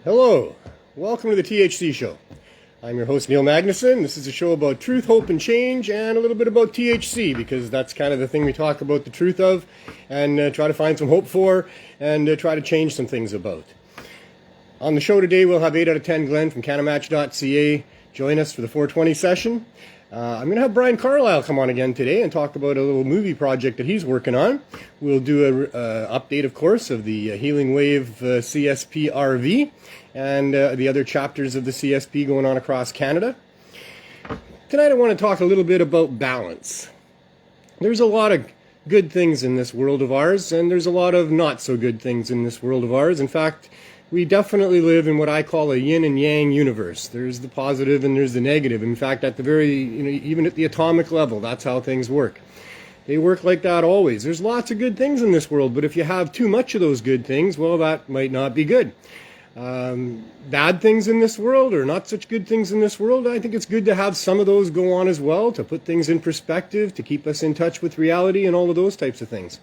Hello, welcome to the THC Show. I'm your host, Neil Magnuson. This is a show about truth, hope, and change, and a little bit about THC, because that's kind of the thing we talk about the truth of, and try to find some hope for, and try to change some things about. On the show today, we'll have 8 out of 10 Glen from CannaMatch.ca join us for the 420 session. I'm going to have Brian Carlisle come on again today and talk about a little movie project that he's working on. We'll do an update, of course, of the Healing Wave CSP RV and the other chapters of the CSP going on across Canada. Tonight I want to talk a little bit about balance. There's a lot of good things in this world of ours, and there's a lot of not so good things in this world of ours. In fact, we definitely live in what I call a yin and yang universe. There's the positive and there's the negative. In fact, at the even at the atomic level, that's how things work. They work like that always. There's lots of good things in this world, but if you have too much of those good things, well, that might not be good. Bad things in this world, or not such good things in this world, I think it's good to have some of those go on as well, to put things in perspective, to keep us in touch with reality and all of those types of things.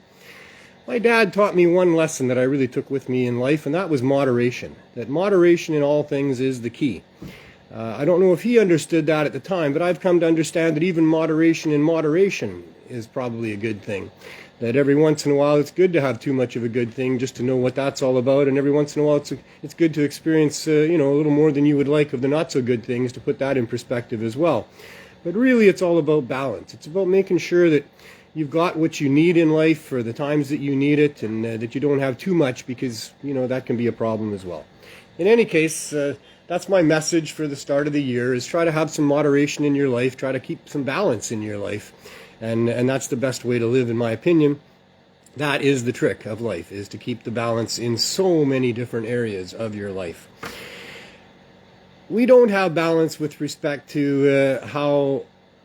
My dad taught me one lesson that I really took with me in life, and that was moderation. That moderation in all things is the key. I don't know if he understood that at the time, but I've come to understand that even moderation in moderation is probably a good thing. That every once in a while it's good to have too much of a good thing just to know what that's all about, and every once in a while it's good to experience a little more than you would like of the not so good things, to put that in perspective as well. But really it's all about balance. It's about making sure that you've got what you need in life for the times that you need it, and that you don't have too much, because that can be a problem as well. In any case, that's my message for the start of the year, is try to have some moderation in your life, try to keep some balance in your life, and that's the best way to live, in my opinion. That is the trick of life, is to keep the balance in so many different areas of your life. We don't have balance with respect to how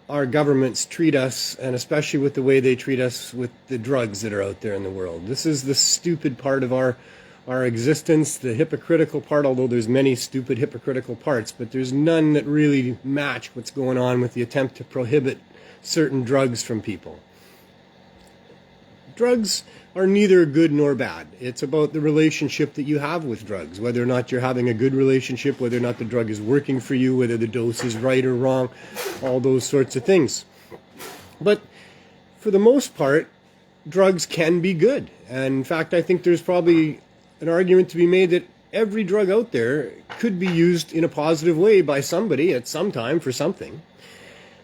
our governments treat us, and especially with the way they treat us with the drugs that are out there in the world. This is the stupid part of our existence, the hypocritical part, although there's many stupid hypocritical parts, but there's none that really match what's going on with the attempt to prohibit certain drugs from people. Drugs are neither good nor bad. It's about the relationship that you have with drugs, whether or not you're having a good relationship, whether or not the drug is working for you, whether the dose is right or wrong, all those sorts of things. But for the most part, drugs can be good. And in fact, I think there's probably an argument to be made that every drug out there could be used in a positive way by somebody at some time for something.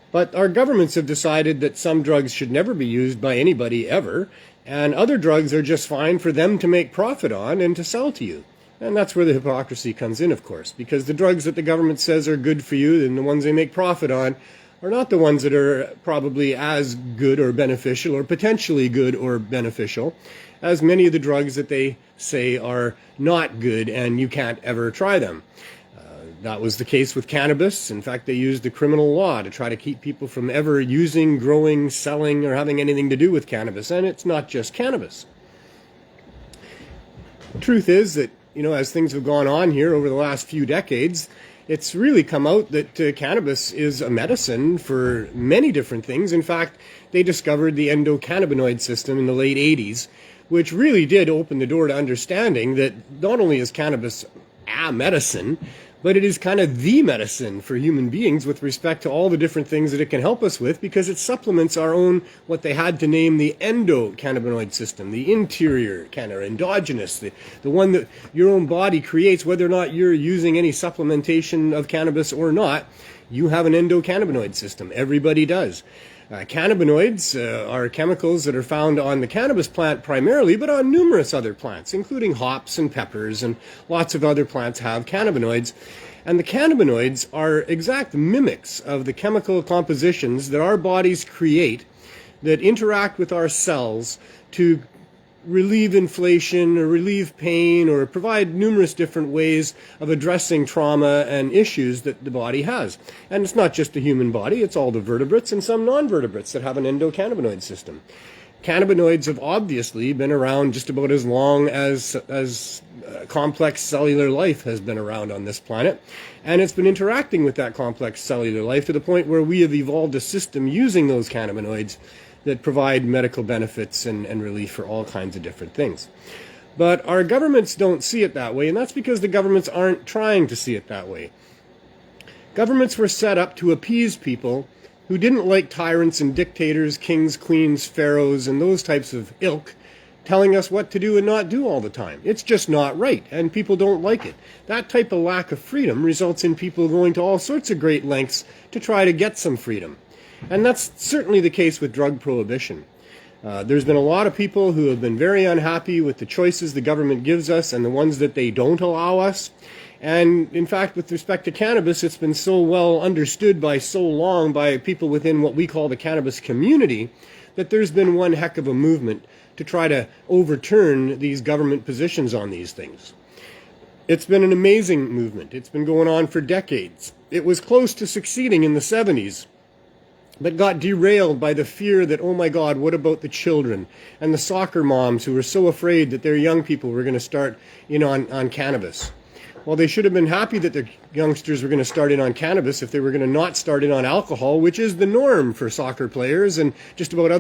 But our governments have decided that some drugs should never be used by anybody ever, and other drugs are just fine for them to make profit on and to sell to you. And that's where the hypocrisy comes in, of course, because the drugs that the government says are good for you and the ones they make profit on are not the ones that are probably as good or beneficial, or potentially good or beneficial, as many of the drugs that they say are not good and you can't ever try them. That was the case with cannabis. In fact, they used the criminal law to try to keep people from ever using, growing, selling, or having anything to do with cannabis. And it's not just cannabis. The truth is that, as things have gone on here over the last few decades, it's really come out that cannabis is a medicine for many different things. In fact, they discovered the endocannabinoid system in the late 80s, which really did open the door to understanding that not only is cannabis a medicine, but it is kind of the medicine for human beings with respect to all the different things that it can help us with, because it supplements our own, what they had to name the endocannabinoid system, the interior kind of endogenous, the one that your own body creates, whether or not you're using any supplementation of cannabis or not. You have an endocannabinoid system. Everybody does. Cannabinoids are chemicals that are found on the cannabis plant primarily, but on numerous other plants, including hops and peppers, and lots of other plants have cannabinoids. And the cannabinoids are exact mimics of the chemical compositions that our bodies create that interact with our cells to relieve inflation or relieve pain or provide numerous different ways of addressing trauma and issues that the body has. And it's not just the human body, it's all the vertebrates and some non-vertebrates that have an endocannabinoid system. Cannabinoids have obviously been around just about as long as complex cellular life has been around on this planet, and it's been interacting with that complex cellular life to the point where we have evolved a system using those cannabinoids that provide medical benefits and relief for all kinds of different things. But our governments don't see it that way, and that's because the governments aren't trying to see it that way. Governments were set up to appease people who didn't like tyrants and dictators, kings, queens, pharaohs, and those types of ilk telling us what to do and not do all the time. It's just not right, and people don't like it. That type of lack of freedom results in people going to all sorts of great lengths to try to get some freedom. And that's certainly the case with drug prohibition. There's been a lot of people who have been very unhappy with the choices the government gives us and the ones that they don't allow us. And in fact, with respect to cannabis, it's been so well understood by so long by people within what we call the cannabis community that there's been one heck of a movement to try to overturn these government positions on these things. It's been an amazing movement. It's been going on for decades. It was close to succeeding in the 70s. But got derailed by the fear that, oh my God, what about the children and the soccer moms who were so afraid that their young people were going to start in on cannabis. Well, they should have been happy that their youngsters were going to start in on cannabis if they were going to not start in on alcohol, which is the norm for soccer players and just about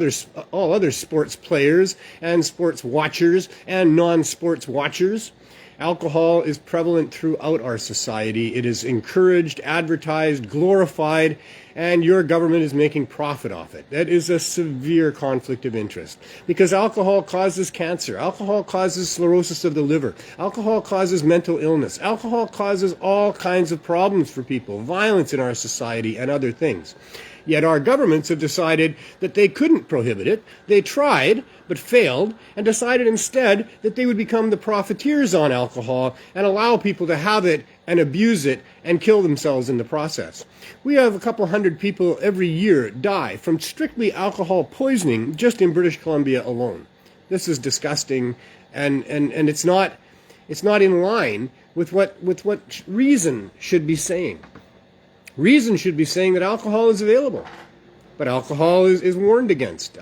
all other sports players and sports watchers and non-sports watchers. Alcohol is prevalent throughout our society. It is encouraged, advertised, glorified, and your government is making profit off it. That is a severe conflict of interest because alcohol causes cancer. Alcohol causes sclerosis of the liver. Alcohol causes mental illness. Alcohol causes all kinds of problems for people, violence in our society and other things. Yet our governments have decided that they couldn't prohibit it. They tried, but failed, and decided instead that they would become the profiteers on alcohol and allow people to have it and abuse it and kill themselves in the process. We have a couple hundred people every year die from strictly alcohol poisoning just in British Columbia alone. This is disgusting, and it's not in line with what reason should be saying. Reason should be saying that alcohol is available, but alcohol is warned against.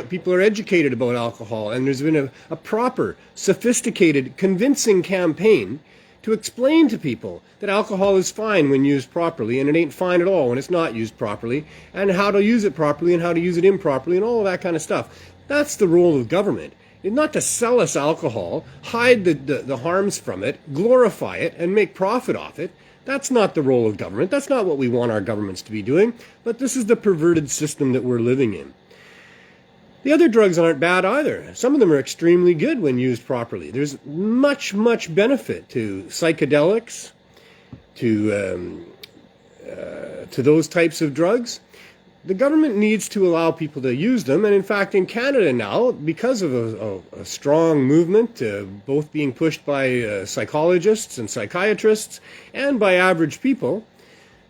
People are educated about alcohol, and there's been a proper, sophisticated, convincing campaign to explain to people that alcohol is fine when used properly, and it ain't fine at all when it's not used properly, and how to use it properly and how to use it improperly, and all of that kind of stuff. That's the role of government. It's not to sell us alcohol, hide the harms from it, glorify it, and make profit off it. That's not the role of government. That's not what we want our governments to be doing. But this is the perverted system that we're living in. The other drugs aren't bad either. Some of them are extremely good when used properly. There's much, much benefit to psychedelics, to those types of drugs. The government needs to allow people to use them, and in fact in Canada now, because of a strong movement, both being pushed by psychologists and psychiatrists and by average people,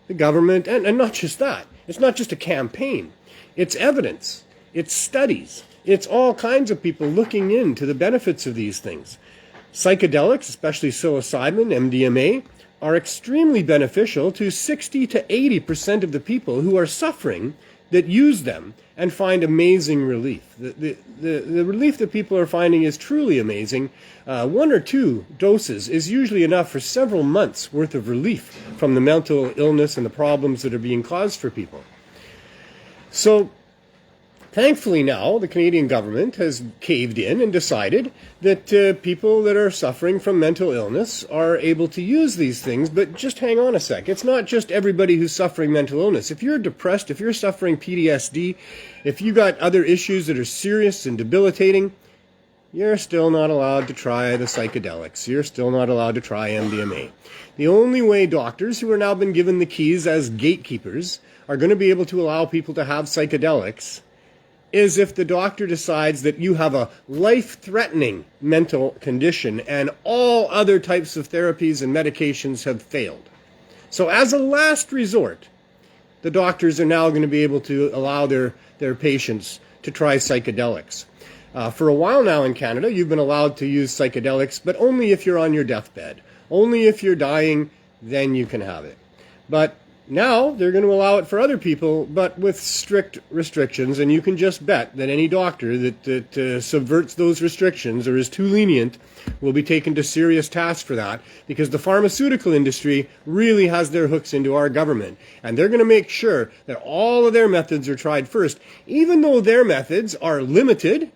the government, and not just that, it's not just a campaign, it's evidence, it's studies, it's all kinds of people looking into the benefits of these things. Psychedelics, especially psilocybin, MDMA, are extremely beneficial to 60 to 80% of the people who are suffering that use them and find amazing relief. The relief that people are finding is truly amazing. 1 or 2 doses is usually enough for several months worth of relief from the mental illness and the problems that are being caused for people. So, thankfully now, the Canadian government has caved in and decided that people that are suffering from mental illness are able to use these things, but just hang on a sec. It's not just everybody who's suffering mental illness. If you're depressed, if you're suffering PTSD, if you got other issues that are serious and debilitating, you're still not allowed to try the psychedelics. You're still not allowed to try MDMA. The only way doctors, who are now been given the keys as gatekeepers, are going to be able to allow people to have psychedelics is if the doctor decides that you have a life-threatening mental condition and all other types of therapies and medications have failed. So as a last resort, the doctors are now going to be able to allow their patients to try psychedelics. For a while now in Canada, you've been allowed to use psychedelics, but only if you're on your deathbed. Only if you're dying, then you can have it. But now they're going to allow it for other people, but with strict restrictions, and you can just bet that any doctor that subverts those restrictions or is too lenient will be taken to serious task for that, because the pharmaceutical industry really has their hooks into our government, and they're going to make sure that all of their methods are tried first, even though their methods are limited,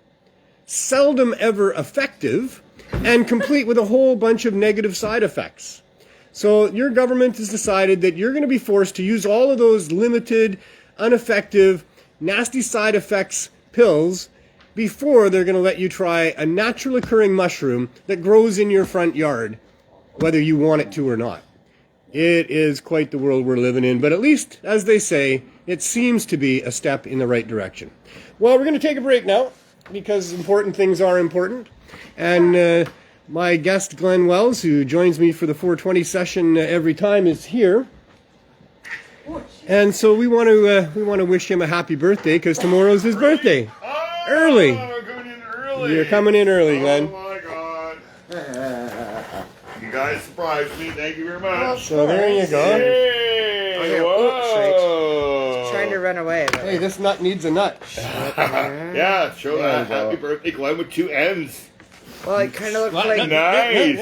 seldom ever effective, and complete with a whole bunch of negative side effects. So your government has decided that you're going to be forced to use all of those limited, ineffective, nasty side effects pills before they're going to let you try a natural occurring mushroom that grows in your front yard, whether you want it to or not. It is quite the world we're living in, but at least, as they say, it seems to be a step in the right direction. Well, we're going to take a break now, because important things are important. And my guest, Glen Wells, who joins me for the 420 session every time, is here. And so we want to wish him a happy birthday, because tomorrow's his birthday. Early. We're coming in early. You're coming in early, Glen. Oh my God. You guys surprised me. Thank you very much. So there you go. Hey, whoa. Trying to run away. But Hey, this nut needs a nut. Yeah, show that. Happy birthday, Glen, with 2 N's. well, it kind of looks like Nice.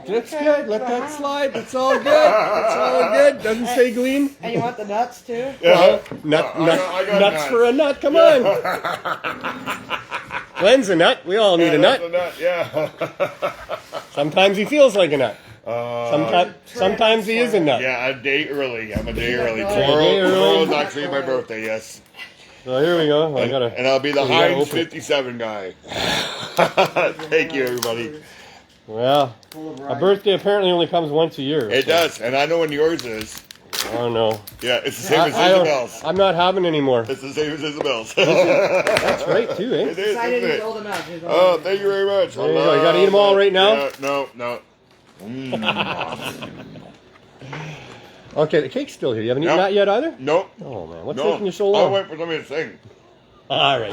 That's good. Let that slide. It's all good. It's all good. Doesn't say Glen. And you want the nuts too? Yeah. Nuts I got nuts for a nut. Come on. Glen's a nut. We all need a nut. Yeah. Sometimes he feels like a nut. Sometimes he is a nut. Yeah, a day early. I'm a day early. day early. Tomorrow's actually my birthday, yes. So here we go. And I'll be the we gotta Heinz open it. 57 guy. Thank you, everybody. Well, a birthday apparently only comes once a year. It does, and I know when yours is. Oh no. Yeah, it's the same as Isabel's. I'm not having any more. It's the same as Isabel's. That's right too, eh? It is, decided isn't he's it? old enough. Oh, thank you very much. There you go. You gotta eat them all right now? Yeah, no. Okay, the cake's still here. You haven't eaten that yet either? Nope. Oh man, what's No. taking you so I'll long? wait for somebody to sing. All right.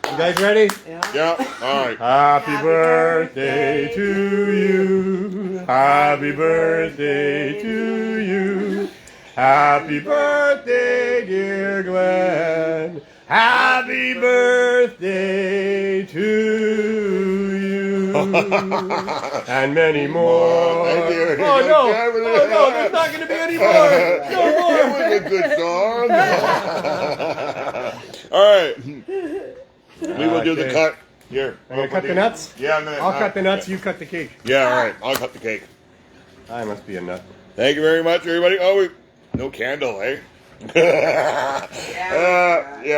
You guys ready? Yeah, all right. Happy birthday to you. Happy birthday to you. Happy birthday, dear Glen. Happy birthday to you. And many more. Thank you. Oh no, there's not going to be any more. No more. That was a good song. All right. We will do the Okay. cut. Here. I'm going to cut the nuts? Yeah, I'm going to. I'll cut the nuts, you cut the cake. Yeah, all right. I'll cut the cake. I must be a nut. Thank you very much, everybody. Oh, no candle, eh? Yeah,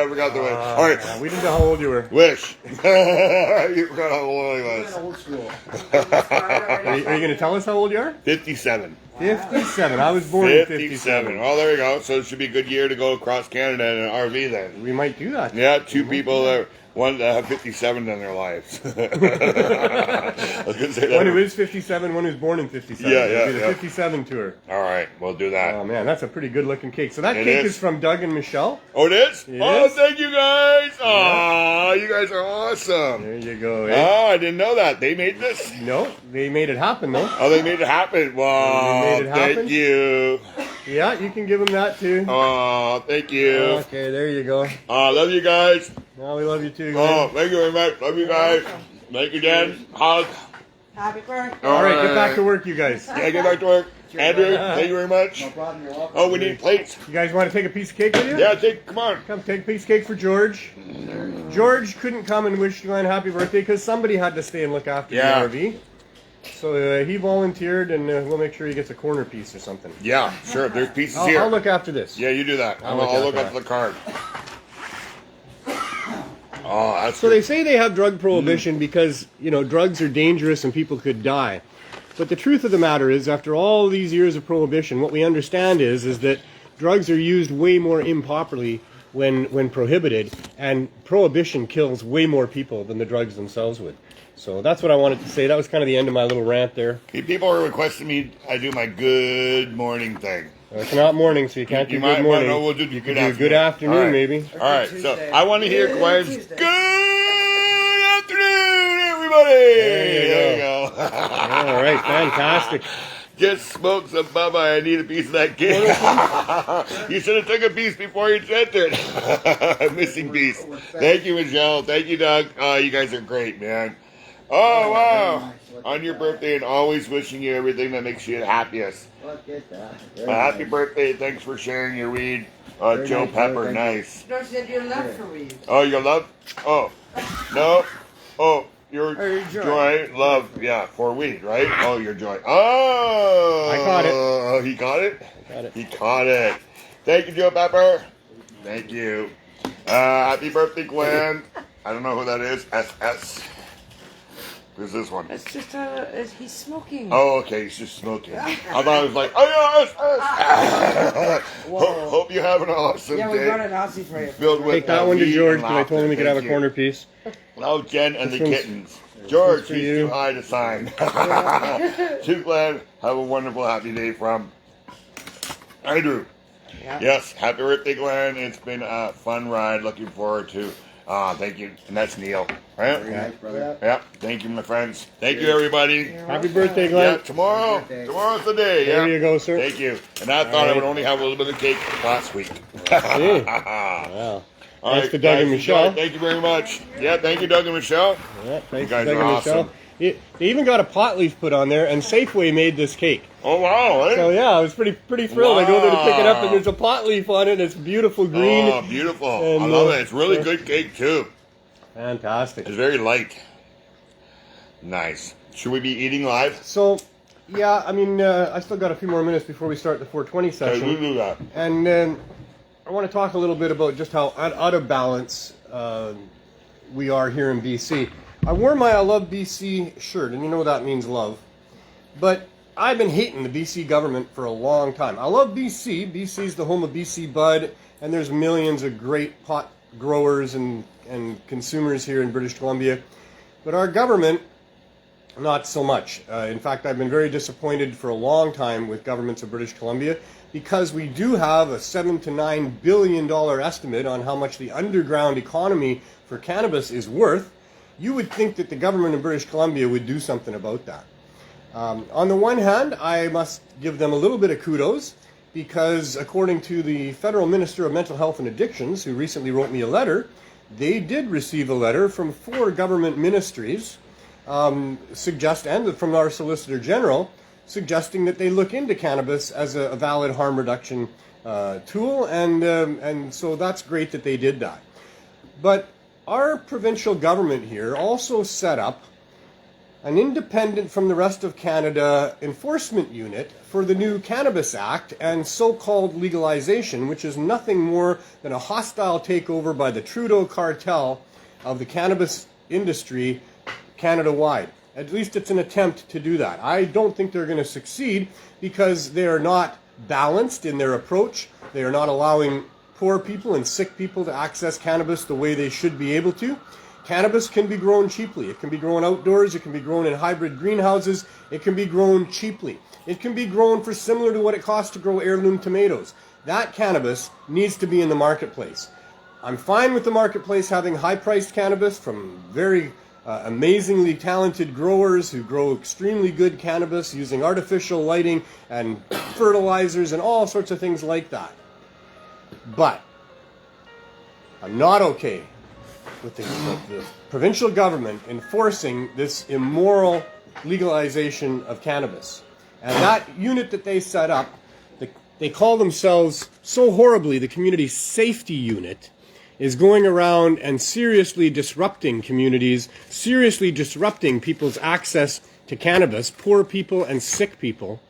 we got the wish. All right. We didn't know how old you were. Wish. You forgot how old I was. Old school. Are you going to tell us how old you are? 57. 57. I was born in 57. 57. Oh, there we go. So it should be a good year to go across Canada in an RV then. We might do that. Yeah, 2 people that one that have 57 in their lives. I was gonna say that. One who is 57, one who's born in 57. Yeah, It'll be the yeah. 57 tour. All right, we'll do that. Oh man, that's a pretty good looking cake. So that It cake is. is from Doug and Michelle. Oh, it is? It Oh, is. thank you guys. Oh, you guys are awesome. There you go. Eh? Oh, I didn't know that. They made this? No, they made it happen though. Oh, they made it happen. Wow. They made it happen? Thank you. Yeah, you can give them that too. Oh, thank you. Okay, there you go. Love you guys. Now we love you too. Oh, thank you very much. Love you guys. Thank you, Dan. Hug. Happy birthday. All right, get back to work, you guys. Yeah, get back to work. Andrew, thank you very much. No problem. You're welcome. Oh, we need plates. You guys want to take a piece of cake with you? Yeah, come on. Come take a piece of cake for George. George couldn't come and wish Glen happy birthday because somebody had to stay and look after Yeah. the RV. So he volunteered, and we'll make sure he gets a corner piece or something. Yeah, sure. There's pieces here. I'll look after this. Yeah, you do that. I'll look look after up the card. Oh, that's So good. they say they have drug prohibition because, drugs are dangerous and people could die. But the truth of the matter is, after all these years of prohibition, what we understand is that drugs are used way more improperly when prohibited, and prohibition kills way more people than the drugs themselves would. So that's what I wanted to say. That was kind of the end of my little rant there. People are requesting me I do my good morning thing. It's not morning, so you can't do good morning. No, we'll do You good can do afternoon. good afternoon, All right. maybe. All right, so Tuesday. I want to hear Glen's Tuesday. good afternoon, everybody. There you go. All right, fantastic. Just smoke some bubba. I need a piece of that cake. You should have took a piece before you sent it. Missing piece. Thank you, Michelle. Thank you, Doug. You guys are great, man. Oh, wow. On your birthday, and always wishing you everything that makes you the happiest. Look at that. Happy birthday. Thanks for sharing your weed. Joe nice, Pepper, very nice. No, she said your love for weed. Oh, your love? Oh. No. Oh, your Or your joy, love, yeah, for weed, right? Oh, your joy. Oh, I caught it. Oh, he caught it. Got it. He caught it. Thank you, Joe Pepper. Thank you. Happy birthday, Glen. I don't know who that is. SS. Who's this one? It's just he's smoking. Oh, okay, he's just smoking. I thought it was like, oh yeah, SS. Hope you have an awesome Yeah, we day. brought an Aussie for you. Filled with Take that one to weed George and because I told him we could laughter. have a Thank corner you. piece. Oh, Jen and the This one's- kittens. George, for he's you. too high to sign. Too glad. Have a wonderful, happy day from Andrew. Yeah. Yes, happy birthday, Glenn. It's been a fun ride. Looking forward to. Thank you. And that's Neil, right? Yeah. Yeah. Thank you, my friends. Thank you, everybody. Happy birthday, Yeah, Glenn. tomorrow's the day. Yeah. There you go, sir. Thank you. And I thought I would only have a little bit of cake last week. Hey. Wow. All Thanks right, to Doug and guys, Michelle. Thank you very much. Yeah, thank you, Doug and Michelle. Yeah, thanks guys to Doug are and awesome. Michelle. They even got a pot leaf put on there, and Safeway made this cake. Oh wow! Eh? So yeah, I was pretty thrilled. I go there to pick it up, and Wow. there's a pot leaf on it. And it's beautiful green. Oh, beautiful! And, I love it. It's really good cake too. Fantastic. It's very light. Nice. Should we be eating live? So, yeah, I mean, I still got a few more minutes before we start the 420 Okay, session. we'll do that. And I want to talk a little bit about just how out of balance we are here in BC. I wore my I Love BC shirt, and you know that means love. But I've been hating the BC government for a long time. I love BC. BC's the home of BC Bud, and there's millions of great pot growers and consumers here in British Columbia. But our government, not so much. In fact, I've been very disappointed for a long time with governments of British Columbia because we do have a $7 to $9 billion estimate on how much the underground economy for cannabis is worth. You would think that the government of British Columbia would do something about that. On the one hand, I must give them a little bit of kudos because according to the Federal Minister of Mental Health and Addictions, who recently wrote me a letter, they did receive a letter from 4 government ministries and from our Solicitor General, suggesting that they look into cannabis as a valid harm reduction tool, and so that's great that they did that. But our provincial government here also set up an independent from the rest of Canada enforcement unit for the new Cannabis Act and so-called legalization, which is nothing more than a hostile takeover by the Trudeau cartel of the cannabis industry Canada-wide. At least it's an attempt to do that. I don't think they're going to succeed because they are not balanced in their approach. They are not allowing poor people and sick people to access cannabis the way they should be able to. Cannabis can be grown cheaply. It can be grown outdoors. It can be grown in hybrid greenhouses. It can be grown cheaply. It can be grown for similar to what it costs to grow heirloom tomatoes. That cannabis needs to be in the marketplace. I'm fine with the marketplace having high-priced cannabis from very amazingly talented growers who grow extremely good cannabis using artificial lighting and fertilizers and all sorts of things like that. But I'm not okay with the provincial government enforcing this immoral legalization of cannabis. And that unit that they set up, they call themselves so horribly the Community Safety Unit, is going around and seriously disrupting communities, seriously disrupting people's access to cannabis, poor people and sick people.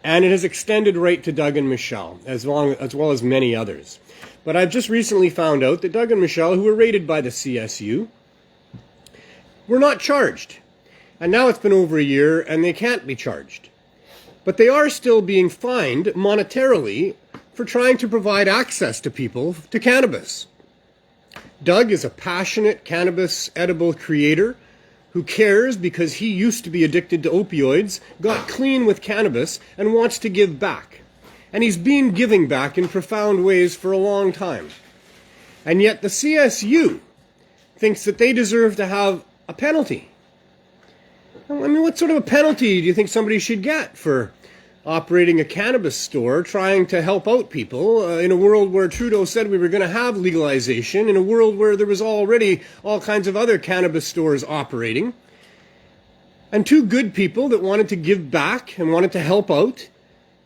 And it has extended right to Doug and Michelle, as well as many others. But I've just recently found out that Doug and Michelle, who were raided by the CSU, were not charged. And now it's been over a year and they can't be charged. But they are still being fined monetarily for trying to provide access to people to cannabis. Doug is a passionate cannabis edible creator who cares because he used to be addicted to opioids, got clean with cannabis, and wants to give back. And he's been giving back in profound ways for a long time. And yet the CSU thinks that they deserve to have a penalty. I mean, what sort of a penalty do you think somebody should get for operating a cannabis store, trying to help out people in a world where Trudeau said we were going to have legalization, in a world where there was already all kinds of other cannabis stores operating, and 2 good people that wanted to give back and wanted to help out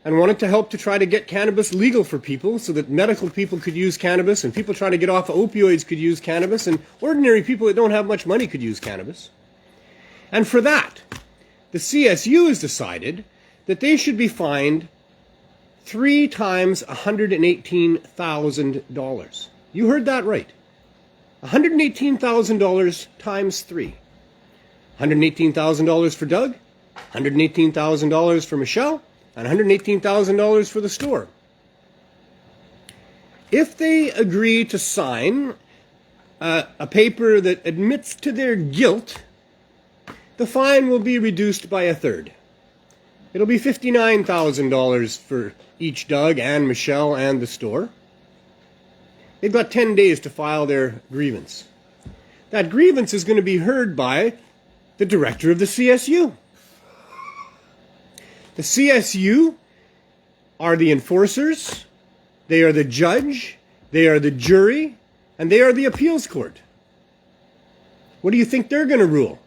and wanted to help to try to get cannabis legal for people so that medical people could use cannabis and people trying to get off of opioids could use cannabis and ordinary people that don't have much money could use cannabis. And for that, the CSU has decided that they should be fined 3 times $118,000. You heard that right. $118,000 times 3. $118,000 for Doug, $118,000 for Michelle, and $118,000 for the store. If they agree to sign a paper that admits to their guilt, the fine will be reduced by a third. It'll be $59,000 for each Doug and Michelle and the store. They've got 10 days to file their grievance. That grievance is going to be heard by the director of the CSU. The CSU are the enforcers, they are the judge, they are the jury, and they are the appeals court. What do you think they're going to rule?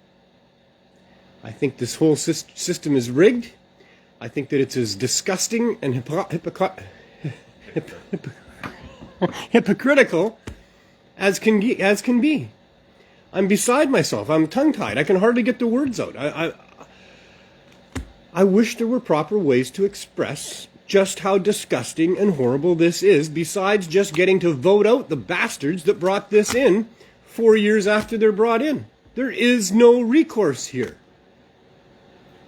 I think this whole system is rigged. I think that it's as disgusting and hypocritical as can be. I'm beside myself. I'm tongue-tied. I can hardly get the words out. I wish there were proper ways to express just how disgusting and horrible this is, besides just getting to vote out the bastards that brought this in 4 years after they're brought in. There is no recourse here.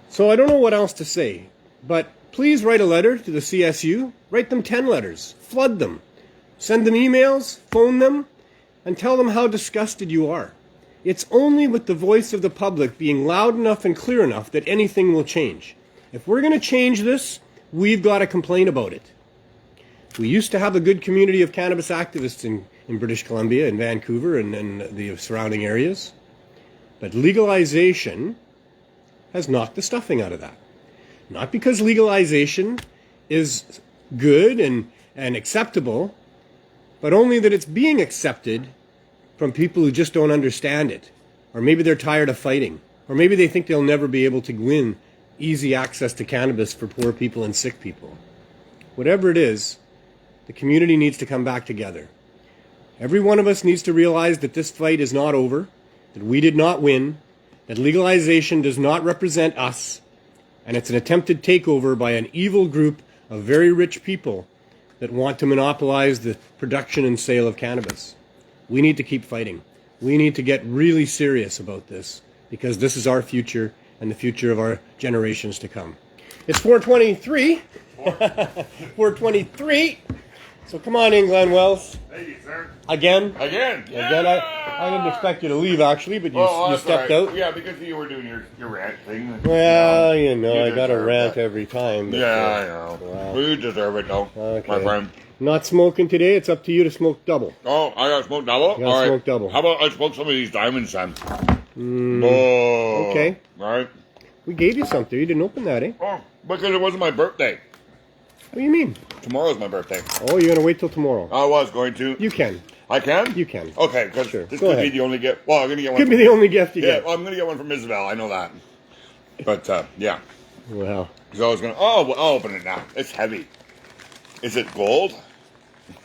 So I don't know what else to say, but please write a letter to the CSU. Write them 10 letters. Flood them. Send them emails, phone them, and tell them how disgusted you are. It's only with the voice of the public being loud enough and clear enough that anything will change. If we're going to change this, we've got to complain about it. We used to have a good community of cannabis activists in British Columbia, in Vancouver, and the surrounding areas. But legalization has knocked the stuffing out of that. Not because legalization is good and acceptable, but only that it's being accepted from people who just don't understand it. Or maybe they're tired of fighting. Or maybe they think they'll never be able to win easy access to cannabis for poor people and sick people. Whatever it is, the community needs to come back together. Every one of us needs to realize that this fight is not over, that we did not win, that legalization does not represent us, and it's an attempted takeover by an evil group of very rich people that want to monopolize the production and sale of cannabis. We need to keep fighting. We need to get really serious about this, because this is our future and the future of our generations to come. It's 4:23. 4:23. So come on in, Glen Wells. Thank you, sir. Again? Again. Yeah. Again, I didn't expect you to leave, actually, but you stepped out. Yeah, because you were doing your rant thing. Well, you I got to rant that. every time. But, I know. Wow. You deserve it, though, Okay. my friend. Not smoking today. It's up to you to smoke double. Oh, I got to smoke double? You gotta All right. smoke double. How about I smoke some of these diamonds, then? Oh. Okay. All right. We gave you something. You didn't open that, eh? Oh, because it wasn't my birthday. What do you mean? Tomorrow's my birthday. Oh, you're going to wait till tomorrow. I was going to. You can. I can? You can. Okay, because Sure. this Go could ahead. be the only gift. Well, I'm going to get one. Could be the only gift you Yeah, get. well, I'm going to get one from Isabel. I know that. But, yeah. Well, Because I was going to... Oh, well, I'll open it now. It's heavy. Is it gold?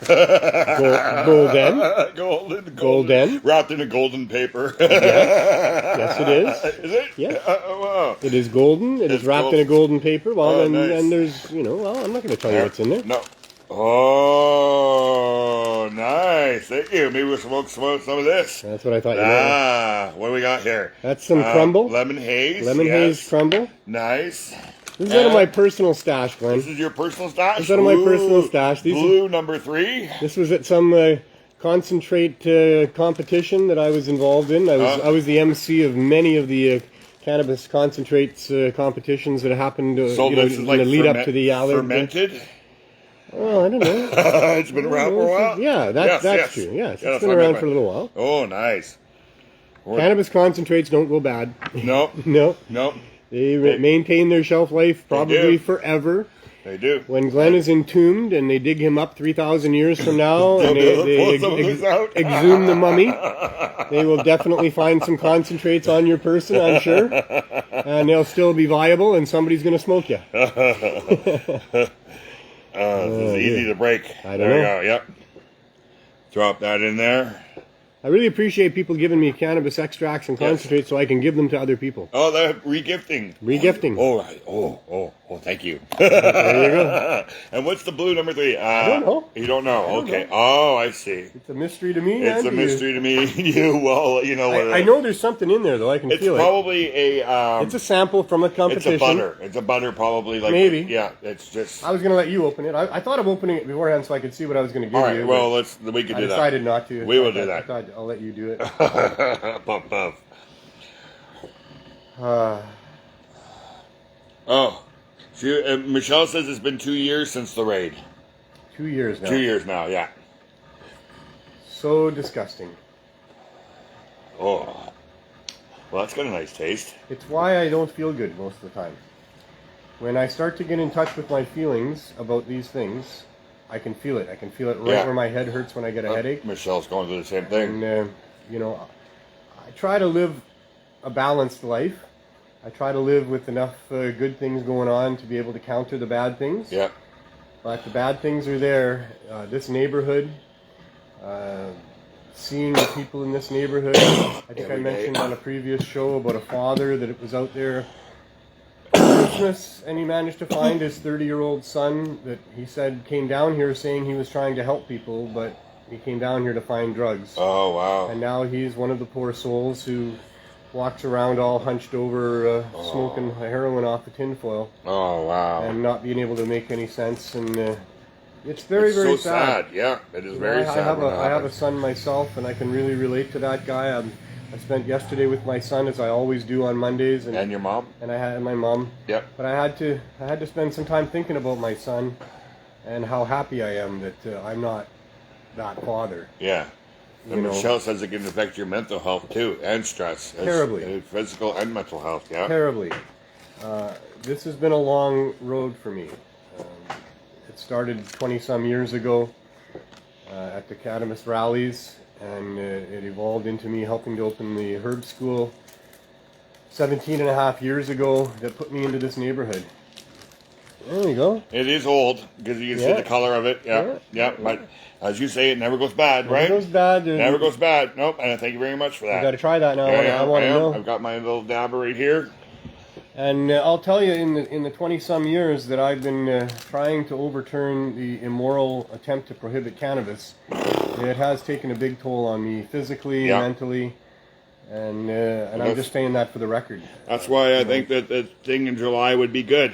golden. Golden. Wrapped in a golden paper. Yes, it is. Is it? Yeah. Wow. It is golden. It is It's wrapped golden. in a golden paper. Well, Oh, and, nice. and there's, well, I'm not going to tell you what's in there. No. Oh, nice. Thank you. Maybe we'll smoke some of this. That's what I thought you meant. What do we got here? That's some crumble. Lemon haze. Lemon haze crumble. Nice. This is out of my personal stash, Glenn. This is your personal stash? This is out of my personal stash. Blue number 3. This was at some concentrate competition that I was involved in. I was the MC of many of the cannabis concentrates competitions that happened So this is in like the lead up to the fermented? Oh, I don't know. It's been around for a while? Yeah, that's true. Yes, it's been around for a little while. Oh, nice. Cannabis concentrates don't go bad. No. No. No. They maintain their shelf life probably forever. They do. When Glen is entombed and they dig him up 3,000 years from now and they exhume the mummy, they will definitely find some concentrates on your person, I'm sure. And they'll still be viable and somebody's going to smoke you. This is easy to break. I don't know. There you go. Yep. Drop that in there. I really appreciate people giving me cannabis extracts and concentrates so I can give them to other people. Oh, the regifting. Regifting. Oh, right. Oh, thank you. There you go. And what's the blue number 3? I don't know. You don't know? I don't Okay. know. Oh, I see. It's a mystery to me. It's and a to mystery to me. You, well, you know what I know there's something in there, though. I can it's feel it. probably a... It's a sample from a competition. It's a butter. It's a butter, probably. Like, Maybe. Yeah, it's just... I was going to let you open it. I thought of opening it beforehand so I could see what I was going to give All right, you. well, we could I do that. decided not to. We will do that. I thought I'll let you do it. Puff, puff. Oh. Michelle says it's been 2 years since the raid. 2 years now. 2 years now, yeah. So disgusting. Oh. Well, that's got a nice taste. It's why I don't feel good most of the time. When I start to get in touch with my feelings about these things, I can feel it. I can feel it right where my head hurts when I get a headache. Michelle's going through the same thing. And, I try to live a balanced life. I try to live with enough good things going on to be able to counter the bad things. Yeah. But the bad things are there. This neighborhood, seeing the people in this neighborhood. I think I mentioned on a previous show about a father that was out there for Christmas, and he managed to find his 30-year-old son that he said came down here saying he was trying to help people, but he came down here to find drugs. Oh, wow. And now he's one of the poor souls who walks around all hunched over, smoking heroin off the tinfoil. Oh, wow. And not being able to make any sense. And it's very, very so sad. Yeah, it is very sad. I have a son myself, and I can really relate to that guy. I spent yesterday with my son, as I always do on Mondays. And your mom? And I had my mom. Yep. But I had to spend some time thinking about my son and how happy I am that I'm not that father. Yeah. And Michelle says it can affect your mental health too, and stress. Terribly. Physical and mental health, yeah. Terribly. This has been a long road for me. It started 20-some years ago at the cannabis rallies, and it evolved into me helping to open the herb school 17 and a half years ago that put me into this neighborhood. There you go. It is old, because you can see the color of it. Yeah. But as you say, it never goes bad, right? Never goes bad. Never goes bad. Nope, and thank you very much for that. You got to try that now. I want to know. I've got my little dabber right here. And I'll tell you, in the 20-some years that I've been trying to overturn the immoral attempt to prohibit cannabis, it has taken a big toll on me physically, mentally, and I'm just saying that for the record. That's why I think that the thing in July would be good.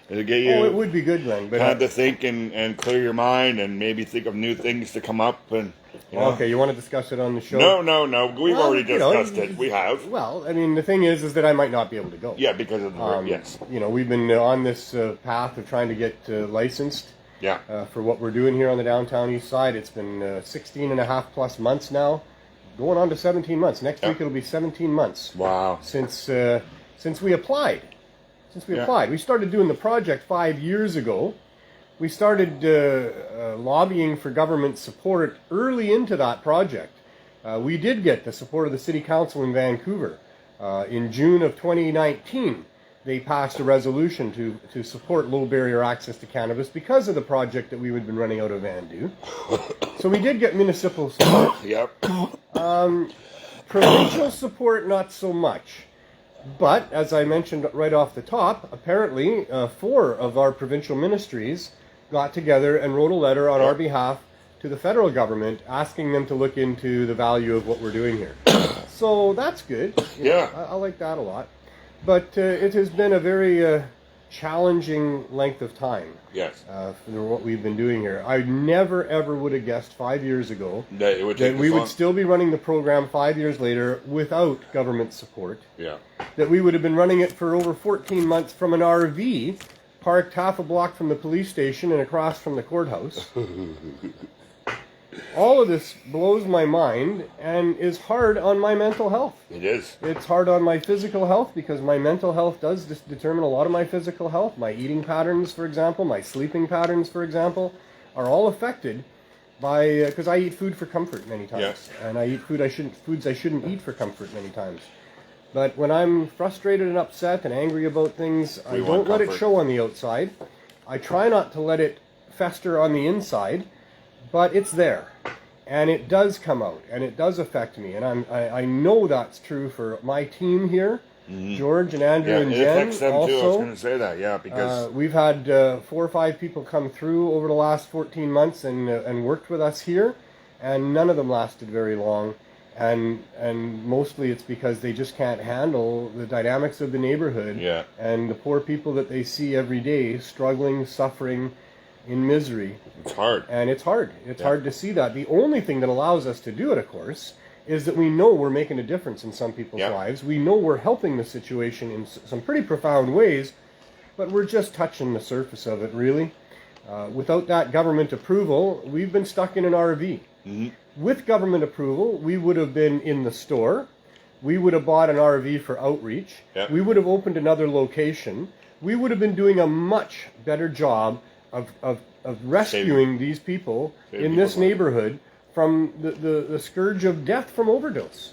It'll get you. Oh, it would be good, Glen. But time to think and clear your mind and maybe think of new things to come up and. Okay, you want to discuss it on the show? No. We've already discussed it. We have. Well, I mean, the thing is that I might not be able to go. Yeah, because of the yes. We've been on this path of trying to get licensed. Yeah. For what we're doing here on the downtown east side. It's been 16 and a half plus months now, going on to 17 months. Next week it'll be 17 months. Wow. Since we applied. We started doing the project 5 years ago. We started lobbying for government support early into that project. We did get the support of the City Council in Vancouver. In June of 2019, they passed a resolution to support low barrier access to cannabis because of the project that we had been running out of Vandu. So we did get municipal support. Yep. Provincial support, not so much. But, as I mentioned right off the top, apparently 4 of our provincial ministries got together and wrote a letter on our behalf to the federal government asking them to look into the value of what we're doing here. So that's good. I like that a lot. But it has been a very challenging length of time. Yes. For what we've been doing here. I never ever would have guessed 5 years ago that we would still be running the program 5 years later without government support. Yeah. That we would have been running it for over 14 months from an RV parked half a block from the police station and across from the courthouse. All of this blows my mind and is hard on my mental health. It is. It's hard on my physical health because my mental health does determine a lot of my physical health. My eating patterns, for example, my sleeping patterns, for example, are all affected by because I eat food for comfort many times, and I eat foods I shouldn't eat for comfort many times. But when I'm frustrated and upset and angry about things, I don't let it show on the outside. I try not to let it fester on the inside, but it's there. And it does come out, and it does affect me. And I know that's true for my team here, George and Andrew and it Jen. affects them also, too. I was going to say that, yeah, because we've had 4 or 5 people come through over the last 14 months and worked with us here, and none of them lasted very long. And mostly it's because they just can't handle the dynamics of the neighborhood and the poor people that they see every day struggling, suffering, in misery. it's hard. And it's hard. It's hard to see that. The only thing that allows us to do it, of course, is that we know we're making a difference in some people's lives. We know we're helping the situation in some pretty profound ways, but we're just touching the surface of it, really. Without that government approval, we've been stuck in an RV. With government approval, we would have been in the store. We would have bought an RV for outreach. We would have opened another location. We would have been doing a much better job of rescuing these people in this neighborhood from the scourge of death from overdose.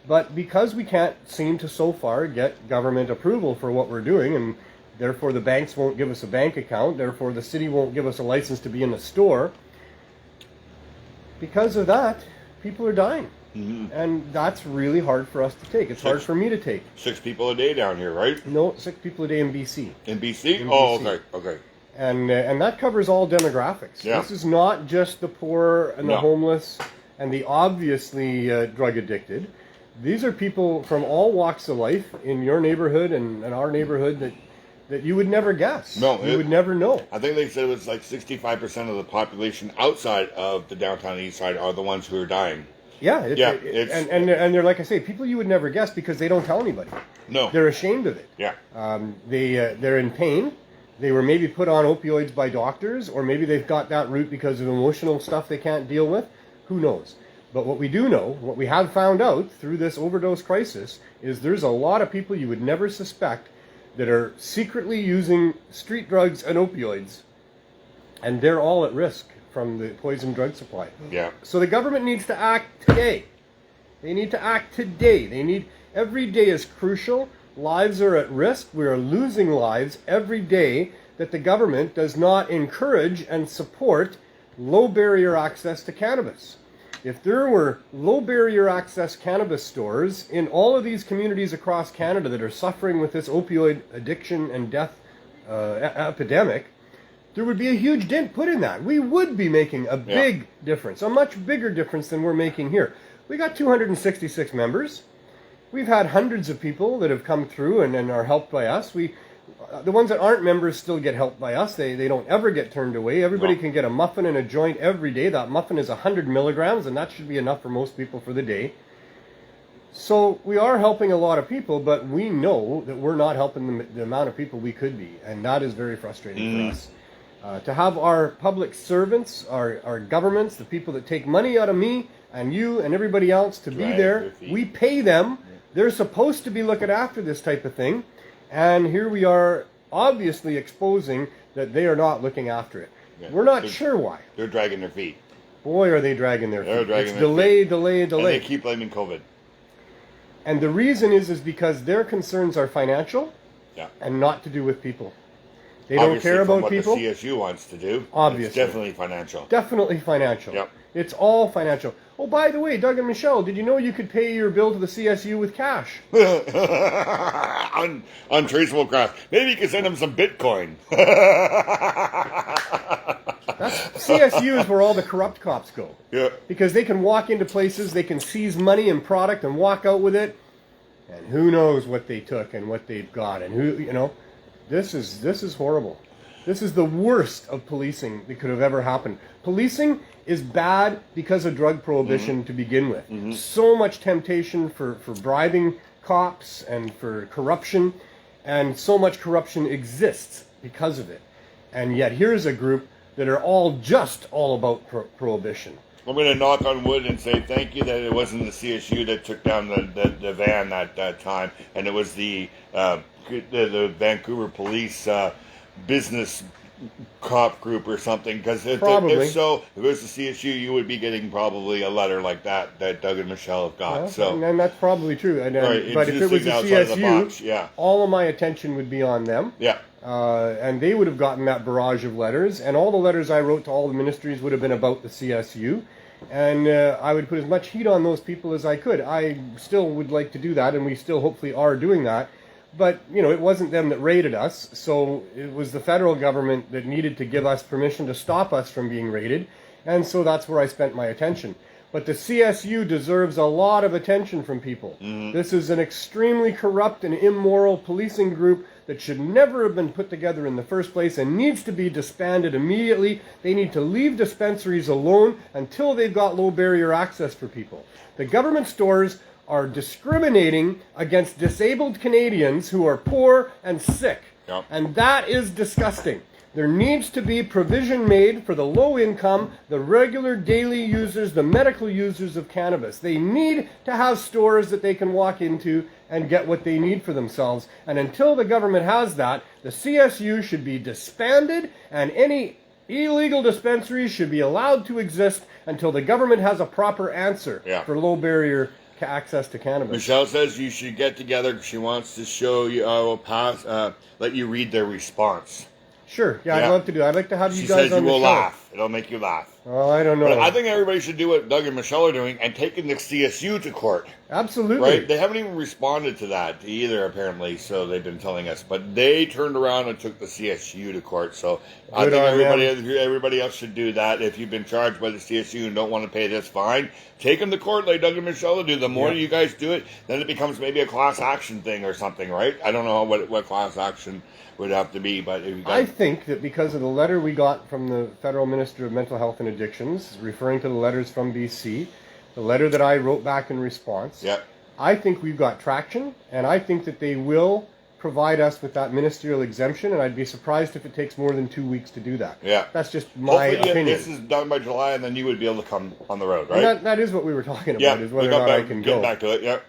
But because we can't seem to so far get government approval for what we're doing, and therefore the banks won't give us a bank account, therefore the city won't give us a license to be in the store, because of that, people are dying. And that's really hard for us to take. It's hard for me to take. 6 people a day down here, right? No, 6 people a day in BC. In BC? In Oh, BC. okay. And that covers all demographics. Yeah. This is not just the poor and the homeless and the obviously drug addicted. These are people from all walks of life in your neighborhood and our neighborhood that you would never guess. No, you would never know. I think they said it was like 65% of the population outside of the downtown east side are the ones who are dying. Yeah, and they're, like I say, people you would never guess because they don't tell anybody. No. They're ashamed of it. Yeah. They're in pain. They were maybe put on opioids by doctors, or maybe they've got that route because of emotional stuff they can't deal with. Who knows? But what we do know, what we have found out through this overdose crisis, is there's a lot of people you would never suspect that are secretly using street drugs and opioids, and they're all at risk from the poison drug supply. Yeah. So the government needs to act today. They need to act today. Every day is crucial. Lives are at risk. We are losing lives every day that the government does not encourage and support low barrier access to cannabis. If there were low barrier access cannabis stores in all of these communities across Canada that are suffering with this opioid addiction and death epidemic, there would be a huge dent put in that. We would be making a big difference, a much bigger difference than we're making here. We got 266 members. We've had hundreds of people that have come through and are helped by us. The ones that aren't members still get helped by us. They don't ever get turned away. Everybody can get a muffin and a joint every day. That muffin is 100 milligrams, and that should be enough for most people for the day. So we are helping a lot of people, but we know that we're not helping the amount of people we could be, and that is very frustrating for us. To have our public servants, our governments, the people that take money out of me and you and everybody else to be there, we pay them. They're supposed to be looking after this type of thing. And here we are obviously exposing that they are not looking after it. Yeah. We're not sure why. They're dragging their feet. Boy, are they dragging their feet. They're dragging it's their delay, feet. delay. And they keep blaming COVID. And the reason is because their concerns are financial and not to do with people. They don't care about people. What the CSU wants to do. Obviously. It's definitely financial. Definitely financial. Yep. It's all financial. Oh, by the way, Doug and Michelle, did you know you could pay your bill to the CSU with cash? Untraceable craft. Maybe you could send them some Bitcoin. CSU is where all the corrupt cops go. Yeah. Because they can walk into places, they can seize money and product and walk out with it, and who knows what they took and what they've got, and who. This is horrible. This is the worst of policing that could have ever happened. Policing is bad because of drug prohibition to begin with. So much temptation for bribing cops and for corruption, and so much corruption exists because of it. And yet here's a group that are all about prohibition. I'm going to knock on wood and say thank you that it wasn't the CSU that took down the van that time, and it was the Vancouver police business cop group or something, because if it was the CSU, you would be getting probably a letter like that Doug and Michelle have got. And that's probably true. But if it was the CSU, all of my attention would be on them. Yeah. And they would have gotten that barrage of letters, and all the letters I wrote to all the ministries would have been about the CSU. And I would put as much heat on those people as I could. I still would like to do that, and we still hopefully are doing that. But, it wasn't them that raided us, so it was the federal government that needed to give us permission to stop us from being raided, and so that's where I spent my attention. But the CSU deserves a lot of attention from people. This is an extremely corrupt and immoral policing group that should never have been put together in the first place and needs to be disbanded immediately. They need to leave dispensaries alone until they've got low barrier access for people. The government stores are discriminating against disabled Canadians who are poor and sick. Yep. And that is disgusting. There needs to be provision made for the low income, the regular daily users, the medical users of cannabis. They need to have stores that they can walk into and get what they need for themselves. And until the government has that, the CSU should be disbanded and any illegal dispensaries should be allowed to exist until the government has a proper answer for low barrier access to cannabis. Michelle says you should get together. She wants to show you. I will let you read their response. Sure. Yeah, I'd love to do that. I'd like to have you She guys says on you the will show. laugh. It'll make you laugh. Oh, I don't know. But I think everybody should do what Doug and Michelle are doing and taking the CSU to court. Absolutely. Right? They haven't even responded to that either, apparently, so they've been telling us. But they turned around and took the CSU to court. So I think everybody else should do that. If you've been charged by the CSU and don't want to pay this fine, take them to court like Doug and Michelle do. The more you guys do it, then it becomes maybe a class action thing or something, right? I don't know what class action would have to be, but if you guys... I think that because of the letter we got from the Federal Minister of Mental Health and Addictions, referring to the letters from BC, the letter that I wrote back in response, I think we've got traction, and I think that they will provide us with that ministerial exemption, and I'd be surprised if it takes more than 2 weeks to do that. Yeah. That's just my opinion. This is done by July, and then you would be able to come on the road, right? And that is what we were talking about, is whether or not I can go. Get back to it,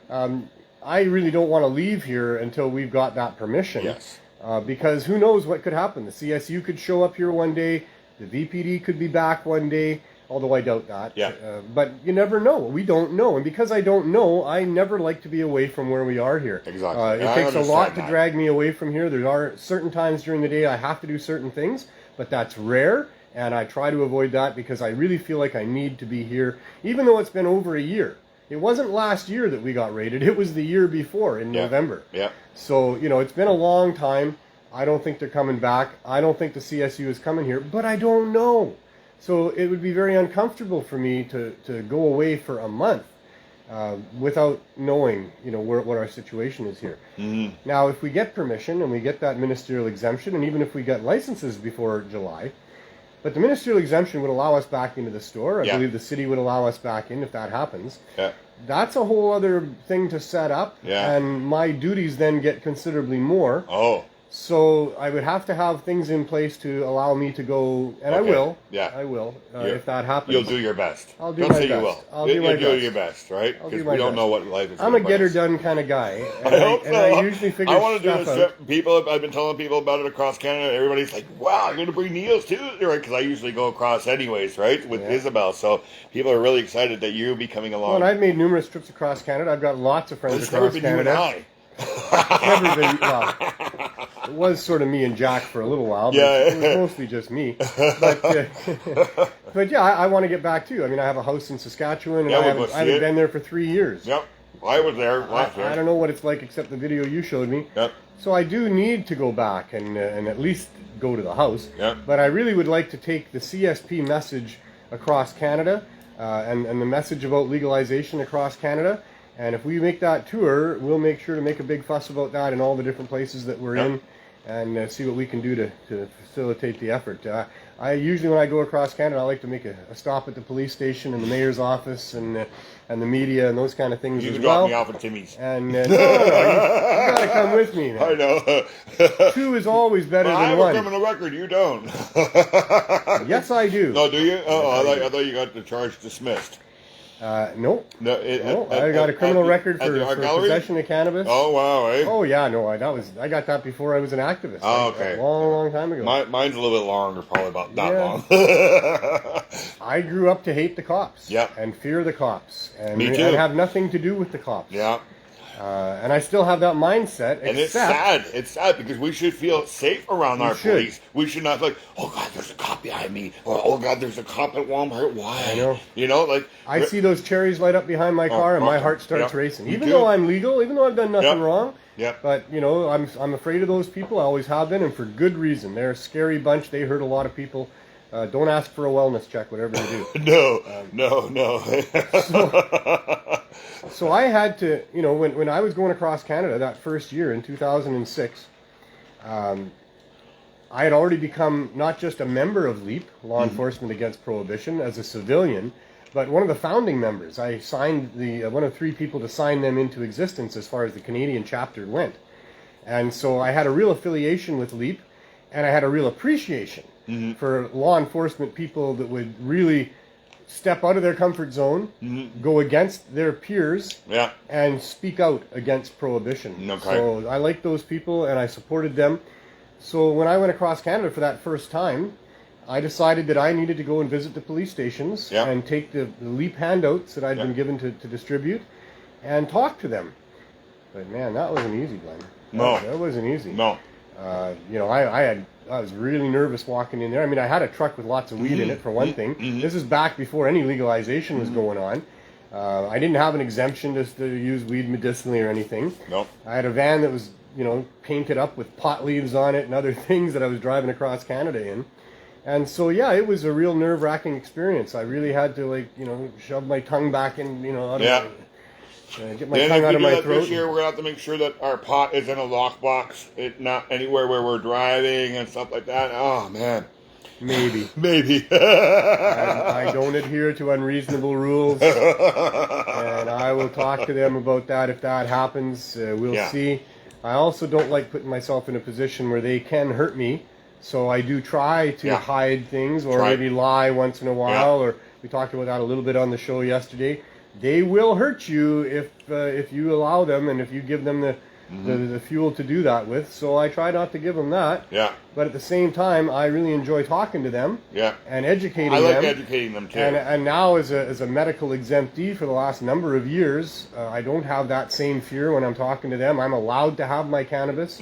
I really don't want to leave here until we've got that permission. Yes. Because who knows what could happen. The CSU could show up here one day. The VPD could be back one day, although I doubt that. Yeah. But you never know. We don't know. And because I don't know, I never like to be away from where we are here. Exactly. It takes a lot to drag me away from here. There are certain times during the day I have to do certain things, but that's rare. And I try to avoid that because I really feel like I need to be here, even though it's been over a year. It wasn't last year that we got raided. It was the year before in November. Yeah. So, it's been a long time. I don't think they're coming back. I don't think the CSU is coming here, but I don't know. So it would be very uncomfortable for me to go away for a month without knowing, what our situation is here. Mm-hmm. Now, if we get permission and we get that ministerial exemption, and even if we get licenses before July, but the ministerial exemption would allow us back into the store. I believe the city would allow us back in if that happens. Yeah. That's a whole other thing to set up. Yeah. And my duties then get considerably more. Oh. So I would have to have things in place to allow me to go, and I will. Yeah. I will, if that happens. You'll do your best. I'll do Don't my say best. you will. I'll do my best. You'll do your best, right? Because we don't know what life is. I'm a get-her-done kind of guy. And I hope so. And I usually figure I want to do stuff this trip. People, I've been telling people about it across Canada. Everybody's like, wow, you're going to bring Neil's too? Right? Because I usually go across anyways, right? With Isabel. So people are really excited that you'll be coming along. Well, and I've made numerous trips across Canada. I've got lots of friends It's across never been Canada. you and I. Never been, well, it was sort of me and Jack for a little while, but it was mostly just me. But yeah, I want to get back too. I mean, I have a house in Saskatchewan, and I haven't been there for 3 years. Yep, I was there last year. I don't know what it's like except the video you showed me. Yep. So I do need to go back and at least go to the house. Yep. But I really would like to take the CSP message across Canada and the message about legalization across Canada. And if we make that tour, we'll make sure to make a big fuss about that in all the different places that we're in, and see what we can do to facilitate the effort. I usually, when I go across Canada, I like to make a stop at the police station and the mayor's office and the media and those kind of things You as can well. drop me off at Timmy's. And no, you got to come with me, man. I know. 2 is always better I than have 1. a criminal record. You don't. Yes, I do. No, do you? Oh, I thought you got the charge dismissed. No. No, I got a criminal record for gallery? possession of cannabis. Oh wow! Eh? Oh yeah, no, I got that before I was an activist. Oh, okay. A long time ago. Mine's a little bit longer, probably about that long. I grew up to hate the cops. Yeah. And fear the cops. And, Me too. And have nothing to do with the cops. Yeah. And I still have that mindset. And it's sad. It's sad because we should feel safe around our police. We should not like, oh God, there's a cop cop behind me, or oh God, there's a cop at Walmart. Why? I know. You know, like I see those cherries light up behind my car, and my heart starts racing. Me Even too. though I'm legal, even though I've done nothing wrong. Yeah. But you know, I'm afraid of those people. I always have been, and for good reason. They're a scary bunch. They hurt a lot of people. Don't ask for a wellness check, whatever you do. No. So I had to, you know, when I was going across Canada that first year in 2006, I had already become not just a member of LEAP, Law Enforcement Against Prohibition, as a civilian, but one of the founding members. I signed one of 3 people to sign them into existence as far as the Canadian chapter went. And so I had a real affiliation with LEAP, and I had a real appreciation for law enforcement people that would really step out of their comfort zone, go against their peers, and speak out against prohibition. Okay. So I liked those people, and I supported them. So when I went across Canada for that first time, I decided that I needed to go and visit the police stations and take the LEAP handouts that I'd been given to distribute and talk to them. But man, that wasn't easy, Glenn. No. That wasn't easy. No. You know, I was really nervous walking in there. I mean, I had a truck with lots of weed in it, for one thing. This is back before any legalization was going on. I didn't have an exemption to use weed medicinally or anything. No. I had a van that was, you know, painted up with pot leaves on it and other things that I was driving across Canada in. And so, yeah, it was a real nerve-wracking experience. I really had to, like, you know, shove my tongue back in, you know, get my tongue out of my throat. This year, we're going to have to make sure that our pot is in a lockbox, not anywhere where we're driving and stuff like that. Oh, man. Maybe. I I don't adhere to unreasonable rules, and I will talk to them about that if that happens. We'll see. I also don't like putting myself in a position where they can hurt me, so I do try to hide things or maybe lie once in a while, or we talked about that a little bit on the show yesterday. They will hurt you if you allow them and if you give them the fuel to do that with. So I try not to give them that. Yeah. But at the same time, I really enjoy talking to them. Yeah. And educating them. I like educating them too. And now as a medical exemptee for the last number of years, I don't have that same fear when I'm talking to them. I'm allowed to have my cannabis.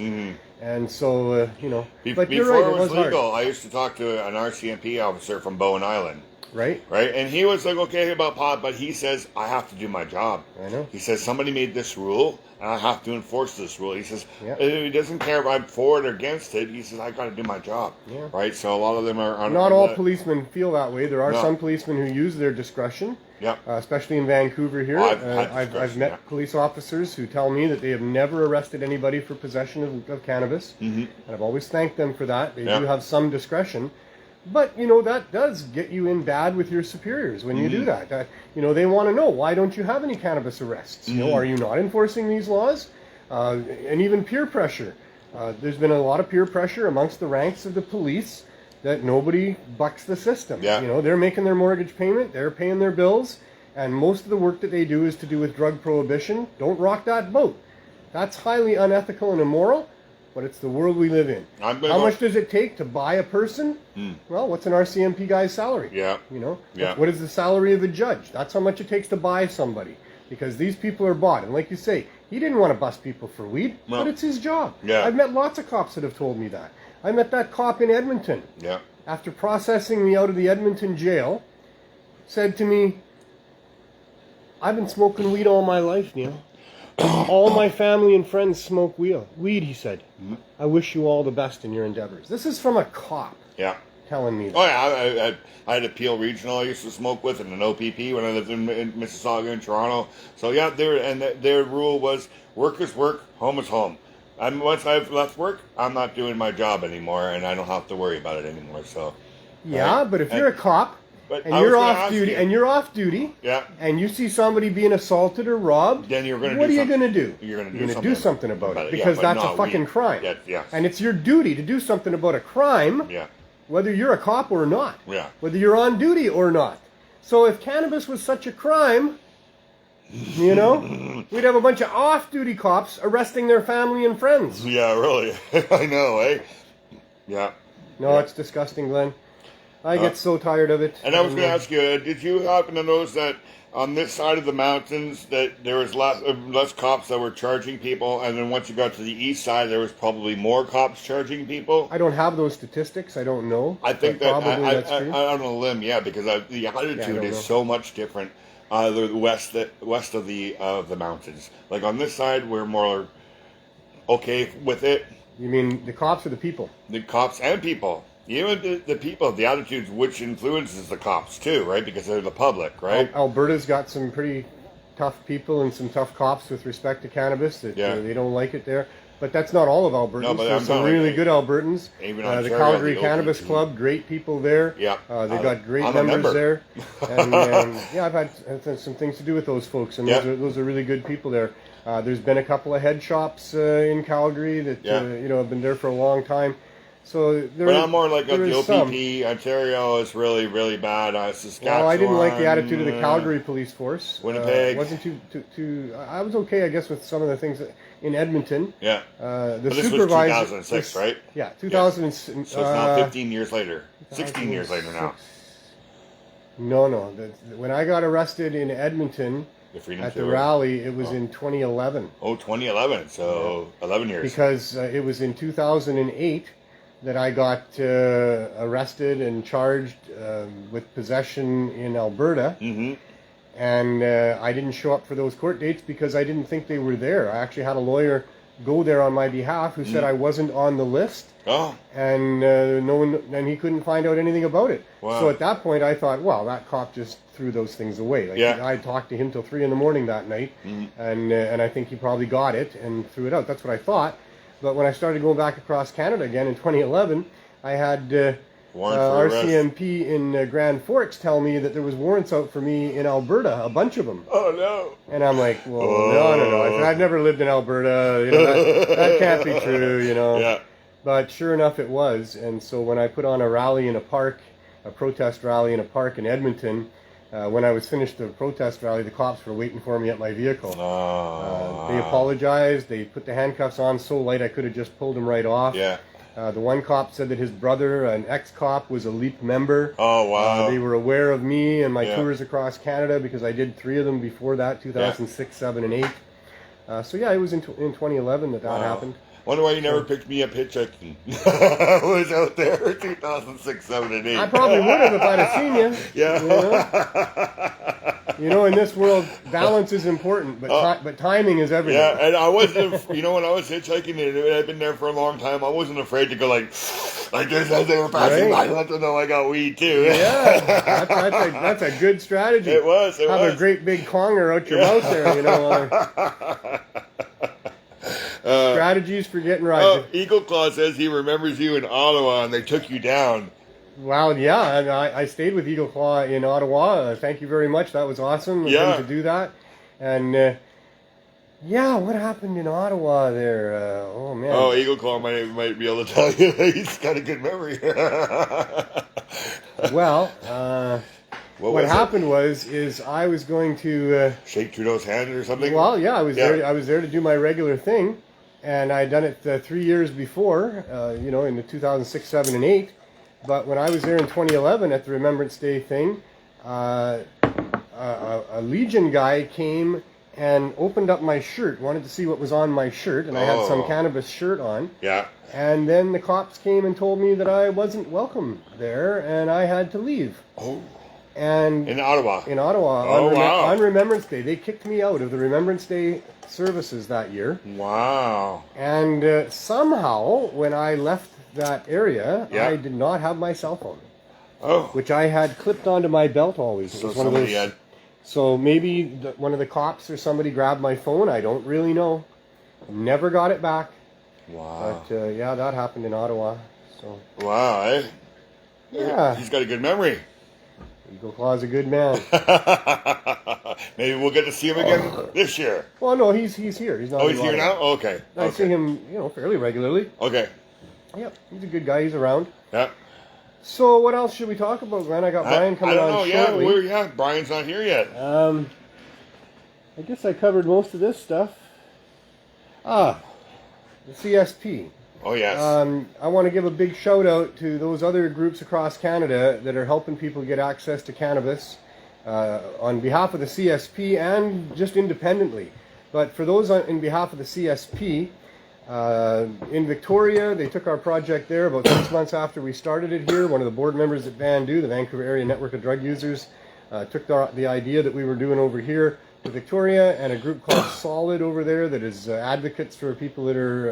And so, you know. But you're right, before it was legal, hard. I used to talk to an RCMP officer from Bowen Island. Right? Right? And he was like, okay about pot, but he says, I have to do my job. I know. He says, somebody made this rule, and I have to enforce this rule. He says, he doesn't care if I'm for it or against it. He says, I got to do my job. Yeah. Right? So a lot of them are... Not all policemen feel that way. There are some policemen who use their discretion. Yeah. Especially in Vancouver here. I've met police officers who tell me that they have never arrested anybody for possession of cannabis. And I've always thanked them for that. They do have some discretion. But, you know, that does get you in bad with your superiors when you do that. You know, they want to know, why don't you have any cannabis arrests? You know, are you not enforcing these laws? And even peer pressure. There's been a lot of peer pressure amongst the ranks of the police that nobody bucks the system. Yeah. You know, they're making their mortgage payment, they're paying their bills, and most of the work that they do is to do with drug prohibition. Don't rock that boat. That's highly unethical and immoral. But it's the world we live in. How much does it take to buy a person? Well, what's an RCMP guy's salary? Yeah. You know? Yeah. What is the salary of a judge? That's how much it takes to buy somebody. Because these people are bought. And like you say, he didn't want to bust people for weed, but it's his job. Yeah. I've met lots of cops that have told me that. I met that cop in Edmonton. Yeah. After processing me out of the Edmonton jail, said to me, I've been smoking weed all my life, Neil. All my family and friends smoke weed, he said. I wish you all the best in your endeavors. This is from a cop telling me that. Oh, yeah. I had a Peel Regional I used to smoke with and an OPP when I lived in Mississauga and Toronto. So, yeah, their rule was work is work, home is home. And once I've left work, I'm not doing my job anymore, and I don't have to worry about it anymore. So, yeah, but if you're a cop... But and you're off duty, and you see somebody being assaulted or robbed, then you're going to what are you going to do? You're going to do something about it, because but that's a fucking crime. Yeah. And it's your duty to do something about a crime, whether you're a cop or not, whether you're on duty or not. So if cannabis was such a crime, you know, we'd have a bunch of off-duty cops arresting their family and friends. Yeah, really. I know, eh? Yeah. No, it's disgusting, Glenn. I get so tired of it. And I was going to ask you, did you happen to notice that on this side of the mountains that there was less cops that were charging people, and then once you got to the east side, there was probably more cops charging people? I don't have those statistics. I don't know. I think but that probably that's true. I'm on a limb, because the altitude is so much different. The west of the mountains. Like on this side, we're more okay with it. You mean the cops or the people? The cops and people. Even the people, the attitudes, which influences the cops too, right? Because they're the public, right? Alberta's got some pretty tough people and some tough cops with respect to cannabis. That they don't like it there. But that's not all of Albertans. No, but there's some really good Albertans. Even the Calgary Cannabis Club, great people there. Yeah, they've got great members there. And I've had some things to do with those folks, and those are really good people there. There's been a couple of head shops in Calgary that have been there for a long time. So but I'm more like the OPP. Ontario is really, really bad. Saskatchewan. Well, I didn't like the attitude of the Calgary police force. Winnipeg. Wasn't too. I was okay, I guess, with some of the things in Edmonton. Yeah. The but this supervisor. was 2006, right? Yeah, 2006. So it's now 15 years later. 16 years later now. No. When I got arrested in Edmonton at the rally, it was in 2011. Oh, 2011. So 11 years. Because it was in 2008. That I got arrested and charged with possession in Alberta. Mm-hmm. And I didn't show up for those court dates because I didn't think they were there. I actually had a lawyer go there on my behalf who said I wasn't on the list. Oh. And and he couldn't find out anything about it. Wow. So at that point I thought, well, that cop just threw those things away. I talked to him till 3 a.m. that night, and I think he probably got it and threw it out. That's what I thought. But when I started going back across Canada again in 2011, I had RCMP in Grand Forks tell me that there was warrants out for me in Alberta, a bunch of them. Oh, no. And I'm like, well, no. I said, I've never lived in Alberta. That can't be true, Yeah. But sure enough, it was. And so when I put on a rally in a park, a protest rally in a park in Edmonton, when I was finished the protest rally, the cops were waiting for me at my vehicle. They apologized. They put the handcuffs on so light I could have just pulled them right off. Yeah. The one cop said that his brother, an ex-cop, was a LEAP member. Oh, wow. They were aware of me and my tours across Canada because I did 3 of them before that, 2006, 7, and 8. It was in 2011 that happened. Wonder why you never picked me up hitchhiking. I was out there in 2006, 7, and 8. I probably would have if I'd have seen you. Yeah. In this world, balance is important, but timing is everything. Yeah, and I wasn't, when I was hitchhiking, and I'd been there for a long time, I wasn't afraid to go like this as they were passing by, let them know I got weed too. Yeah, that's a good strategy. It was. Have a great big conger out your mouth there, Strategies for getting right. Eagle Claw says he remembers you in Ottawa and they took you down. Well, yeah, and I stayed with Eagle Claw in Ottawa. Thank you very much. That was awesome of him to do that. And, what happened in Ottawa there? Oh, man. Oh, Eagle Claw might be able to tell you. He's got a good memory. Well, what happened was I was going to... shake Trudeau's hand or something? Well, yeah, I was there to do my regular thing. And I'd done it 3 years before, in the 2006, 7, and 8. But when I was there in 2011 at the Remembrance Day thing, a Legion guy came and opened up my shirt, wanted to see what was on my shirt, and I had some cannabis shirt on. Yeah. And then the cops came and told me that I wasn't welcome there, and I had to leave. Oh. And in Ottawa. On Remembrance Day. They kicked me out of the Remembrance Day services that year. Wow. And somehow, when I left that area, I did not have my cell phone. Oh. Which I had clipped onto my belt always. So somebody had... So maybe one of the cops or somebody grabbed my phone. I don't really know. Never got it back. Wow. But that happened in Ottawa. So. Wow, eh? Yeah. He's got a good memory. Eagle Claw's a good man. Maybe we'll get to see him again this year. Well, no, he's here. He's not. Oh, he's here now? Oh, okay. I see him, fairly regularly. Okay. Yep, he's a good guy. He's around. Yeah. So what else should we talk about, Glenn? I got Brian coming on shortly. Yeah, Brian's not here yet. I guess I covered most of this stuff. The CSP. Oh, yes. I want to give a big shout out to those other groups across Canada that are helping people get access to cannabis on behalf of the CSP and just independently. But for those in behalf of the CSP, in Victoria, they took our project there about 6 months after we started it here. One of the board members at VANDU, the Vancouver Area Network of Drug Users, took the idea that we were doing over here to Victoria, and a group called Solid over there that is advocates for people that are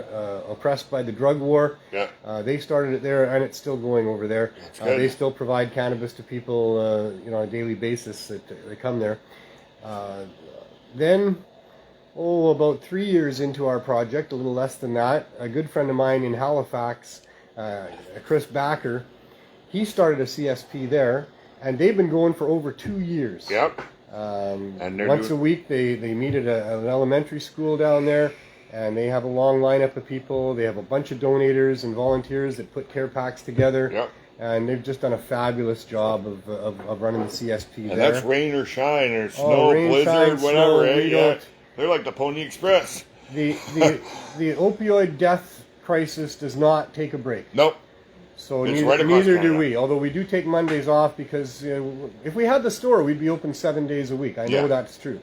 oppressed by the drug war. Yeah. They started it there, and it's still going over there. Good. They still provide cannabis to people on a daily basis that they come there. Then, about 3 years into our project, a little less than that, a good friend of mine in Halifax, Chris Backer, he started a CSP there, and they've been going for over 2 years. Yep. And once a week they meet at an elementary school down there, and they have a long lineup of people. They have a bunch of donators and volunteers that put care packs together. Yep. And they've just done a fabulous job of running the CSP And there. that's rain or shine or snow, rain, blizzard, shine, whatever. snow, eh? we Yeah. don't- They're like the Pony Express. The opioid death crisis does not take a break. Nope. So It's right across neither do Canada. we. Although we do take Mondays off because if we had the store, we'd be open 7 days a week. I know Yeah. that's true.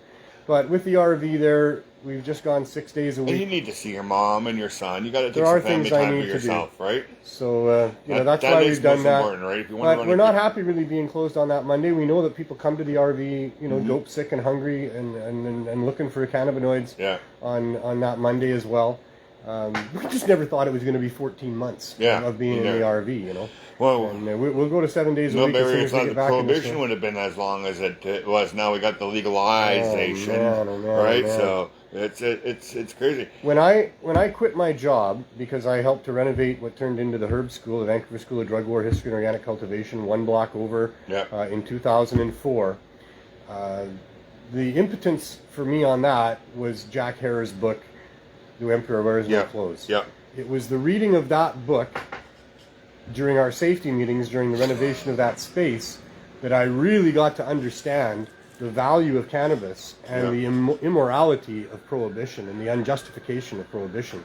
But with the RV there, we've just gone 6 days a And you week. need to see your mom and your son. You got to take There are some family things I time need for to do. yourself, right? So that's that why is we've done most that. important, right? If you want to But run we're a not good- happy really being closed on that Monday. We know that people come to the RV, Mm-hmm. dope sick and hungry and looking for cannabinoids Yeah. on that Monday as well. We just never thought it was going to be 14 months Yeah, of being you in the never- RV, Well, And we'll go to 7 days a no, week as soon maybe as it's we not get the back in the prohibition store. would have been as long as it was. Now we got the legalization, Oh, man, right? man. So it's crazy. When I quit my job because I helped to renovate what turned into the Herb School, the Vancouver School of Drug War, History and Organic Cultivation, one block over Yeah. in 2004, the impotence for me on that was Jack Harer's book, The Emperor Wears No Yeah. Clothes. Yeah. It was the reading of that book during our safety meetings during the renovation of that space that I really got to understand the value of cannabis and the immorality of prohibition and the unjustification of prohibition.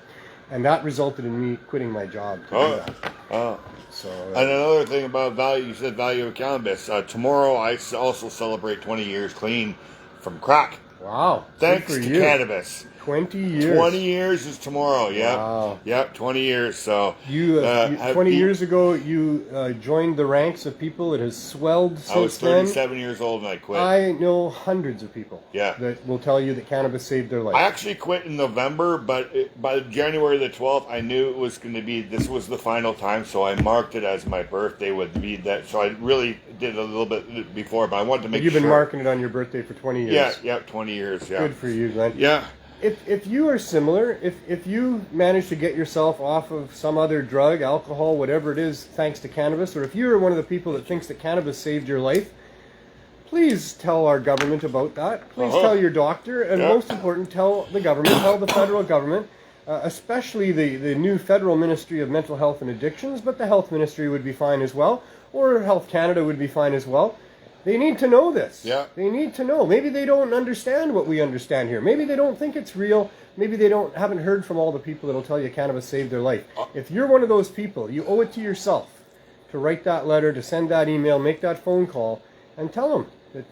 And that resulted in me quitting my job to do that. Oh. So, And another thing about value, you said value of cannabis. Tomorrow I also celebrate 20 years clean from crack. wow. Thanks good to for you. cannabis. 20 years. 20 years is tomorrow. Yep. Wow. Yep. 20 years. So You, have 20 you- years ago, you joined the ranks of people that has swelled since I was then. 37 years old and I quit. I know hundreds of people Yeah. that will tell you that cannabis saved their life. I actually quit in November, but by January the 12th, I knew it was going to be, this was the final time, so I marked it as my birthday would be that. So I really did a little bit before, but I wanted to make You've sure. been marking it on your birthday for 20 years. Yeah, 20 years, yeah. Good for you, Glenn. Yeah. If you are similar, if you manage to get yourself off of some other drug, alcohol, whatever it is, thanks to cannabis, or if you're one of the people that thinks that cannabis saved your life, please tell our government about that. Please tell your doctor, and Yeah. most important, tell the government, tell the federal government, especially the new Federal Ministry of Mental Health and Addictions, but the Health Ministry would be fine as well, or Health Canada would be fine as well. They need to know this. Yeah. They need to know. Maybe they don't understand what we understand here. Maybe they don't think it's real. Maybe they haven't heard from all the people that'll tell you cannabis saved their life. If you're one of those people, you owe it to yourself to write that letter, to send that email, make that phone call, and tell them that,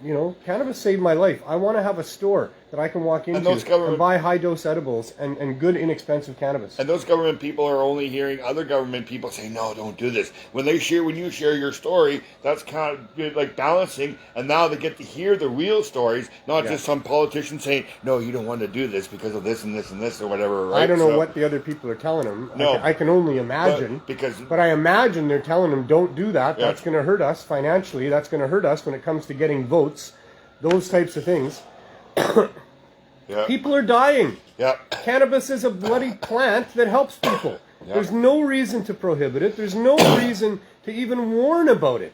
cannabis saved my life. I want to have a store that I can walk into those government- and buy high-dose edibles and good, inexpensive cannabis. And those government people are only hearing other government people say, no, don't do this. When you share your story, that's kind of like balancing. And now they get to hear the real stories, not just some politician saying, no, you don't want to do this because of this and this and this or whatever. Right? I don't know what the other people are telling them. No. I can only imagine. But I imagine they're telling them, don't do that. Yeah. That's going to hurt us financially. That's going to hurt us when it comes to getting votes. Those types of things. Yeah. People are dying. Yeah. Cannabis is a bloody plant that helps people. Yeah. There's no reason to prohibit it. There's no reason to even warn about it.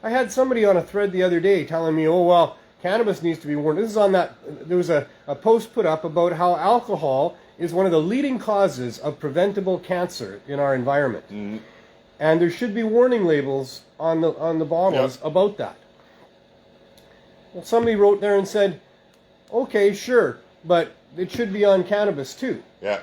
I had somebody on a thread the other day telling me, oh, well, cannabis needs to be warned. This is on that, there was a post put up about how alcohol is one of the leading causes of preventable cancer in our environment. Mm-hmm. And there should be warning labels on the bottles about that. Well, somebody wrote there and said, okay, sure, but it should be on cannabis too. Yeah.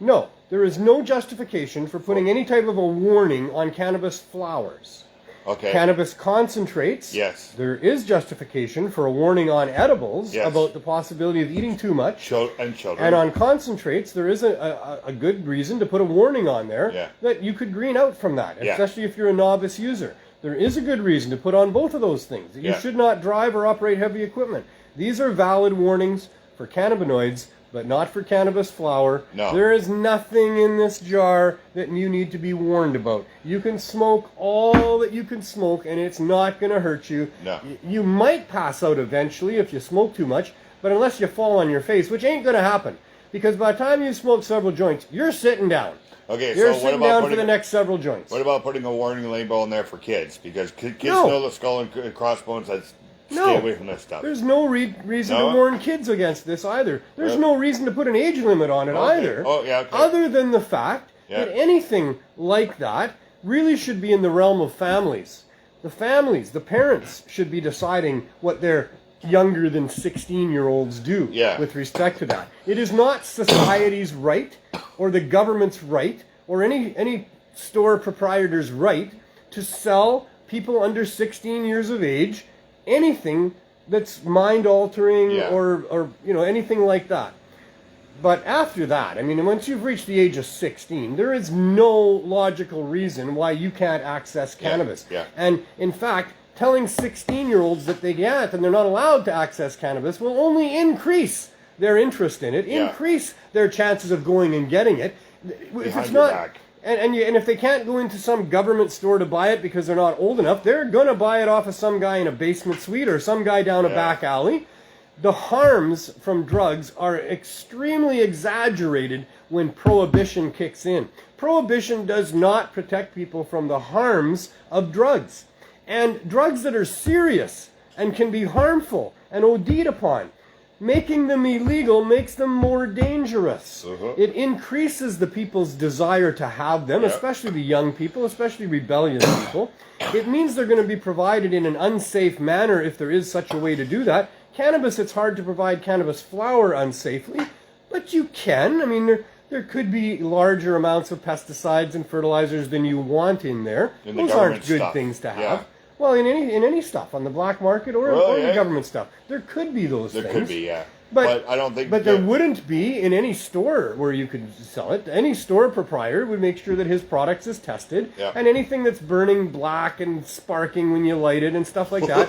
No, there is no justification for putting any type of a warning on cannabis flowers. Okay. Cannabis concentrates, Yes. there is justification for a warning on edibles Yes. about the possibility of eating too much. And children. And on concentrates, there is a good reason to put a warning on there Yeah. that you could green out from that, Yeah. especially if you're a novice user. There is a good reason to put on both of those things. You Yeah. should not drive or operate heavy equipment. These are valid warnings for cannabinoids, but not for cannabis flower. No. There is nothing in this jar that you need to be warned about. You can smoke all that you can smoke, and it's not going to hurt you. No. You might pass out eventually if you smoke too much, but unless you fall on your face, which ain't going to happen. Because by the time you smoke several joints, you're sitting down. Okay, You're so what sitting about down putting for the next several joints. What about putting a warning label in there for kids? Because kids No. know the skull and crossbones. Stay No. away from this stuff. There's no reason No? to warn kids against this either. There's Really? no reason to put an age limit on it Okay. either. Oh, yeah, okay. Other than the fact Yeah. that anything like that really should be in the realm of families. The families, the parents should be deciding what their younger than 16-year-olds do Yeah. with respect to that. It is not society's right or the government's right or any store proprietor's right to sell people under 16 years of age anything that's mind-altering Yeah. or anything like that. But after that, I mean, once you've reached the age of 16, there is no logical reason why you can't access cannabis. Yeah. And in fact, telling 16-year-olds that they can't and they're not allowed to access cannabis will only increase their interest in it, Yeah. increase their chances of going and getting it. If Behind it's your not, back. and if they can't go into some government store to buy it because they're not old enough, they're going to buy it off of some guy in a basement suite or some guy down a Yeah. back alley. The harms from drugs are extremely exaggerated when prohibition kicks in. Prohibition does not protect people from the harms of drugs. And drugs that are serious and can be harmful and OD'd upon, making them illegal makes them more dangerous. It increases the people's desire to have them, Yeah. especially the young people, especially rebellious people. It means they're going to be provided in an unsafe manner if there is such a way to do that. Cannabis, it's hard to provide cannabis flower unsafely, but you can. I mean, there could be larger amounts of pesticides and fertilizers than you want in there. In the Those government aren't good stuff. things to have. Yeah. Well, in any stuff, on the black market or Really, the eh? government stuff. There could be those There things. could be, yeah. But I don't think. But there that- wouldn't be in any store where you could sell it. Any store proprietor would make sure that his products is tested, Yeah. and anything that's burning black and sparking when you light it and stuff like that,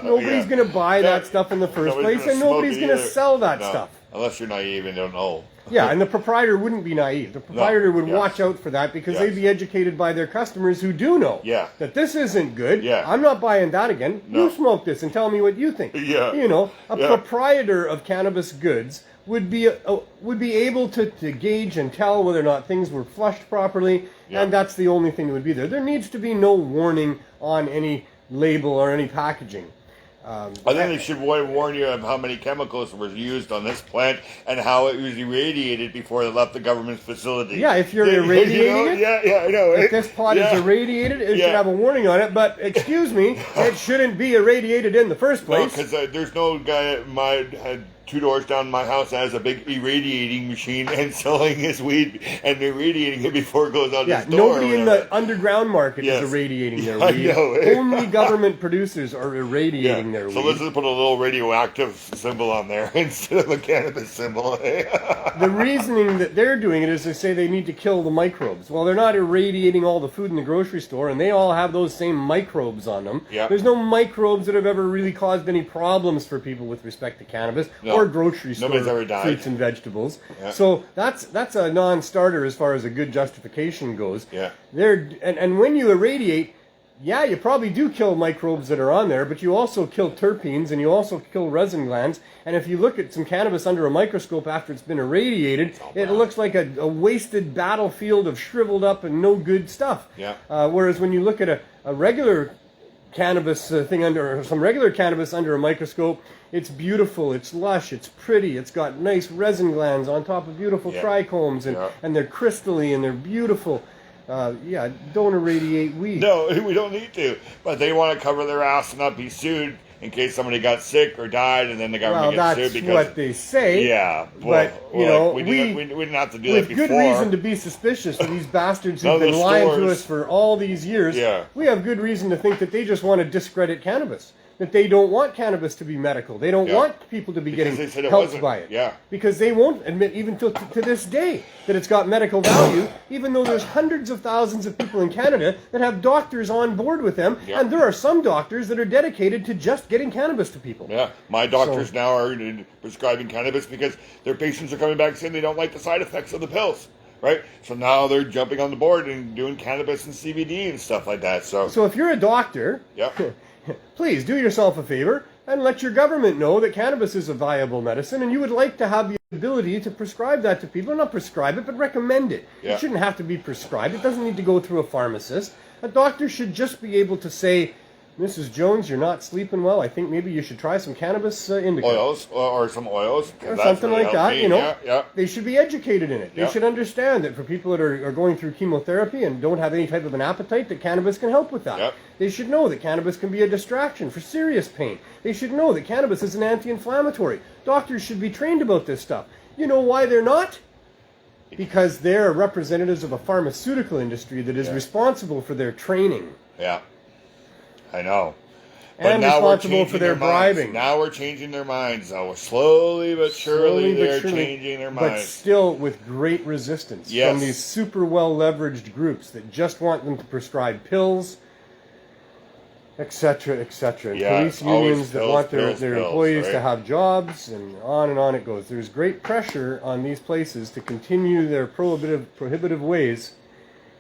nobody's Yeah. going to buy that Yeah. stuff in the first Nobody's place, gonna and smoke nobody's it going to either. sell that No. stuff. Unless you're naive and don't know. Yeah, and the proprietor wouldn't be naive. The proprietor would yes. watch out for that because Yes. they'd be educated by their customers who do know Yeah. that this isn't good. Yeah. I'm not buying that again. No. You smoke this and tell me what you think. Yeah. You know, a Yeah. proprietor of cannabis goods would be able to gauge and tell whether or not things were flushed properly, Yeah. and that's the only thing that would be there. There needs to be no warning on any label or any packaging. I think they should warn you of how many chemicals were used on this plant and how it was irradiated before it left the government's facility. Yeah, if you're You know? irradiating it, Yeah, I know. if this pot Yeah. is irradiated, it Yeah. should have a warning on it, but excuse me, it shouldn't be irradiated in the first No, place. because there's no guy had 2 doors down my house that has a big irradiating machine and selling his weed and irradiating it before it goes out Yeah, his door. nobody in the underground market Yes. is irradiating their I weed. know. Only government producers are irradiating their So weed. let's just put a little radioactive symbol on there instead of a cannabis symbol. The reasoning that they're doing it is they say they need to kill the microbes. Well, they're not irradiating all the food in the grocery store, and they all have those same microbes on them. Yeah. There's no microbes that have ever really caused any problems for people with respect to cannabis or grocery store Nobody's ever died. fruits and vegetables. Yeah. So that's a non-starter as far as a good justification goes. Yeah. And when you irradiate, yeah, you probably do kill microbes that are on there, but you also kill terpenes and you also kill resin glands. And if you look at some cannabis under a microscope after it's been irradiated, it looks like a wasted battlefield of shriveled up and no good stuff. Yeah. Whereas when you look at a regular cannabis some regular cannabis under a microscope, it's beautiful, it's lush, it's pretty, it's got nice resin glands on top of beautiful trichomes, and they're crystally and they're beautiful. Don't irradiate weed. No, we don't need to. But they want to cover their ass and not be sued in case somebody got sick or died, and then the Well, government gets that's sued because what they say. yeah, But, you know, we didn't have to do with that before. good reason to be suspicious of these bastards No, who've the been lying to stores- us for all these years. Yeah. We have good reason to think that they just want to discredit cannabis. That they don't want cannabis to be medical. They don't Yeah. want people to be Because getting they said it helped wasn't. by it. Yeah. Because they won't admit, even to this day, that it's got medical value, even though there's hundreds of thousands of people in Canada that have doctors on board with them, Yeah. and there are some doctors that are dedicated to just getting cannabis to people. Yeah, my doctors now are prescribing cannabis because their patients are coming back saying they don't like the side effects of the pills. Right? So now they're jumping on the board and doing cannabis and CBD and stuff like that. So if you're a doctor, yeah. please do yourself a favor and let your government know that cannabis is a viable medicine and you would like to have the ability to prescribe that to people. Not prescribe it, but recommend it. Yeah. It shouldn't have to be prescribed. It doesn't need to go through a pharmacist. A doctor should just be able to say, Mrs. Jones, you're not sleeping well. I think maybe you should try some cannabis indica. Oils or some oils. Or something like that, me. you know. Yeah, yeah. They should be educated in it. They Yeah. should understand that for people that are going through chemotherapy and don't have any type of an appetite, that cannabis can help with that. Yep. They should know that cannabis can be a distraction for serious pain. They should know that cannabis is an anti-inflammatory. Doctors should be trained about this stuff. You know why they're not? Because they're representatives of a pharmaceutical industry that is Yeah. responsible for their training. Yeah. I know. And now we're responsible for changing their minds. bribing. Now we're changing their minds. Though. Slowly but surely, they're surely, changing their but minds. still with great resistance Yes. from these super well leveraged groups that just want them to prescribe pills, etc., etc. Yeah, Police always unions that pills, want their pills, employees right? to have jobs, and on it goes. There's great pressure on these places to continue their prohibitive ways,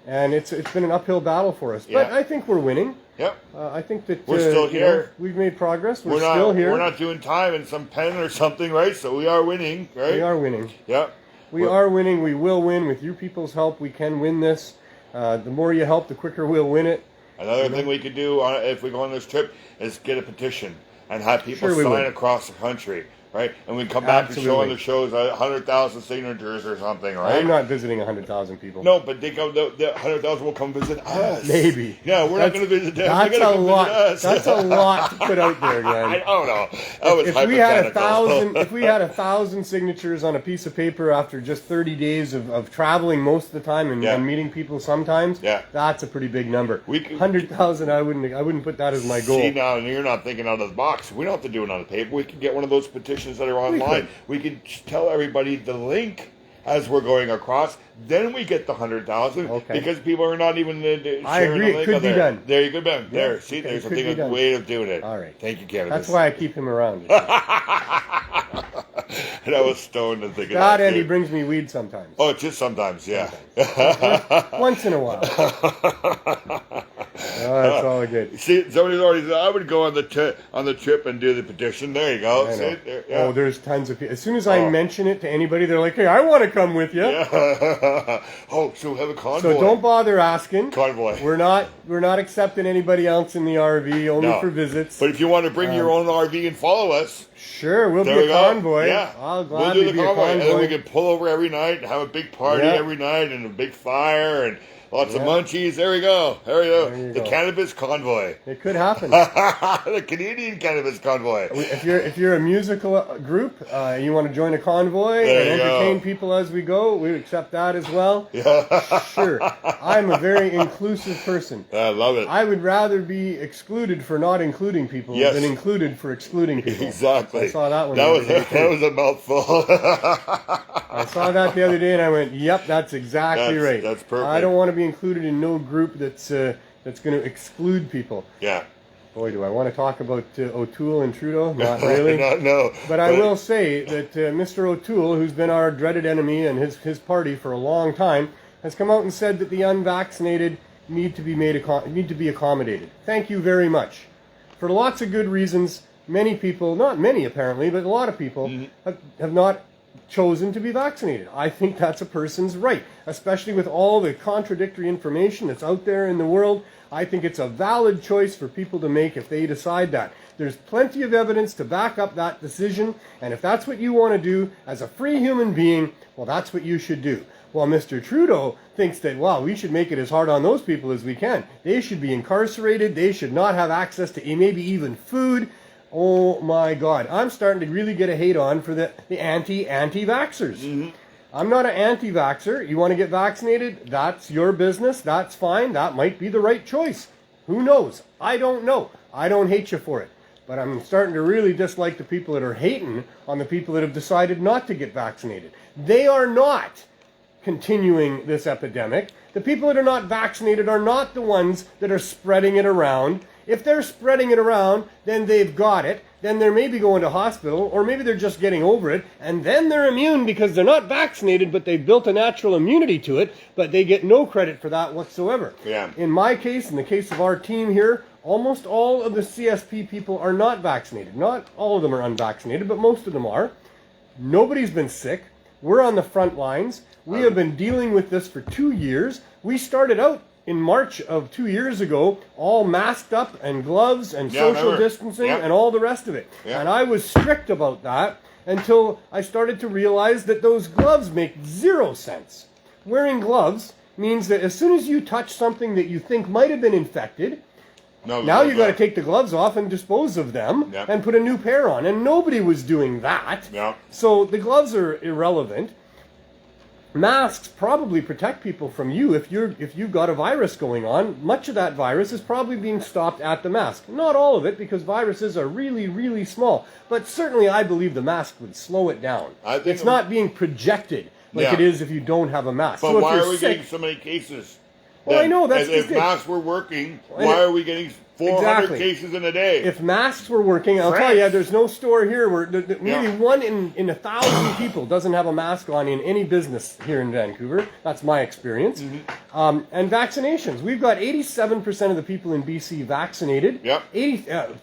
and it's been an uphill battle for us. But Yeah. I think we're winning. Yep. I think that We're still you know, here. we've made progress. We're not, still here. We're not doing time in some pen or something, right? So we are winning, right? We are winning. Yep. We are winning. We will win. With you people's help, we can win this. The more you help, the quicker we'll win it. Another thing we could do if we go on this trip is get a petition and have people Sure we sign would. across the country, right? And we come back and show on Absolutely. the shows 100,000 signatures or something, right? I'm not visiting 100,000 people. No, but they come. The 100,000 will come visit us. Maybe. Yeah, we're not going to visit them. That's They're gonna a come lot. visit us. That's a lot to put out there, I Glenn. don't know. That was If we had hypothetical. if we had 1,000 signatures on a piece of paper after just 30 days of traveling most of the time and, Yeah. and meeting people sometimes, Yeah. that's a pretty big number. We could- 100,000, I wouldn't put that as my goal. See, now you're not thinking out of the box. We don't have to do it on the paper. We can get one of those petitions that are online. We can tell everybody the link as we're going across. Then we get the 100,000 Okay. because people are not even sharing I agree. the It link could on be there. done. There you go, Ben. Yeah, There. See, okay, there's it could be a done. way of doing it. All right. Thank you, Cannabis. That's why I keep him around. And I was stoned and thinking God, that, and he too. brings me weed sometimes. Oh, just sometimes, yeah. Once in a while. That's all good. See, somebody's already said I would go on the trip and do the petition. There you go. I See, know. there, yeah. Oh, there's tons of people. As soon as I Oh. mention it to anybody, they're like, "Hey, I want to come with you." Yeah. Oh, so we have a convoy. So don't bother asking. Convoy. We're not accepting anybody else in the RV, only No. for visits. But if you want to bring your own RV and follow us, Sure, we'll there be we a go. convoy. Yeah, I'll we'll gladly do the be a convoy, and then we convoy. can pull over every night and have a big party Yeah. every night and a big fire and lots of Yeah. munchies. There we go. There we go. There you The go. Cannabis Convoy. It could happen. The Canadian Cannabis Convoy. If you're a musical group, you want to join a convoy There and you entertain go. people as we go, we accept that as well. Yeah. Sure. I'm a very inclusive person. I love it. I would rather be excluded for not including people Yes. than included for excluding people. Exactly. I saw that one. That the was other day, too. that was a mouthful. I saw that the other day and I went, "Yep, that's exactly That's- right. that's perfect. I don't want to be included in no group that's going to exclude people." Yeah. Boy, do I want to talk about O'Toole and Trudeau? Not really. no. But I will say that Mr. O'Toole, who's been our dreaded enemy and his party for a long time, has come out and said that the unvaccinated need to be accommodated. Thank you very much. For lots of good reasons, many people, not many apparently, but a lot of people have not chosen to be vaccinated. I think that's a person's right, especially with all the contradictory information that's out there in the world. I think it's a valid choice for people to make if they decide that. There's plenty of evidence to back up that decision, and if that's what you want to do as a free human being, well, that's what you should do. While Mr. Trudeau thinks that, wow, we should make it as hard on those people as we can. They should be incarcerated. They should not have access to maybe even food. Oh my God. I'm starting to really get a hate on for the anti-vaxxers. Mm-hmm. I'm not an anti-vaxxer. You want to get vaccinated? That's your business. That's fine. That might be the right choice. Who knows? I don't know. I don't hate you for it. But I'm starting to really dislike the people that are hating on the people that have decided not to get vaccinated. They are not continuing this epidemic. The people that are not vaccinated are not the ones that are spreading it around. If they're spreading it around, then they've got it. Then they're maybe going to hospital, or maybe they're just getting over it, and then they're immune because they're not vaccinated, but they've built a natural immunity to it, but they get no credit for that whatsoever. Yeah. In my case, in the case of our team here, almost all of the CSP people are not vaccinated. Not all of them are unvaccinated, but most of them are. Nobody's been sick. We're on the front lines. We have been dealing with this for 2 years. We started out in March of 2 years ago, all masked up and gloves and social distancing and all the rest of it. Yeah. And I was strict about that until I started to realize that those gloves make 0 sense. Wearing gloves means that as soon as you touch something that you think might have been infected, now you've got to take the gloves off and dispose of them and put a new pair on. And nobody was doing that. So the gloves are irrelevant. Masks probably protect people from you if you've got a virus going on. Much of that virus is probably being stopped at the mask. Not all of it, because viruses are really, really small. But certainly I believe the mask would slow it down. It's not being projected like it is if you don't have a mask. But so why are we getting so many cases? Well, I know that's if masks were working, why are we getting 400 cases in a day? If masks were working, I'll tell you, there's no store here where maybe 1 in 1,000 people doesn't have a mask on in any business here in Vancouver. That's my experience. And vaccinations. We've got 87% of the people in BC vaccinated.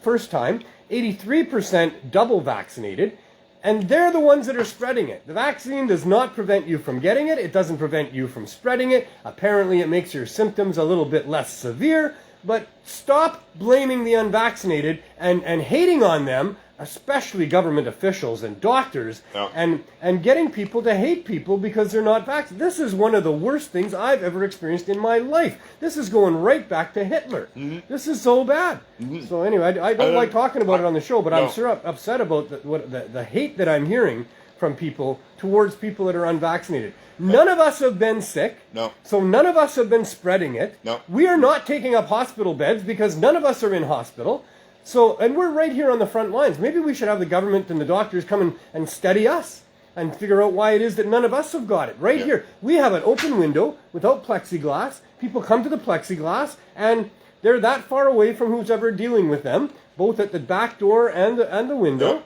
First time. 83% double vaccinated. And they're the ones that are spreading it. The vaccine does not prevent you from getting it. It doesn't prevent you from spreading it. Apparently it makes your symptoms a little bit less severe. But stop blaming the unvaccinated and hating on them, especially government officials and doctors, and getting people to hate people because they're not vaccinated. This is one of the worst things I've ever experienced in my life. This is going right back to Hitler. This is so bad. So anyway, I don't like talking about it on the show, but I'm sure upset about the hate that I'm hearing from people towards people that are unvaccinated. None of us have been sick. So none of us have been spreading it. We are not taking up hospital beds because none of us are in hospital. So, and we're right here on the front lines. Maybe we should have the government and the doctors come and study us and figure out why it is that none of us have got it. Right here. We have an open window without plexiglass. People come to the plexiglass and they're that far away from who's ever dealing with them, both at the back door and the window.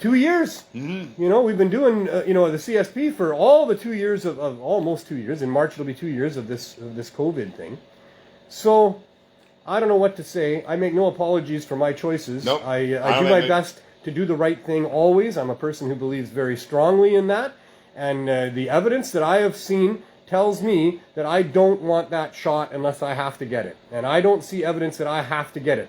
2 years. You know, we've been doing, the CSP for all the 2 years of almost 2 years. In March, it'll be 2 years of this COVID thing. So, I don't know what to say. I make no apologies for my choices. I do my best to do the right thing always. I'm a person who believes very strongly in that. And the evidence that I have seen tells me that I don't want that shot unless I have to get it. And I don't see evidence that I have to get it.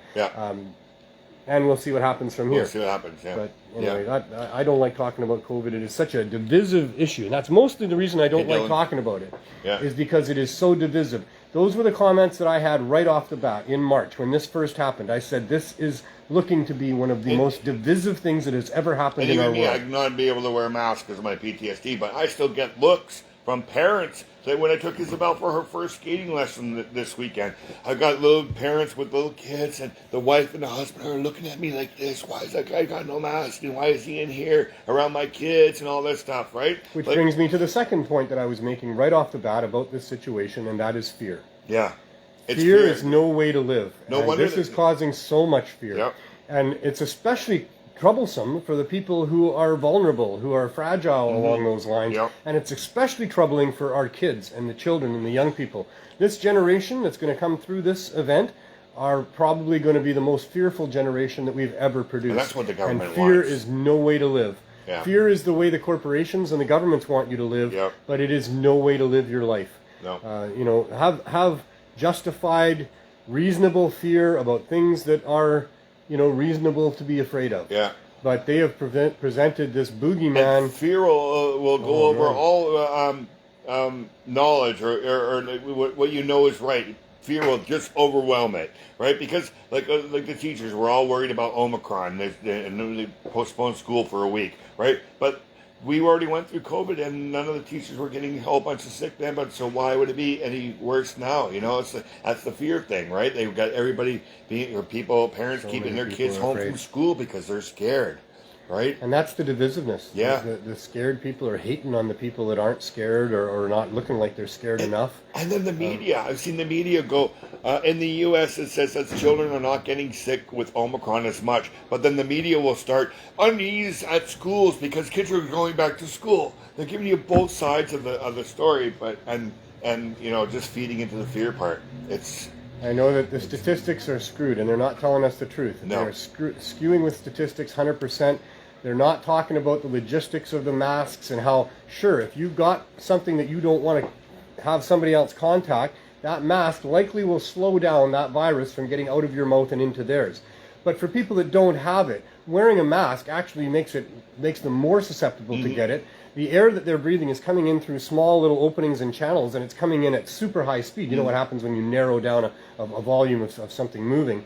And we'll see what happens from here. We'll see what happens, But anyway, I don't like talking about COVID. It is such a divisive issue. And that's mostly the reason I don't like talking about it. Is because it is so divisive. Those were the comments that I had right off the bat in March when this first happened. I said this is looking to be one of the most divisive things that has ever happened in our world. I'd not be able to wear a mask because of my PTSD, but I still get looks from parents. So when I took Isabel for her first skating lesson this weekend, I got little parents with little kids, and the wife and the husband are looking at me like this. Why is that guy got no mask? And why is he in here around my kids and all that stuff, right? Which brings me to the second point that I was making right off the bat about this situation, and that is fear. Fear is no way to live. No wonder this is causing so much fear. And it's especially troublesome for the people who are vulnerable, who are fragile along those lines. And it's especially troubling for our kids and the children and the young people. This generation that's going to come through this event are probably going to be the most fearful generation that we've ever produced. And that's what the government wants. And fear wants. is no way to live. Fear is the way the corporations and the governments want you to live, but it is no way to live your life. Have justified, reasonable fear about things that are reasonable to be afraid of. But they have presented this boogeyman. And fear will go over all knowledge or what you know is right. fear will just overwhelm it, right? Because like the teachers, we're all worried about Omicron, and they postponed school for a week, right? But we already went through COVID, and none of the teachers were getting a whole bunch of sick then. But so why would it be any worse now? You know, that's the fear thing, right? They've got everybody parents So keeping many their people kids are home afraid. from school because they're scared, right? And that's the divisiveness. Yeah. The scared people are hating on the people that aren't scared or not looking like they're scared enough. And then the media. I've seen the media go, in the U.S. it says that children are not getting sick with Omicron as much. But then the media will start unease at schools because kids are going back to school. They're giving you both sides of the story, and you know, just feeding into the fear part. I know that the statistics are screwed, and they're not telling us the truth. No. They're skewing with statistics 100%. They're not talking about the logistics of the masks and how, sure, if you've got something that you don't want to have somebody else contact, that mask likely will slow down that virus from getting out of your mouth and into theirs. But for people that don't have it, wearing a mask actually makes them more susceptible to get it. The air that they're breathing is coming in through small little openings and channels, and it's coming in at super high speed. You know what happens when you narrow down a volume of something moving.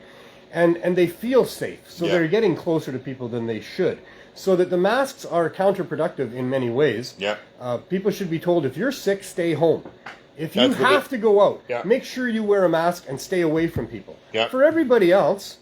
And they feel safe, so they're getting closer to people than they should. So that the masks are counterproductive in many ways. Yeah. People should be told, if you're sick, stay home. If you That's what have to go out, make sure you wear a mask and stay away from people. Yeah. For everybody else,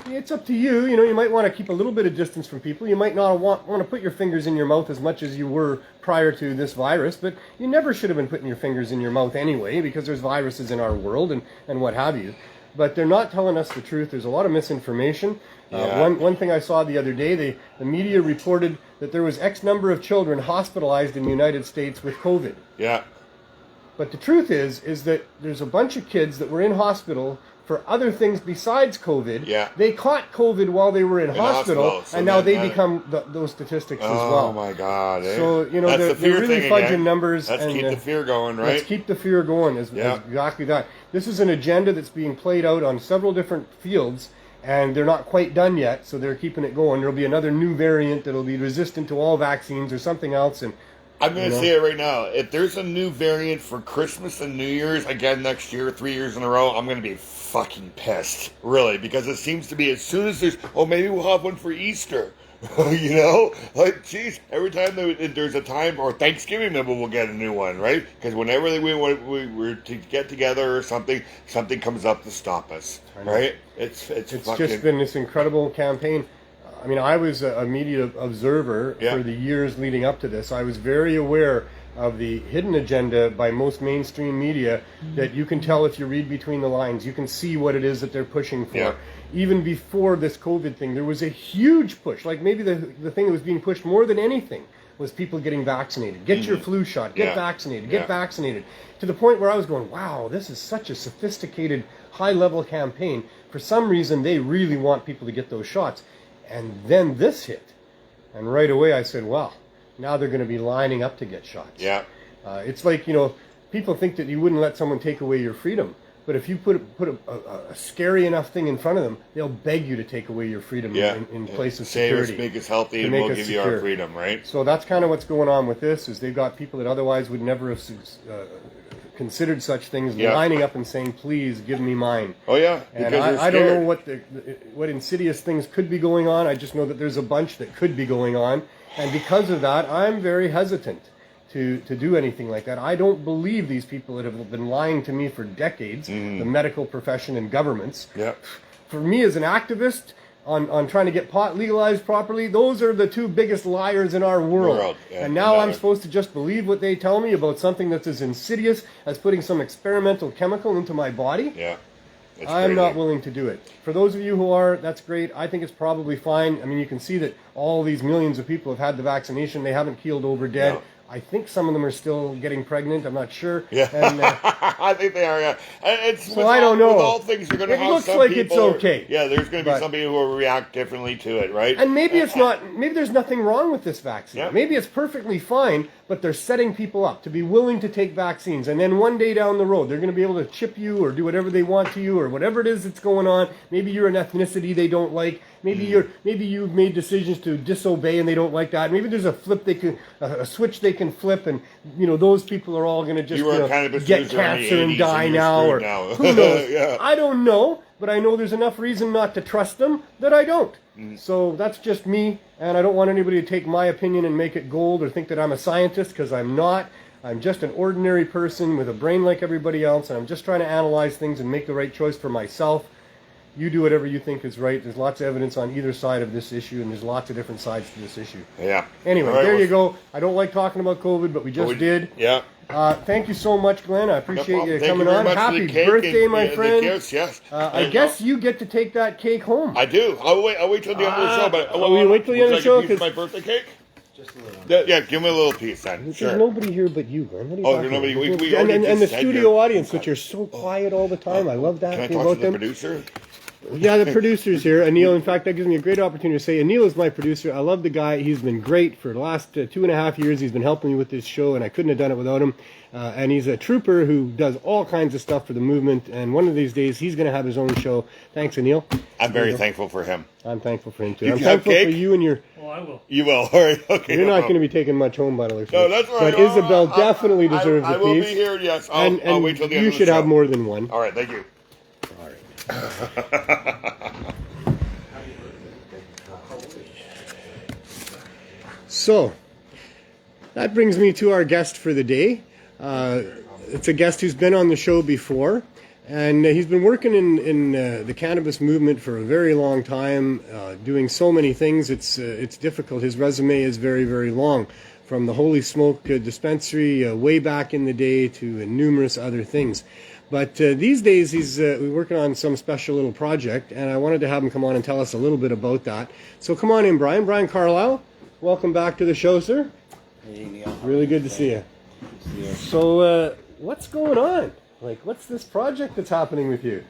it's up to you. You know, you might want to keep a little bit of distance from people. You might not want to put your fingers in your mouth as much as you were prior to this virus, but you never should have been putting your fingers in your mouth anyway, because there's viruses in our world and what have you. But they're not telling us the truth. There's a lot of misinformation. One thing I saw the other day, the media reported that there was X number of children hospitalized in the United States with COVID. Yeah. But the truth is that there's a bunch of kids that were in hospital for other things besides COVID. Yeah. They caught COVID while they were in hospital, so and now they that- become those statistics as well. Oh my God! So, you know, That's they're the fear really thing fudging again. numbers. Let's keep the fear going, right? Let's keep the fear going. Is exactly that. This is an agenda that's being played out on several different fields, and they're not quite done yet, so they're keeping it going. There'll be another new variant that'll be resistant to all vaccines or something else, and I'm going to say it right now. If there's a new variant for Christmas and New Year's again next year, 3 years in a row, I'm going to be fucking pissed. Really. Because it seems to be as soon as maybe we'll have one for Easter. You know? Like, geez, every time there's a time, or Thanksgiving, maybe we'll get a new one, right? Because whenever we're to get together or something comes up to stop us, right? It's fucking... just been this incredible campaign. I mean, I was a media observer for the years leading up to this. I was very aware of the hidden agenda by most mainstream media that you can tell if you read between the lines. You can see what it is that they're pushing for. Yeah. Even before this COVID thing, there was a huge push. Like maybe the thing that was being pushed more than anything was people getting vaccinated. Get your flu shot. Get vaccinated. Get vaccinated. To the point where I was going, wow, this is such a sophisticated, high-level campaign. For some reason, they really want people to get those shots. And then this hit. And right away I said, well, now they're going to be lining up to get shots. Yeah. It's like, you know, people think that you wouldn't let someone take away your freedom. But if you put a scary enough thing in front of them, they'll beg you to take away your freedom in place of security. Save us, make us healthy, and we'll give you our freedom, right? So that's kind of what's going on with this, is they've got people that otherwise would never have considered such things lining up and saying, please give me mine. Oh yeah, and I don't know what insidious things could be going on. I just know that there's a bunch that could be going on, and because of that, I'm very hesitant to do anything like that. I don't believe these people that have been lying to me for decades, the medical profession and governments. Yeah. For me as an activist on trying to get pot legalized properly, those are the two biggest liars in our world. And now I'm supposed to just believe what they tell me about something that's as insidious as putting some experimental chemical into my body? Yeah. I'm not willing to do it. For those of you who are, that's great. I think it's probably fine. I mean, you can see that all these millions of people have had the vaccination. They haven't keeled over dead. No. I think some of them are still getting pregnant. I'm not sure. Yeah, and, I think they are. Yeah, so I don't know. With all things, you're going to have looks some like people. It's okay. Yeah, there's going to be some people who will react differently to it, right? And maybe it's not. Maybe there's nothing wrong with this vaccine. Yeah. Maybe it's perfectly fine. But they're setting people up to be willing to take vaccines, and then one day down the road, they're going to be able to chip you or do whatever they want to you or whatever it is that's going on. Maybe you're an ethnicity they don't like. Maybe you've made decisions to disobey and they don't like that. Maybe there's a switch they can flip, and those people are all going to just get cancer and die now, or who knows? Yeah. I don't know, but I know there's enough reason not to trust them that I don't. So that's just me, and I don't want anybody to take my opinion and make it gold or think that I'm a scientist, because I'm not. I'm just an ordinary person with a brain like everybody else, and I'm just trying to analyze things and make the right choice for myself. You do whatever you think is right. There's lots of evidence on either side of this issue, and there's lots of different sides to this issue. Yeah. Anyway, there you go. I don't like talking about COVID, but we just did. Yeah. Thank you so much, Glenn. I appreciate you coming on. Happy Happy birthday, my friend. Yes. I guess you get to take that cake home. I do. I'll wait till the end of the show. But will you wait till the end of the show? Would you like a piece of my birthday cake? Just a little. Yeah, give me a little piece then. There's Sure. nobody here but you, Glenn. What are you talking nobody. about? We and the said studio you're- audience, which are so quiet all the time. I love that Can I thing talk about to the them. producer? Yeah, the producer's here. Anil, in fact, that gives me a great opportunity to say Anil is my producer. I love the guy. He's been great for the last 2.5 years. He's been helping me with this show, and I couldn't have done it without him. And he's a trooper who does all kinds of stuff for the movement. And one of these days, he's going to have his own show. Thanks, Anil. I'm very thankful for him. I'm thankful for him, too. You I'm have thankful cake? for you and your... Well, I will. You will. All right. Okay. You're not going to be taking much home by the looks of No, it. that's all right. But Isabel definitely deserves I a will piece. be here. Yes. And I'll wait till the end you of the should show. have more than one. All right. Thank you. All right. So, that brings me to our guest for the day. It's a guest who's been on the show before, and he's been working in the cannabis movement for a very long time, doing so many things. It's difficult. His resume is very, very long, from the Holy Smoke Dispensary way back in the day to numerous other things. But these days he's working on some special little project, and I wanted to have him come on and tell us a little bit about that. So come on in, Brian. Brian Carlisle, welcome back to the show, sir. Hey, Neil. Really good to see you. So what's going on? Like, what's this project that's happening with you?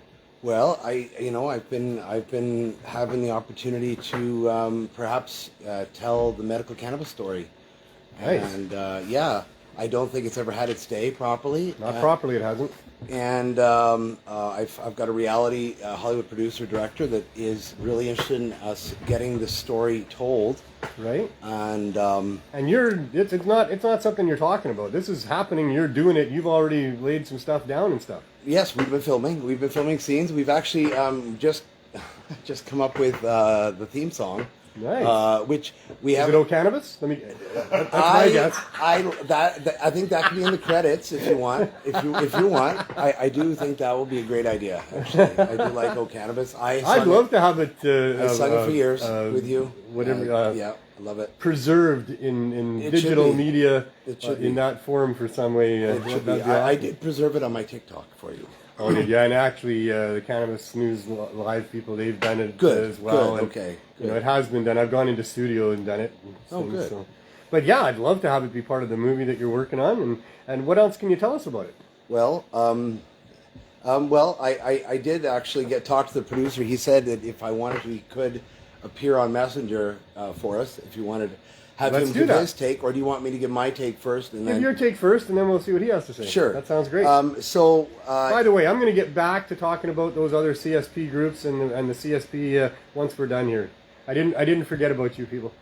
Well, I've been having the opportunity to perhaps tell the medical cannabis story. Nice. And I don't think it's ever had its day properly. Not properly, it hasn't. And I've got a reality Hollywood producer director that is really interested in us getting the story told. Right. And it's not something you're talking about. This is happening. You're doing it. You've already laid some stuff down and stuff. yes, we've been filming scenes. We've actually just come up with the theme song. Nice. Which we Is have. it O Cannabis? That's my guess. I think that can be in the credits if you want. If you want, I do think that will be a great idea. Actually, I do like O Cannabis. I'd love to have it. I sung it for years with you. Whatever. Yeah, I love it. Preserved in It digital should be. media It should in be. that form for some way. It should be. that'd I awesome. did preserve it on my TikTok for you. Oh, yeah, and actually, the Cannabis News Live people, they've done it Good, as well. good, and, okay, it has been done. I've gone into studio and done it. and Oh, things, good. So. But yeah, I'd love to have it be part of the movie that you're working on. And what else can you tell us about it? Well, I did actually talk to the producer. He said that if I wanted to, he could appear on Messenger for us. If you wanted to have Let's him do give that. his take, or do you want me to give my take first and Give then? your take first, and then we'll see what he has to say. Sure. That sounds great. By the way, I'm going to get back to talking about those other CSP groups and the CSP once we're done here. I didn't forget about you people.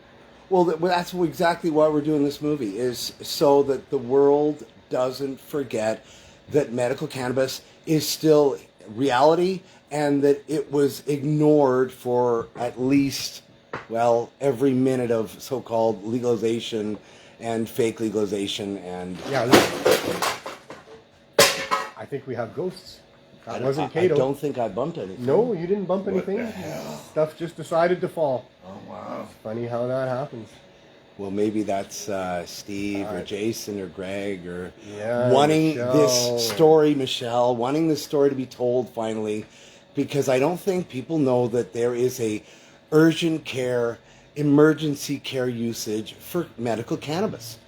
Well, that's exactly why we're doing this movie, is so that the world doesn't forget that medical cannabis is still reality and that it was ignored for at least, every minute of so-called legalization and fake legalization. And Yeah. I think we have ghosts. That wasn't I Cato. don't think I bumped anything. No, you didn't bump anything. the hell? Stuff just decided to fall. Oh wow. Funny how that happens. Well, maybe that's Steve or Jason or Greg or Yeah, wanting Michelle. this story, Michelle, wanting this story to be told finally, because I don't think people know that there is a urgent care, emergency care usage for medical cannabis.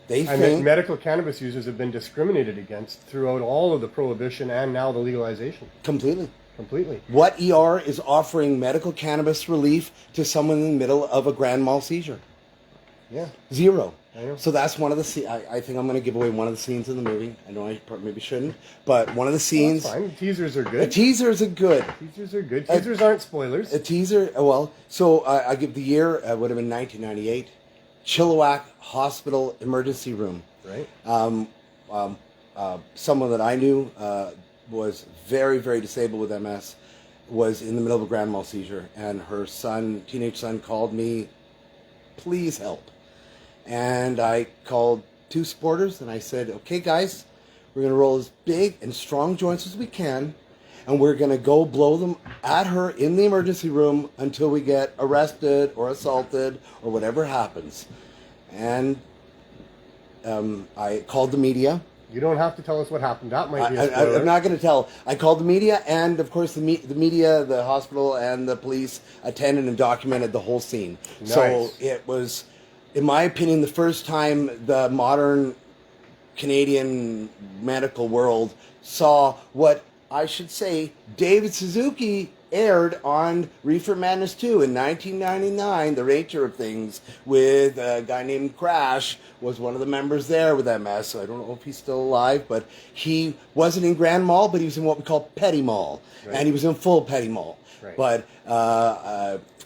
They And that think medical cannabis users have been discriminated against throughout all of the prohibition and now the legalization. completely. Completely. What ER is offering medical cannabis relief to someone in the middle of a grand mal seizure? Yeah. Zero. I know. So that's one of the I think I'm going to give away one of the scenes in the movie. I know I maybe shouldn't, but one of the scenes. That's fine. Teasers are The good. teasers are good. Teasers are good. Teasers aren't spoilers. A teaser, well, so I give the year, would have been 1998, Chilliwack Hospital Emergency Room. Right. Someone that I knew was very, very disabled with MS, was in the middle of a grand mal seizure, and her teenage son called me, please help. And I called two supporters, and I said, okay, guys, we're going to roll as big and strong joints as we can, and we're going to go blow them at her in the emergency room until we get arrested or assaulted or whatever happens. And I called the media. You don't have to tell us what happened. That might be a spoiler. I'm not going to tell. I called the media, and of course the media, the hospital, and the police attended and documented the whole scene. Nice. So it was, in my opinion, the first time the modern Canadian medical world saw what I should say David Suzuki aired on Reefer Madness 2 in 1999, the nature of things, with a guy named Crash, was one of the members there with MS. So I don't know if he's still alive, but he wasn't in Grand Mall, but he was in what we call Petty Mall, right. and he was in full Petty Mall. Right. But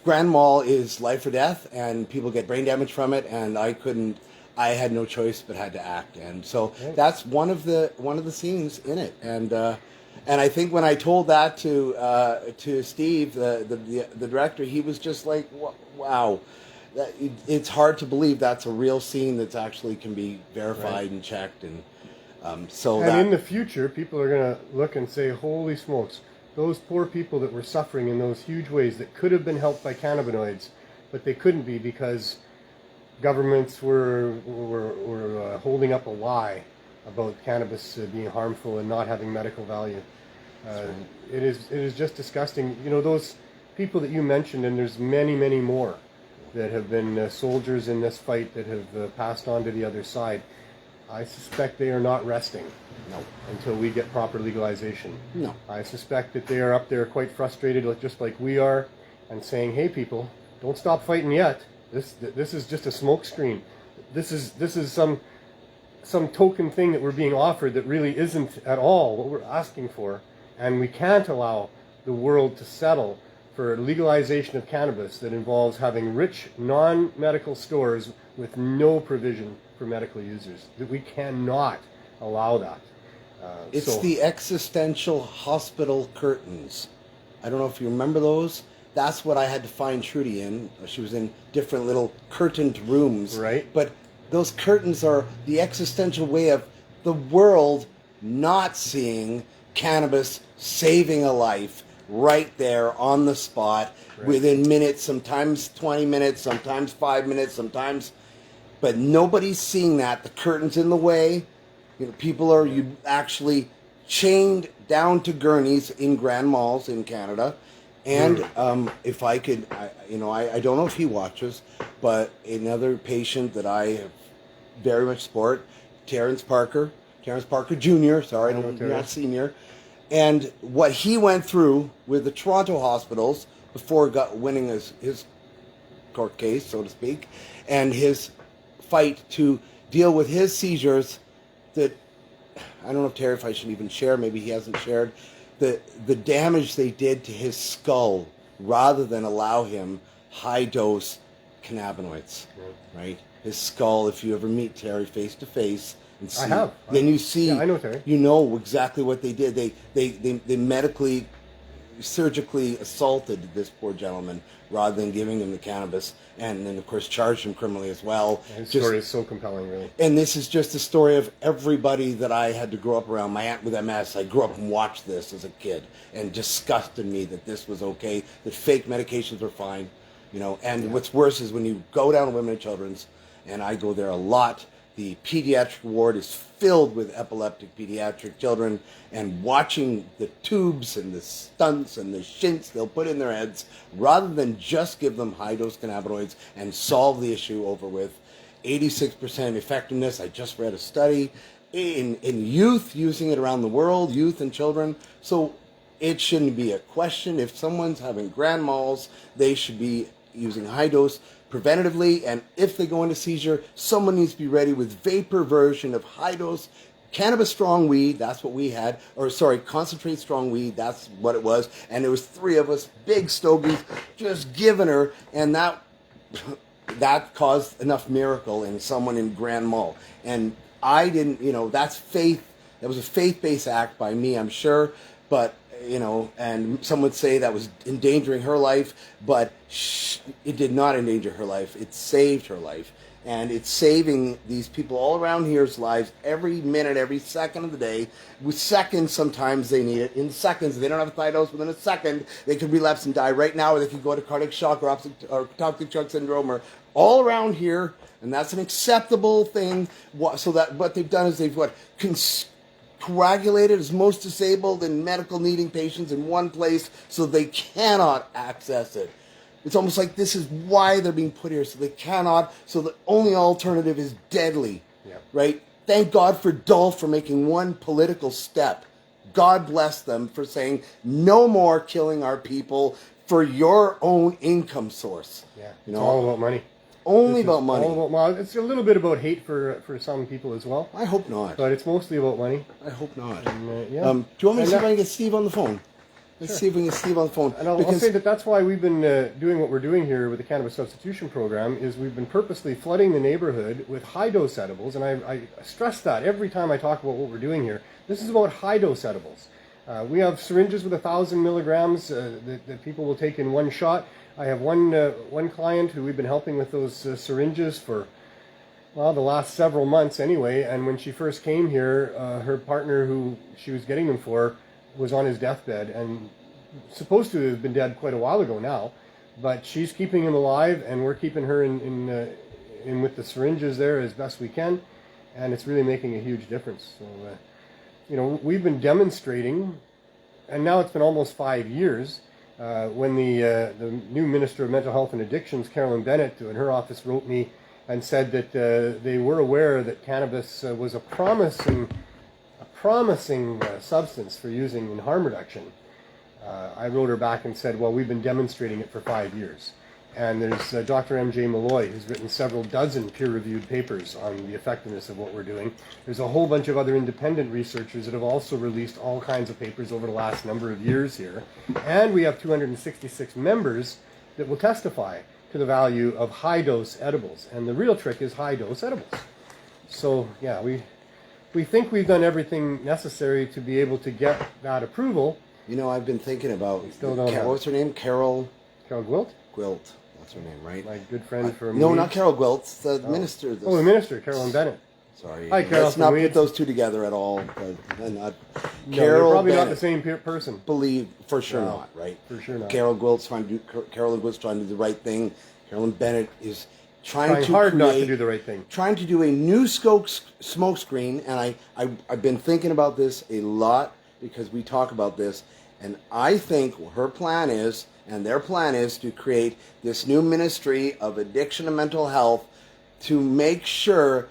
Grand Mall is life or death, and people get brain damage from it, and I had no choice but had to act, and so right. That's one of the scenes in it, and I think when I told that to Steve, the director, he was just like, "Wow, it's hard to believe that's a real scene that's actually can be verified right. and checked." And in the future, people are going to look and say, "Holy smokes, those poor people that were suffering in those huge ways that could have been helped by cannabinoids, but they couldn't be because governments were holding up a lie about cannabis being harmful and not having medical value." It is just disgusting. You know, those people that you mentioned, and there's many, many more that have been soldiers in this fight that have passed on to the other side. I suspect they are not resting until we get proper legalization. No. I suspect that they are up there quite frustrated, just like we are, and saying, "Hey, people, don't stop fighting yet. This is just a smoke screen. This is some token thing that we're being offered that really isn't at all what we're asking for, and we can't allow the world to settle for legalization of cannabis that involves having rich non-medical stores with no provision for medical users. That we cannot allow that." It's the existential hospital curtains. I don't know if you remember those. That's what I had to find Trudy in. She was in different little curtained rooms. Right. But those curtains are the existential way of the world not seeing cannabis saving a life right there on the spot, right. within minutes, sometimes 20 minutes, sometimes 5 minutes, but nobody's seeing that. The curtain's in the way. You know, people are actually chained down to gurneys in grand malls in Canada. And if I could, I don't know if he watches, but another patient that I have very much support, Terrence Parker Jr., sorry, not senior, and what he went through with the Toronto hospitals before winning his court case, so to speak, and his fight to deal with his seizures, that, I don't know if I should even share, maybe he hasn't shared, the damage they did to his skull rather than allow him high-dose cannabinoids, right? His skull, if you ever meet Terry face to face and see, I have. then you see, Yeah, I know Terry. you know exactly what they did. They medically, surgically assaulted this poor gentleman rather than giving him the cannabis, and then of course charged him criminally as well. His story is so compelling, really. And this is just a story of everybody that I had to grow up around. My aunt with MS, I grew up and watched this as a kid, and disgusted me that this was okay, that fake medications were fine, and what's worse is when you go down to Women and Children's, and I go there a lot, the pediatric ward is filled with epileptic pediatric children, and watching the tubes and the stunts and the shints they'll put in their heads, rather than just give them high-dose cannabinoids and solve the issue over with. 86% effectiveness. I just read a study in youth using it around the world, youth and children. So it shouldn't be a question. If someone's having grand malls, they should be using high-dose, preventatively, and if they go into seizure, someone needs to be ready with vapor version of high dose cannabis strong weed. That's what we had, or sorry, concentrate strong weed. That's what it was, and there was 3 of us, big stogies, just giving her, and that caused enough miracle in someone in Grand Mall. And I didn't, that's faith. That was a faith-based act by me, I'm sure, but and some would say that was endangering her life, but it did not endanger her life. It saved her life. And it's saving these people all around here's lives every minute, every second of the day. With seconds, sometimes they need it. In seconds, if they don't have a high dose, within a second, they could relapse and die right now, or they could go to cardiac shock or toxic shock syndrome, or all around here. And that's an acceptable thing. So that what they've done is they've coagulated as most disabled and medical needing patients in one place so they cannot access it. It's almost like this is why they're being put here, so they cannot, so the only alternative is deadly, right? Thank God for Dolph for making one political step. God bless them for saying no more killing our people for your own income source. Yeah, it's all about money. Only about money. It's a little bit about hate for some people as well. I hope not. But it's mostly about money. I hope not. And, do you want me to see if I can get Steve on the phone? Let's see if we can get Steve on the phone. And I'll say that's why we've been doing what we're doing here with the Cannabis Substitution Program, is we've been purposely flooding the neighborhood with high-dose edibles, and I stress that every time I talk about what we're doing here. This is about high-dose edibles. We have syringes with 1,000 milligrams that people will take in one shot. I have one client who we've been helping with those syringes for, the last several months anyway, and when she first came here, her partner who she was getting them for was on his deathbed and supposed to have been dead quite a while ago now, but she's keeping him alive, and we're keeping her in with the syringes there as best we can, and it's really making a huge difference. So, we've been demonstrating, and now it's been almost 5 years, when the new Minister of Mental Health and Addictions, Carolyn Bennett, in her office wrote me and said that they were aware that cannabis was a promising substance for using in harm reduction. I wrote her back and said, well, we've been demonstrating it for 5 years. And there's Dr. M.J. Malloy, who's written several dozen peer-reviewed papers on the effectiveness of what we're doing. There's a whole bunch of other independent researchers that have also released all kinds of papers over the last number of years here. And we have 266 members that will testify to the value of high-dose edibles. And the real trick is high-dose edibles. So, yeah, we think we've done everything necessary to be able to get that approval. I've been thinking about, still don't know. What's her name? Carol Gwilt? Gwilt. That's her name, right? My good friend from... No, not Carol Gwilt. The minister. The minister, Carolyn Bennett. Sorry. Hi, Carol. Let's not put those two together at all. They're Carol probably Bennett, not the same person. Believe, for sure not, right? For sure not. Carolyn Gwilt's trying to do the right thing. Carolyn Bennett is trying hard not to do the right thing. Trying to do a new smoke screen, and I've been thinking about this a lot because we talk about this, and I think her plan is, and their plan is, to create this new Ministry of Addiction and Mental Health to make sure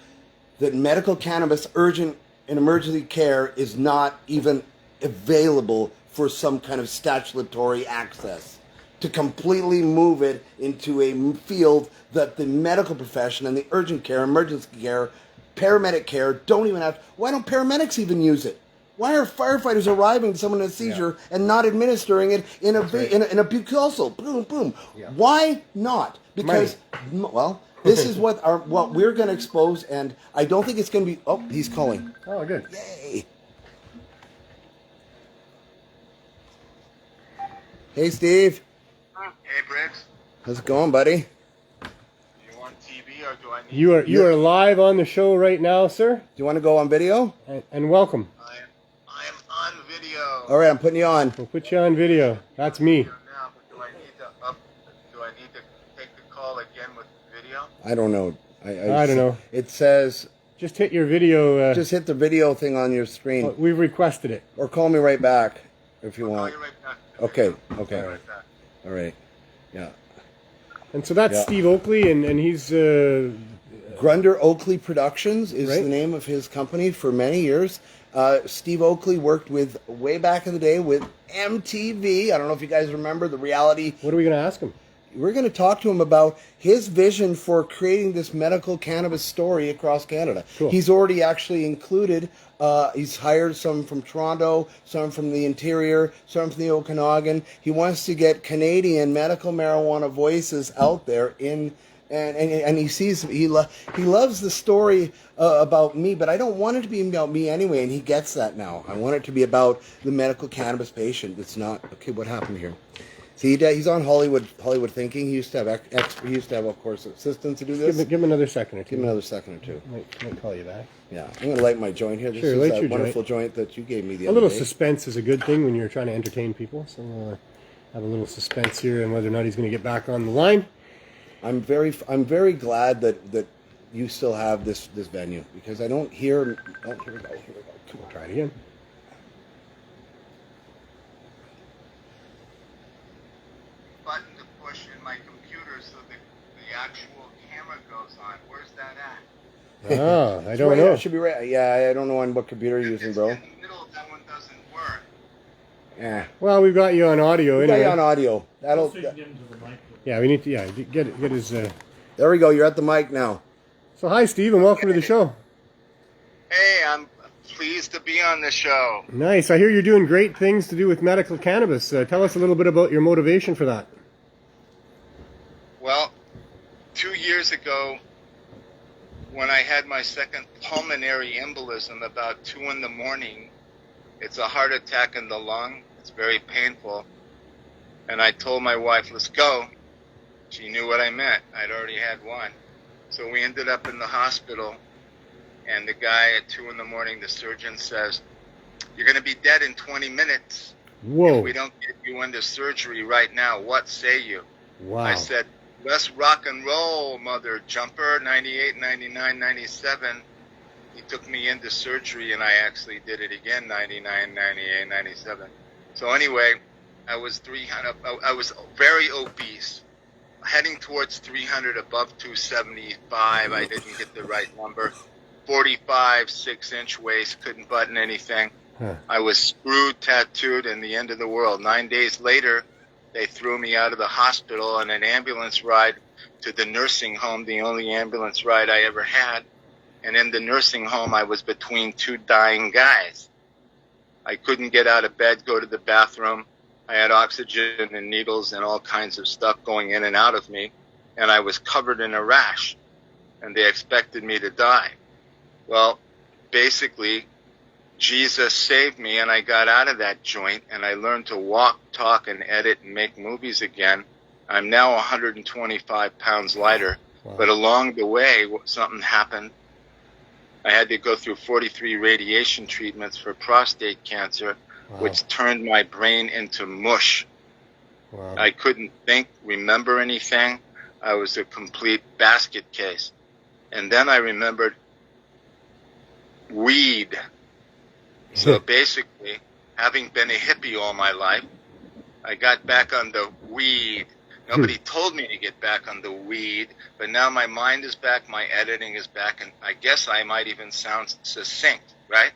that medical cannabis urgent and emergency care is not even available for some kind of statutory access. To completely move it into a field that the medical profession and the urgent care, emergency care, paramedic care don't even have. Why don't paramedics even use it? Why are firefighters arriving to someone in a seizure and not administering it in a buccal? Boom, boom. Yeah. Why not? Because, this is what we're going to expose, and I don't think it's going to be... Oh, he's calling. Oh, good. Yay. Hey, Steve. Hey, Briggs. How's it going, buddy? You on TV or do I need... You are live on the show right now, sir. Do you want to go on video? And welcome. I am on video. All right, I'm putting you on. We'll put you on video. That's me. Now, but do I need to take the call again with video? I don't know. I don't know. It says... Just hit your video. Just hit the video thing on your screen. We've requested it. Or call me right back if you I'll want. call you right back. Okay. Right. All right. Yeah. And so that's Steve Oakley, and he's... Grunder Oakley Productions is right? the name of his company for many years. Steve Oakley worked with, way back in the day, with MTV. I don't know if you guys remember the reality. What are we going to ask him? we're going to talk to him about his vision for creating this medical cannabis story across Canada. Cool. He's already actually included, he's hired some from Toronto, some from the interior, some from the Okanagan. He wants to get Canadian medical marijuana voices out there and he sees he loves the story about me, but I don't want it to be about me anyway, and he gets that now. I want it to be about the medical cannabis patient. It's not okay. What happened here? See, he's on Hollywood Thinking. He used to have of course assistants to do this. Give him another second or two. Give him another second or two. Might call you back. Yeah, I'm going to light my joint here. This Sure, is light that your wonderful joint that you gave me the A other little day. suspense is a good thing when you're trying to entertain people. So we'll have a little suspense here on whether or not he's going to get back on the line. I'm very glad that you still have this venue, because I don't hear. Oh, here we go. Come on, try it again. Button to push in my computer so that the actual camera goes on. Where's that at? Ah, I It's don't right know. here. It should be right. Yeah, I don't know on what computer you're using, It's bro. in the middle, that one doesn't work. Yeah, Well, we've got you on audio we got anyway. you on audio. That'll. Yeah, we need to get his. There we go. You're at the mic now. So hi, Steve, and welcome to the show. Hey, I'm pleased to be on the show. Nice. I hear you're doing great things to do with medical cannabis. Tell us a little bit about your motivation for that. Well, 2 years ago, when I had my second pulmonary embolism about 2 in the morning, it's a heart attack in the lung. It's very painful. And I told my wife, let's go. She knew what I meant. I'd already had one. So we ended up in the hospital. And the guy at 2 in the morning, the surgeon says, you're going to be dead in 20 minutes. Whoa. If we don't get you into surgery right now, what say you? Wow. I said, let's rock and roll, mother jumper, 98, 99, 97. He took me into surgery, and I actually did it again, 99, 98, 97. So anyway, I was 300. I was very obese, heading towards 300, above 275. I didn't get the right number. 45, 6-inch waist, couldn't button anything. Huh. I was screwed, tattooed, and the end of the world. 9 days later, they threw me out of the hospital on an ambulance ride to the nursing home, the only ambulance ride I ever had. And in the nursing home, I was between 2 dying guys. I couldn't get out of bed, go to the bathroom. I had oxygen and needles and all kinds of stuff going in and out of me. And I was covered in a rash. And they expected me to die. Well, basically, Jesus saved me, and I got out of that joint, and I learned to walk, talk, and edit and make movies again. I'm now 125 pounds lighter. Wow. But along the way, something happened. I had to go through 43 radiation treatments for prostate cancer, Wow. which turned my brain into mush. Wow. I couldn't think, remember anything. I was a complete basket case. And then I remembered weed. So basically, having been a hippie all my life, I got back on the weed. Nobody told me to get back on the weed, but now my mind is back, my editing is back, and I guess I might even sound succinct, right?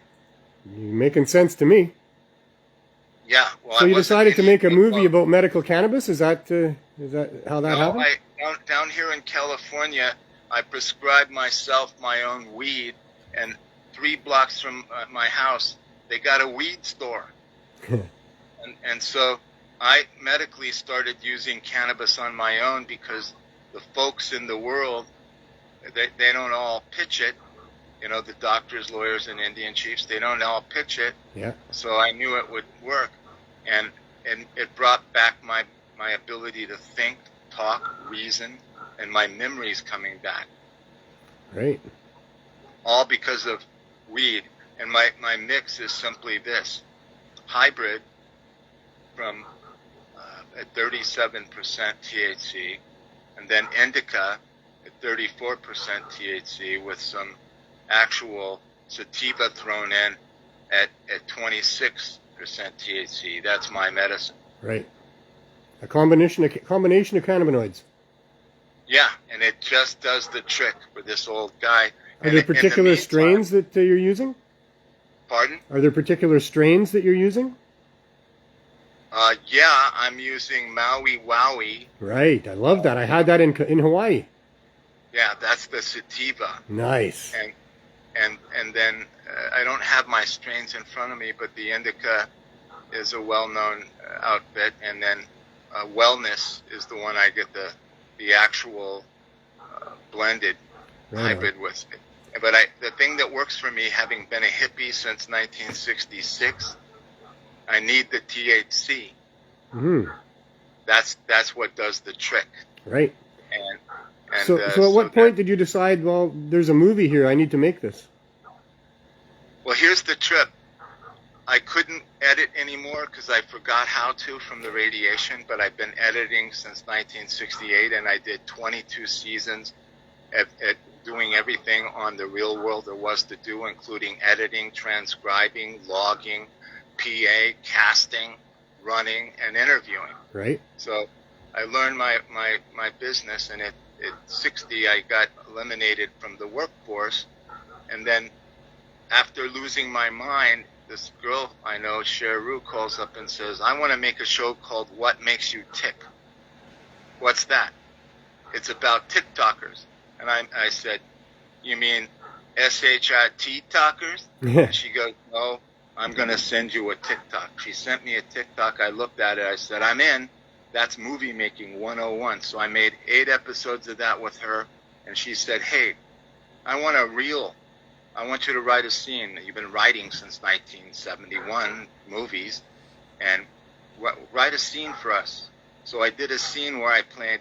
You're making sense to me. Yeah. Well, So I you wasn't decided to make a anything movie close. about medical cannabis? Is that how that happened? Down here in California, I prescribed myself my own weed, and 3 blocks from my house, they got a weed store. and so I medically started using cannabis on my own because the folks in the world, they don't all pitch it. You know, the doctors, lawyers, and Indian chiefs, they don't all pitch it. Yeah. So I knew it would work. And it brought back my ability to think, talk, reason, and my memories coming back. Great. All because of weed. And my mix is simply this. Hybrid from at 37% THC, and then indica at 34% THC with some actual sativa thrown in at 26% THC. That's my medicine. Right. A combination of cannabinoids. Yeah, and it just does the trick for this old guy. Are there particular strains that you're using? Pardon? Are there particular strains that you're using? Yeah, I'm using Maui Wowie. Right. I love that. I had that in Hawaii. Yeah, that's the sativa. Nice. And then I don't have my strains in front of me, but the indica is a well-known outfit, and then Wellness is the one I get the actual blended hybrid with. But the thing that works for me, having been a hippie since 1966, I need the THC. Mm. That's what does the trick. Right. And so at what point did you decide, well, there's a movie here, I need to make this? Well, here's the trip. I couldn't edit anymore because I forgot how to from the radiation, but I've been editing since 1968, and I did 22 seasons at doing everything on the real world there was to do, including editing, transcribing, logging, PA, casting, running, and interviewing. Right. So I learned my business, and at 60 I got eliminated from the workforce, and then after losing my mind, this girl I know, Cheru, calls up and says, I want to make a show called What Makes You Tick. What's that? It's about TikTokers. And I said, you mean S-H-I-T talkers? And she goes, no, I'm going to send you a TikTok. She sent me a TikTok. I looked at it. I said, I'm in. That's movie making 101. So I made 8 episodes of that with her. And she said, hey, I want a reel. I want you to write a scene. You've been writing since 1971 movies, and write a scene for us. So I did a scene where I played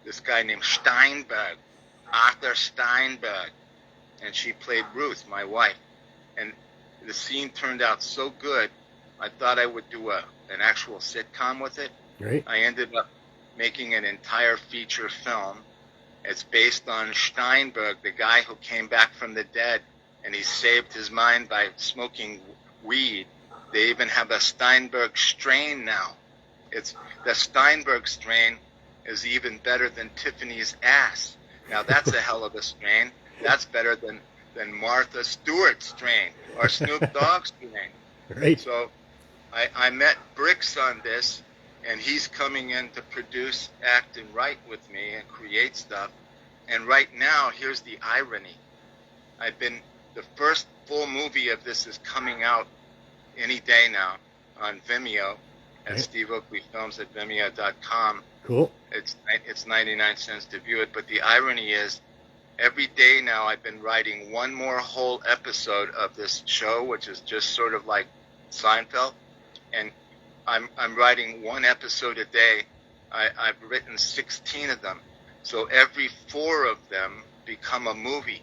this guy named Steinberg, Arthur Steinberg, and she played Ruth, my wife. And the scene turned out so good, I thought I would do an actual sitcom with it. Right. I ended up making an entire feature film. It's based on Steinberg, the guy who came back from the dead, and he saved his mind by smoking weed. They even have a Steinberg strain now. The Steinberg strain is even better than Tiffany's ass. Now that's a hell of a strain. That's better than Martha Stewart's strain or Snoop Dogg's strain. Right. So I met Bricks on this, and he's coming in to produce, act, and write with me and create stuff. And right now, here's the irony. The first full movie of this is coming out any day now on Vimeo at Steve Oakley Films at Vimeo.com. Cool. It's 99 cents to view it, but the irony is every day now I've been writing one more whole episode of this show, which is just sort of like Seinfeld, and I'm writing one episode a day. I've written 16 of them, so every 4 of them become a movie.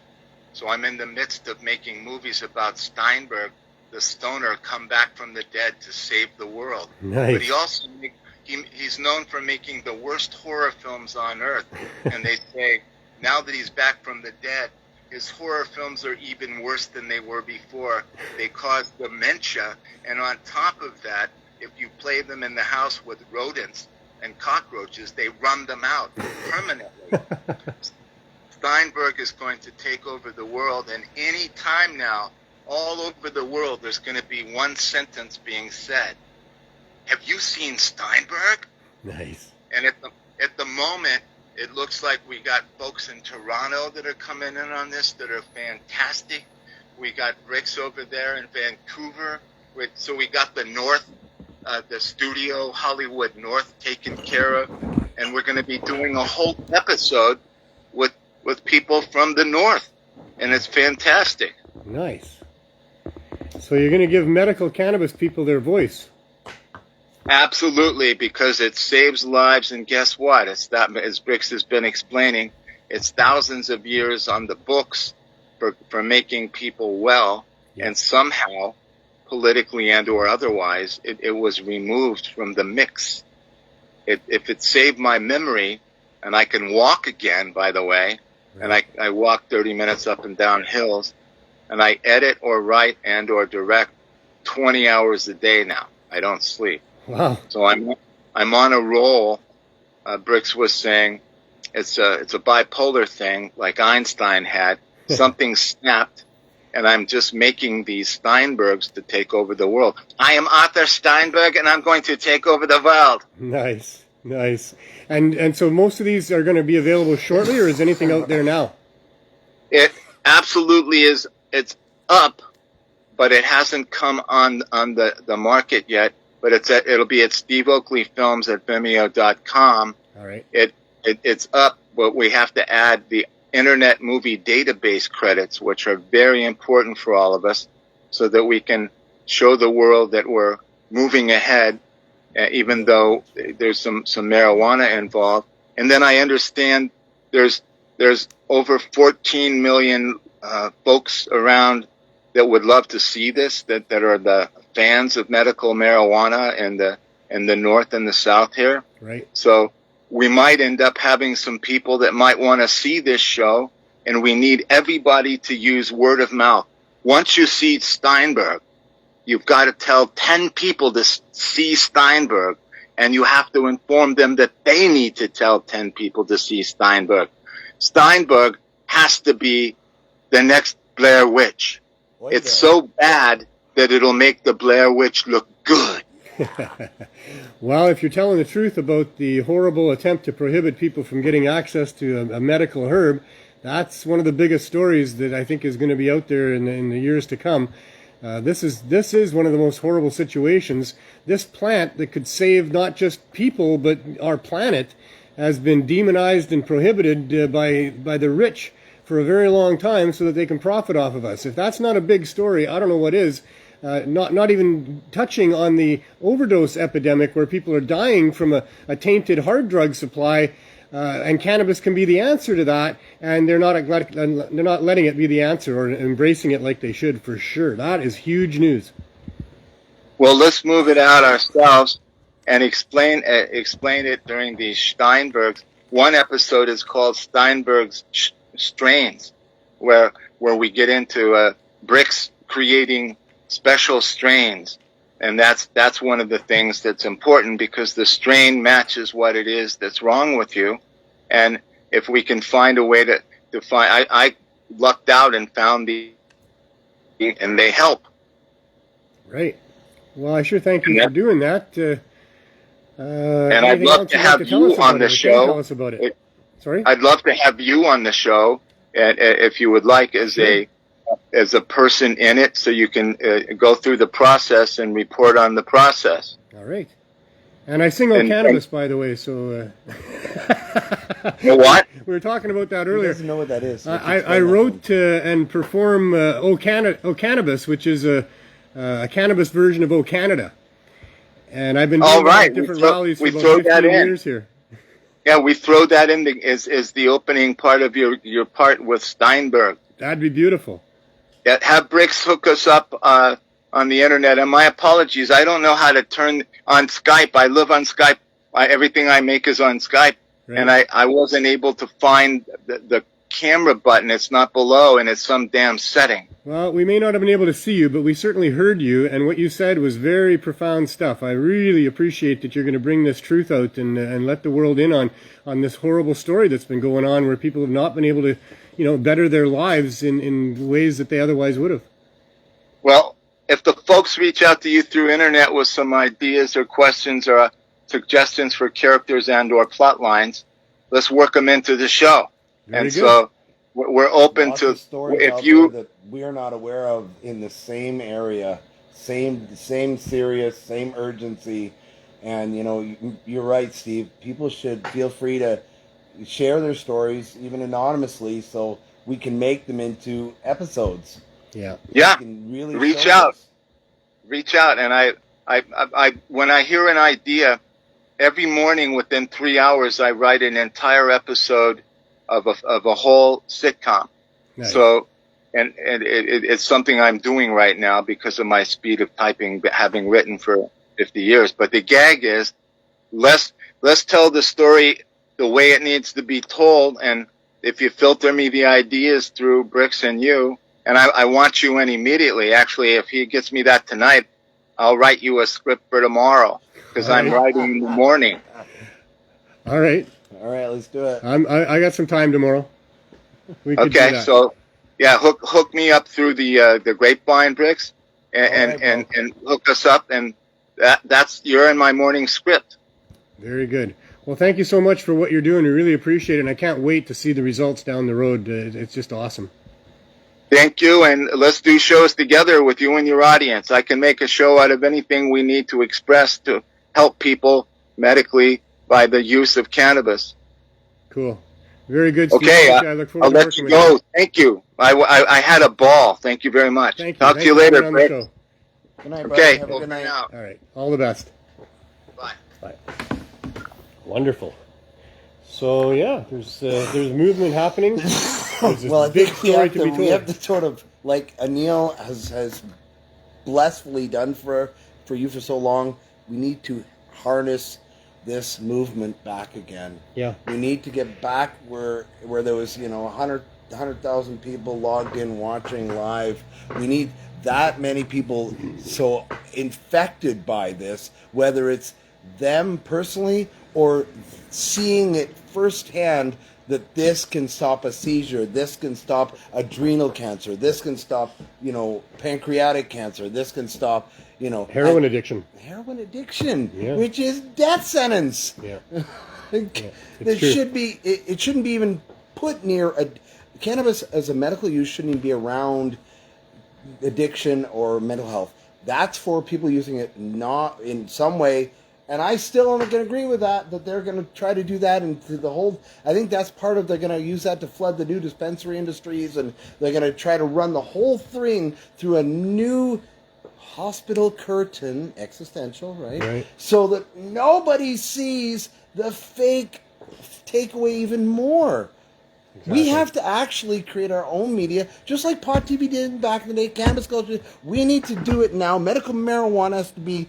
So I'm in the midst of making movies about Steinberg, the stoner, come back from the dead to save the world. Nice. But he also he's known for making the worst horror films on earth. And they say now that he's back from the dead, his horror films are even worse than they were before. They cause dementia, and on top of that, if you play them in the house with rodents and cockroaches, they run them out permanently. Steinberg is going to take over the world, and any time now, all over the world, there's going to be one sentence being said. Have you seen Steinberg? Nice. And at the moment, it looks like we got folks in Toronto that are coming in on this that are fantastic. We got Bricks over there in Vancouver. So we got the North, the studio, Hollywood North, taken care of. And we're going to be doing a whole episode with people from the North. And it's fantastic. Nice. So you're going to give medical cannabis people their voice. Absolutely, because it saves lives, and guess what? It's that, as Bricks has been explaining, it's thousands of years on the books for making people well, and somehow, politically and or otherwise, it was removed from the mix. If it saved my memory, and I can walk again, by the way, and I walk 30 minutes up and down hills, and I edit or write and or direct 20 hours a day now. I don't sleep. Wow. So I'm on a roll. Bricks was saying it's a bipolar thing like Einstein had. Something snapped, and I'm just making these Steinbergs to take over the world. I am Arthur Steinberg, and I'm going to take over the world. Nice, nice. And so most of these are going to be available shortly, or is anything out there now? It absolutely is. It's up, but it hasn't come on the market yet. But it'll be at Steve Oakley Films at Vimeo.com. All right. It's up, but we have to add the Internet Movie Database credits, which are very important for all of us, so that we can show the world that we're moving ahead, even though there's some marijuana involved. And then I understand there's over 14 million folks around that would love to see this, that are the fans of medical marijuana in the North and the South here. Right. So we might end up having some people that might want to see this show, and we need everybody to use word of mouth. Once you see Steinberg, you've got to tell 10 people to see Steinberg, and you have to inform them that they need to tell 10 people to see Steinberg. Steinberg has to be the next Blair Witch. It's so bad that it'll make the Blair Witch look good. Well, if you're telling the truth about the horrible attempt to prohibit people from getting access to a medical herb, that's one of the biggest stories that I think is going to be out there in the years to come. This is one of the most horrible situations. This plant that could save not just people but our planet has been demonized and prohibited by the rich for a very long time so that they can profit off of us. If that's not a big story, I don't know what is. Not even touching on the overdose epidemic where people are dying from a tainted hard drug supply, and cannabis can be the answer to that, and they're not letting it be the answer or embracing it like they should, for sure. That is huge news. Well, let's move it out ourselves and explain it during these Steinbergs. One episode is called Steinberg's Strains, where we get into Bricks creating special strains, and that's one of the things that's important, because the strain matches what it is that's wrong with you. And if we can find a way to find, I lucked out and found and they help. Right. Well, I sure thank you for doing that. And I'd love to have you on the show. Tell us about it. Sorry? I'd love to have you on the show, if you would like, as a person in it, so you can go through the process and report on the process. All right. And I sing on cannabis, by the way, so... What? We were talking about that earlier. He doesn't know what that is. I wrote and perform O Cannabis, which is a cannabis version of O Canada. And I've been doing different rallies for about 15 years here. Yeah, we throw that in as the opening part of your part with Steinberg. That'd be beautiful. Yeah, have Bricks hook us up on the internet. And my apologies, I don't know how to turn on Skype. I live on Skype. Everything I make is on Skype. Right. And I wasn't able to find the camera button. It's not below, and it's some damn setting. Well, we may not have been able to see you, but we certainly heard you, and what you said was very profound stuff. I really appreciate that you're going to bring this truth out and let the world in on this horrible story that's been going on, where people have not been able to, better their lives in ways that they otherwise would have. Well, if the folks reach out to you through internet with some ideas or questions or suggestions for characters and or plot lines, let's work them into the show. Very good. So we're open Lots to, of stories if out you there that we are not aware of in the same area, same serious, same urgency. And you're right, Steve. People should feel free to share their stories, even anonymously, so we can make them into episodes. Yeah. Yeah. We can really reach out. And I when I hear an idea, every morning within 3 hours, I write an entire episode of a whole sitcom. Nice. So, and it's something I'm doing right now because of my speed of typing, having written for 50 years. But the gag is, let's tell the story the way it needs to be told. And if you filter me the ideas through Bricks and you, and I want you in immediately. Actually, if he gets me that tonight, I'll write you a script for tomorrow, because I'm writing in the morning. All right. All right, let's do it. I got some time tomorrow. We could do Okay, that. so Yeah, hook me up through the grapevine bricks, and All right, and hook us up, and that's you're in my morning script. Very good. Well, thank you so much for what you're doing. We really appreciate it, and I can't wait to see the results down the road. It's just awesome. Thank you, and let's do shows together with you and your audience. I can make a show out of anything we need to express to help people medically by the use of cannabis. Cool. Very good, Steve. Okay, I look forward I'll to let working you with go. you. Thank you. I had a ball. Thank you very much. Thank you. Talk Thank to you for later, coming on the Fred. show. Good night, Okay, Brian. Have a good night. out. All right. All the best. Bye. Bye. Wonderful. So yeah, there's movement happening. There's this Well, I big think we story have, to to, be we told. have to sort of, like Anil has blissfully done for you for so long, we need to harness this movement back again. Yeah. We need to get back where there was, 100,000 people logged in watching live. We need that many people so infected by this, whether it's them personally or seeing it firsthand, that this can stop a seizure, this can stop adrenal cancer, this can stop, pancreatic cancer, this can stop, Heroin addiction. heroin addiction, Yeah. which is death sentence. Yeah. It true. should be. It shouldn't be even put near cannabis as a medical use. Shouldn't even be around addiction or mental health. That's for people using it not in some way. And I still am going to agree with that they're going to try to do that into the whole. I think that's part of they're going to use that to flood the new dispensary industries, and they're going to try to run the whole thing through a new hospital curtain, existential, right? Right. So that nobody sees the fake takeaway even more. We Exactly. have to actually create our own media, just like Pot TV did back in the day, cannabis culture. We need to do it now. Medical marijuana has to be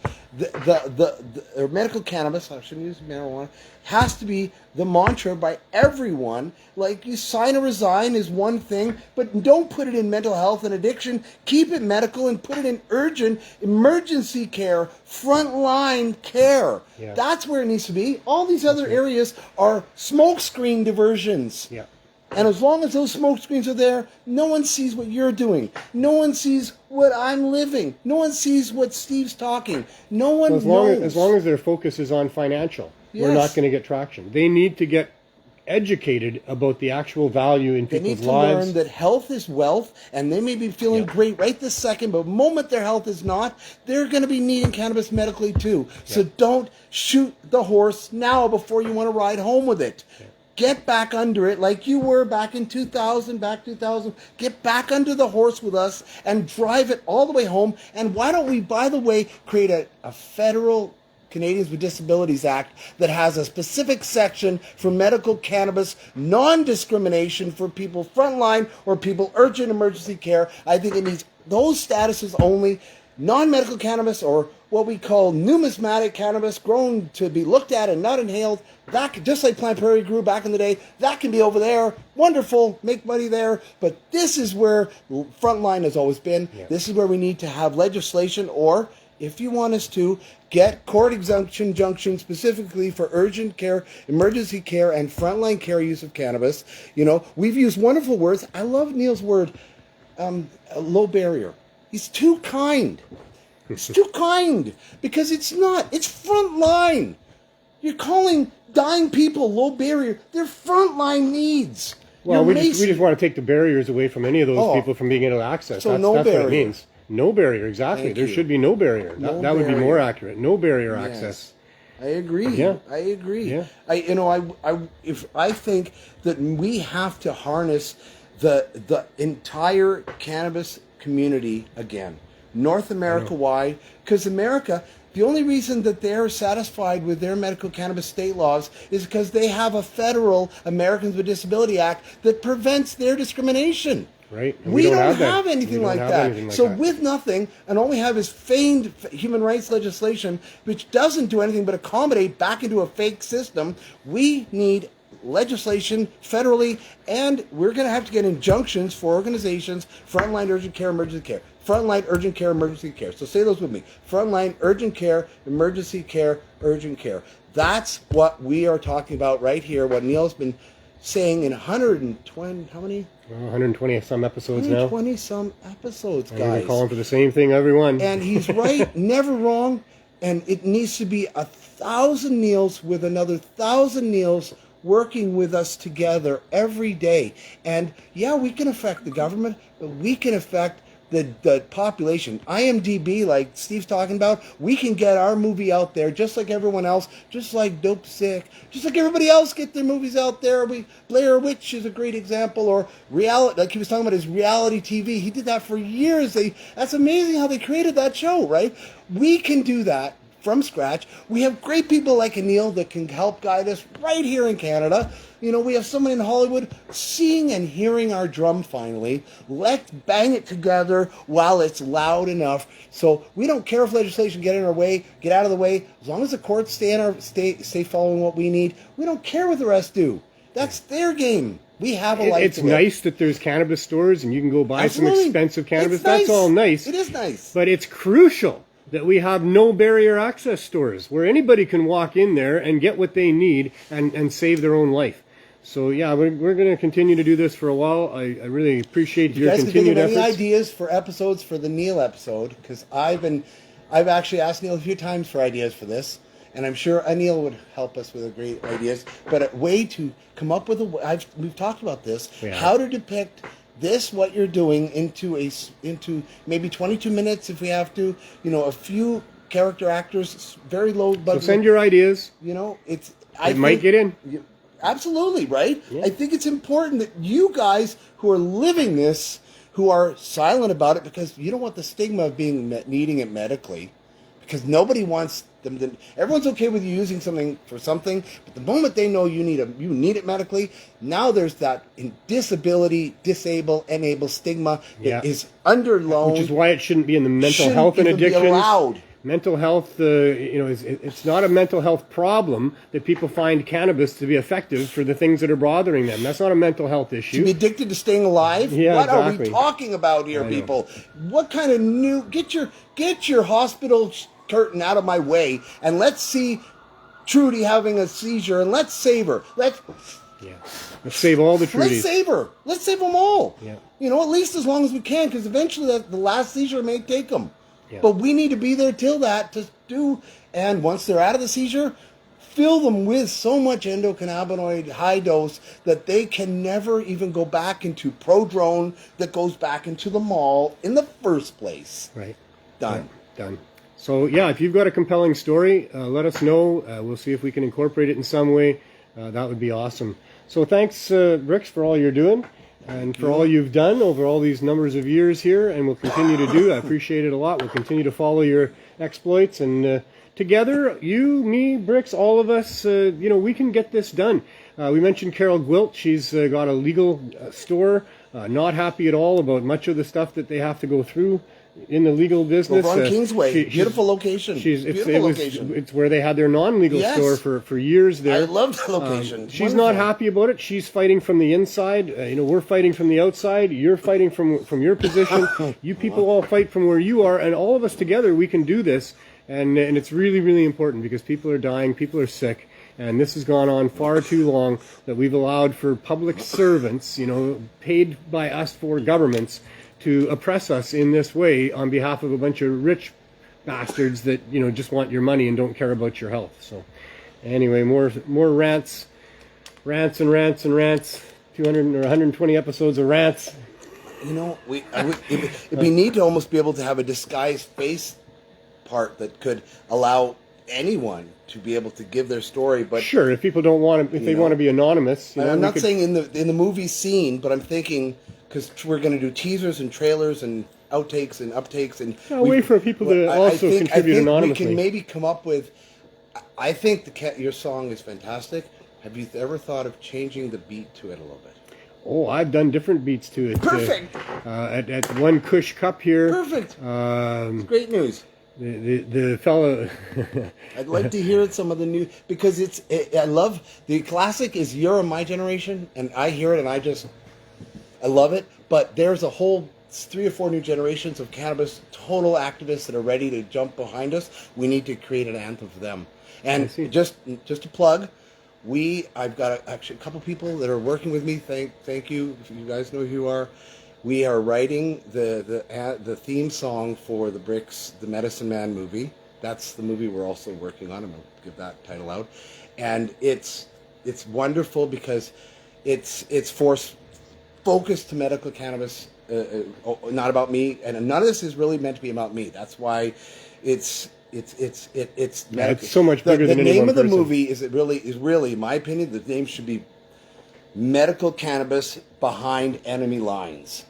or medical cannabis, I shouldn't use marijuana, has to be the mantra by everyone. Like, you sign or resign is one thing, but don't put it in mental health and addiction. Keep it medical and put it in urgent emergency care, frontline care. Yeah. That's where it needs to be. All these other areas are smokescreen diversions. Yeah. And as long as those smoke screens are there, no one sees what you're doing. No one sees what I'm living. No one sees what Steve's talking. No one knows. As long as their focus is on financial, we're Yes. not going to get traction. They need to get educated about the actual value in They need people's to lives. learn that health is wealth, and they may be feeling Yeah. great right this second, but the moment their health is not, they're going to be needing cannabis medically too. So don't shoot the horse now before you want to ride home with it. Yeah. Get back under it like you were back in 2000. Get back under the horse with us and drive it all the way home. And why don't we, by the way, create a federal Canadians with Disabilities Act that has a specific section for medical cannabis non-discrimination for people frontline or people urgent emergency care. I think it needs those statuses only. Non-medical cannabis, or what we call numismatic cannabis, grown to be looked at and not inhaled, that could, just like Plant Prairie grew back in the day, that can be over there. Wonderful, make money there. But this is where frontline has always been. Yeah. This is where we need to have legislation, or if you want us to, get court exemption specifically for urgent care, emergency care, and frontline care use of cannabis. We've used wonderful words. I love Neil's word, low barrier. He's too kind. It's too kind, because it's not. It's frontline. You're calling dying people low barrier. They're frontline needs. Well, You're we just want to take the barriers away from any of those Oh. people from being able to access. So that's no what it barrier. means. No barrier, exactly. Thank There you. should be no barrier. No That would be more barrier. accurate. No barrier Yes. access. I agree. Yeah. I agree. Yeah. I think that we have to harness the entire cannabis community again, North America wide, because America, the only reason that they're satisfied with their medical cannabis state laws is because they have a federal Americans with Disability Act that prevents their discrimination. Right? And We don't that. have We anything don't like have that. anything like So that. with nothing, and all we have is feigned human rights legislation, which doesn't do anything but accommodate back into a fake system. We need legislation federally, and we're going to have to get injunctions for organizations, frontline urgent care, emergency care. Frontline urgent care, emergency care. So say those with me. Frontline urgent care, emergency care, urgent care. That's what we are talking about right here, what Neil's been saying in 120, how many? 120 some episodes now. 120 some episodes, And we're guys. calling for the same thing, everyone. And he's right, never wrong. And it needs to be 1,000 Neils with another 1,000 Neils working with us together every day. And yeah, we can affect the government, but we can affect the population. IMDb, like Steve's talking about, we can get our movie out there just like everyone else, just like Dope Sick, just like everybody else get their movies out there. Blair Witch is a great example, or reality, like he was talking about his reality TV. He did that for years. That's amazing how they created that show, right? We can do that from scratch. We have great people like Neil that can help guide us right here in Canada. You know, we have someone in Hollywood seeing and hearing our drum finally. Let's bang it together while it's loud enough. So we don't care if legislation get in our way, get out of the way. As long as the courts stay following what we need, we don't care what the rest do. That's their game. We have a life. It's nice that there's cannabis stores and you can go buy Absolutely. some expensive cannabis. It's nice. That's all nice. It is nice. But it's crucial that we have no barrier access stores where anybody can walk in there and get what they need and save their own life. So yeah, we're going to continue to do this for a while. I really appreciate your You guys can think continued of any efforts. ideas for episodes for the Neil episode, because I've actually asked Neil a few times for ideas for this, and I'm sure Neil would help us with great ideas. But a way to come up with we've talked about this, how to depict this, what you're doing, into maybe 22 minutes if we have to. You know, a few character actors, very low budget. So send your ideas. You know, it might get in. Absolutely, right? Yeah. I think it's important that you guys who are living this, who are silent about it, because you don't want the stigma of needing it medically, because nobody wants them to. Everyone's okay with you using something for something, but the moment they know you need it medically, now there's that enable stigma that is underloaned, which is why it shouldn't be in the mental health and addictions. Allowed. Mental health, it's not a mental health problem that people find cannabis to be effective for the things that are bothering them. That's not a mental health issue. To be addicted to staying alive? Yeah, what are exactly. we talking about here, people? What kind of get your hospital curtain out of my way, and let's see Trudy having a seizure, and let's save her. Let's save all the Trudys. Let's save her. Let's save them all. Yeah. You know, at least as long as we can, because eventually the last seizure may take them. Yeah. But we need to be there till that to do. And once they're out of the seizure, fill them with so much endocannabinoid high dose that they can never even go back into prodrone that goes back into the mall in the first place. Right. Done. Yeah, done. So yeah, if you've got a compelling story, let us know. We'll see if we can incorporate it in some way. That would be awesome. So thanks, Bricks, for all you're doing. And for all you've done over all these numbers of years here, and will continue to do. I appreciate it a lot. We'll continue to follow your exploits, and together, you, me, Bricks, all of us, we can get this done. We mentioned Carol Gwilt. She's got a legal store, not happy at all about much of the stuff that they have to go through in the legal business. Over on Kingsway. Beautiful location. It's where they had their non-legal store for years there. I love the location. She's not happy about it. She's fighting from the inside. We're fighting from the outside. You're fighting from your position. You people all fight from where you are, and all of us together, we can do this. And it's really, really important, because people are dying, people are sick, and this has gone on far too long, that we've allowed for public servants, paid by us for governments, to oppress us in this way on behalf of a bunch of rich bastards that just want your money and don't care about your health. So anyway, more rants and rants. 200 or 120 episodes of rants. It'd be neat to almost be able to have a disguised face part that could allow anyone to be able to give their story. But sure, if people don't want to, if they want to be anonymous, I'm not saying in the movie scene, but I'm thinking, because we're going to do teasers and trailers and outtakes and uptakes, and wait for people to also contribute anonymously. We can maybe come up with. I think your song is fantastic. Have you ever thought of changing the beat to it a little bit? Oh, I've done different beats to it. Perfect. At One Kush Cup here. Perfect. It's great news. The fellow. I'd like to hear some of the new, because I love the classic. Is You're My Generation, and I hear it and I love it. But there's a whole 3 or 4 new generations of cannabis total activists that are ready to jump behind us. We need to create an anthem for them. And just to plug, I've got actually a couple people that are working with me. Thank you. If you guys know who you are. We are writing the theme song for the Bricks, the Medicine Man movie. That's the movie we're also working on. I'm going to give that title out. And it's wonderful because it's focused to medical cannabis, not about me. And none of this is really meant to be about me. That's why it's medical. It's so much bigger than any The name one of the person. movie is really, in my opinion, the name should be Medical Cannabis Behind Enemy Lines.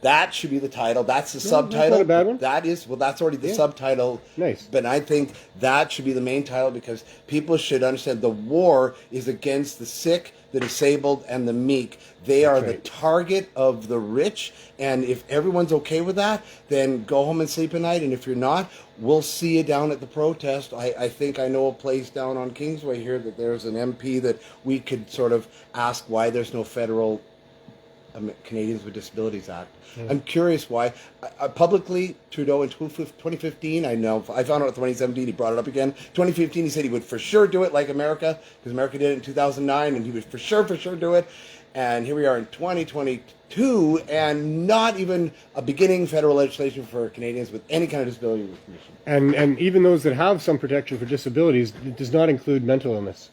That should be the title. That's the subtitle. That's not a bad one. That's already the subtitle. Nice. But I think that should be the main title because people should understand the war is against the sick, the disabled, and the meek. They are the target of the rich. And if everyone's okay with that, then go home and sleep at night. And if you're not, we'll see you down at the protest. I think I know a place down on Kingsway here that there's an MP that we could sort of ask why there's no federal Canadians with Disabilities Act. I'm curious why. Publicly, Trudeau in 2015, I found out in 2017, he brought it up again. 2015, he said he would for sure do it like America, because America did it in 2009, and he would for sure do it. And here we are in 2022, and not even a beginning federal legislation for Canadians with any kind of disability recognition. And even those that have some protection for disabilities, it does not include mental illness.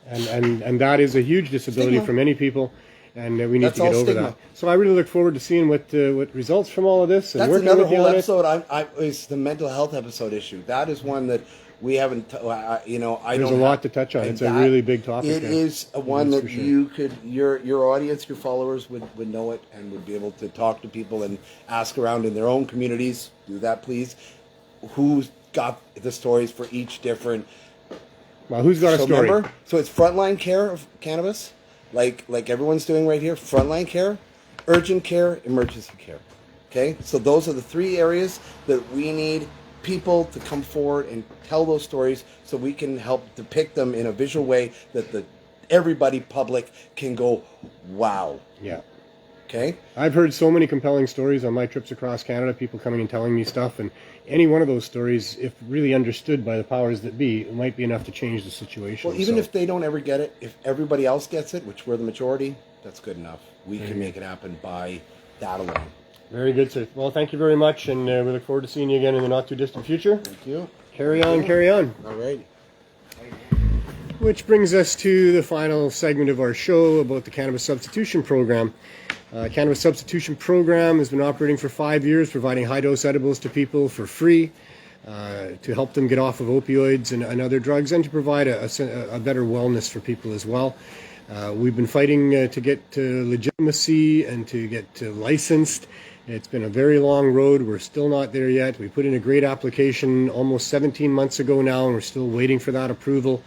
And that is a huge disability Stigma. for many people. And we need That's to get all over stigma. that. So I really look forward to seeing what results from all of this. And That's working another with you whole on it. episode. Is the mental health episode issue. That is one that we haven't. There's a lot to touch on. It's a really big topic. It is one That's that for sure. you could, your audience, your followers would know it and would be able to talk to people and ask around in their own communities. Do that, please. Who's got the stories for each different? Well, who's got a story? Remember, so it's frontline care of cannabis, like everyone's doing right here. Frontline care, urgent care, emergency care. Okay, so those are the three areas that we need people to come forward and tell those stories, so we can help depict them in a visual way that everybody public can go, wow. Yeah. Okay. I've heard so many compelling stories on my trips across Canada, people coming and telling me stuff, and any one of those stories, if really understood by the powers that be, it might be enough to change the situation. Well, even if they don't ever get it, if everybody else gets it, which we're the majority, that's good enough. We can make it happen by that alone. Very good, sir. Well, thank you very much, and we look forward to seeing you again in the not-too-distant future. Thank you. Carry on, carry on. All right. Which brings us to the final segment of our show about the Cannabis Substitution Program. Cannabis Substitution Program has been operating for 5 years, providing high-dose edibles to people for free to help them get off of opioids and other drugs, and to provide a better wellness for people as well. We've been fighting to get legitimacy and to get licensed. It's been a very long road. We're still not there yet. We put in a great application almost 17 months ago now, and we're still waiting for that approval.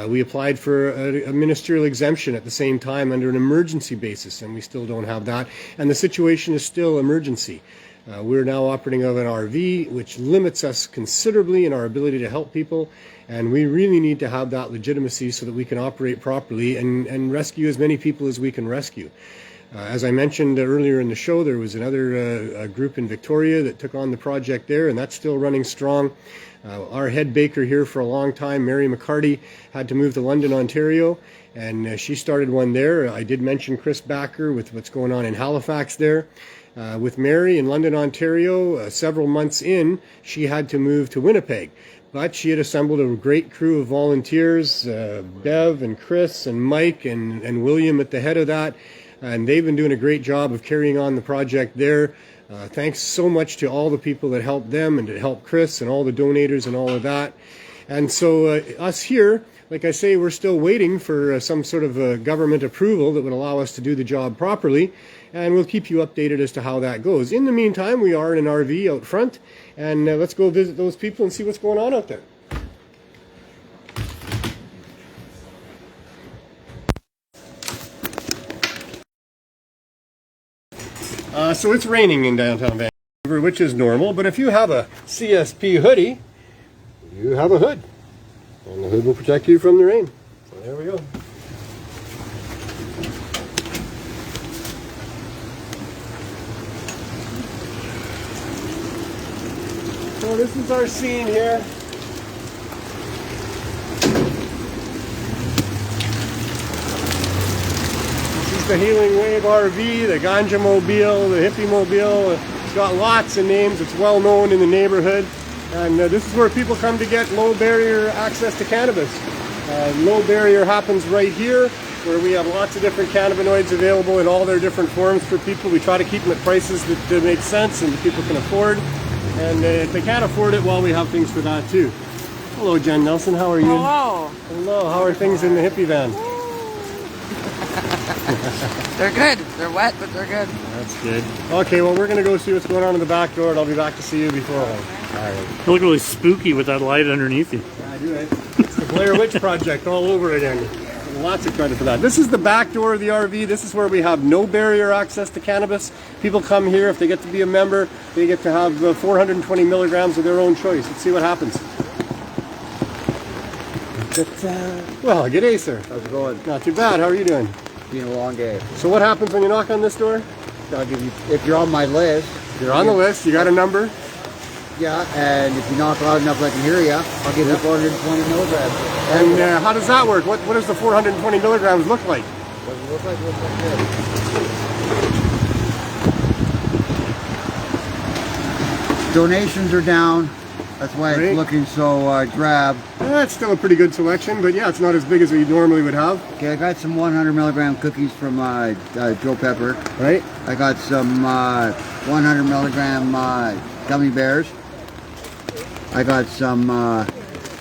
We applied for a ministerial exemption at the same time under an emergency basis, and we still don't have that. And the situation is still emergency. We're now operating out of an RV, which limits us considerably in our ability to help people, and we really need to have that legitimacy so that we can operate properly and rescue as many people as we can rescue. As I mentioned earlier in the show, there was another group in Victoria that took on the project there, and that's still running strong. Our head baker here for a long time, Mary McCarty, had to move to London, Ontario, and she started one there. I did mention Chris Backer with what's going on in Halifax there. With Mary in London, Ontario, several months in, she had to move to Winnipeg. But she had assembled a great crew of volunteers, Bev and Chris and Mike and William at the head of that. And they've been doing a great job of carrying on the project there. Thanks so much to all the people that helped them and to help Chris and all the donators and all of that. And so us here, like I say, we're still waiting for some sort of government approval that would allow us to do the job properly. And we'll keep you updated as to how that goes. In the meantime, we are in an RV out front, and let's go visit those people and see what's going on out there. So it's raining in downtown Vancouver, which is normal, but if you have a CSP hoodie, you have a hood. And the hood will protect you from the rain. So there we go. So this is our scene here. is the Healing Wave RV, the Ganja Mobile, the Hippie Mobile. It's got lots of names. It's well known in the neighborhood. And this is where people come to get low barrier access to cannabis. Low barrier happens right here, where we have lots of different cannabinoids available in all their different forms for people. We try to keep them at prices that make sense and that people can afford. And if they can't afford it, well, we have things for that too. Hello, Jen Nelson. How are you? Hello. Hello. How are things in the hippie van? They're good. They're wet, but they're good. That's good. Okay, well, we're going to go see what's going on in the back door, and I'll be back to see you before home. All right. You look really spooky with that light underneath you. Yeah, I do, eh? It's the Blair Witch Project all over again. Lots of credit for that. This is the back door of the RV. This is where we have no barrier access to cannabis. People come here. If they get to be a member, they get to have 420 milligrams of their own choice. Let's see what happens. Well, g'day, sir. How's it going? Not too bad. How are you doing? Been a long day. So what happens when you knock on this door? I'll give you, if you're on my list. You're on the list. You got a number? Yeah, and if you knock loud enough I can hear you, I'll give you 420 milligrams. And how does that work? What does the 420 milligrams look like? What does it look like? It looks like this. Donations are down. That's why Right. it's looking so drab. It's still a pretty good selection, but yeah, it's not as big as we normally would have. Okay, I got some 100 milligram cookies from Joe Pepper. Right? I got some 100 milligram gummy bears. I got some,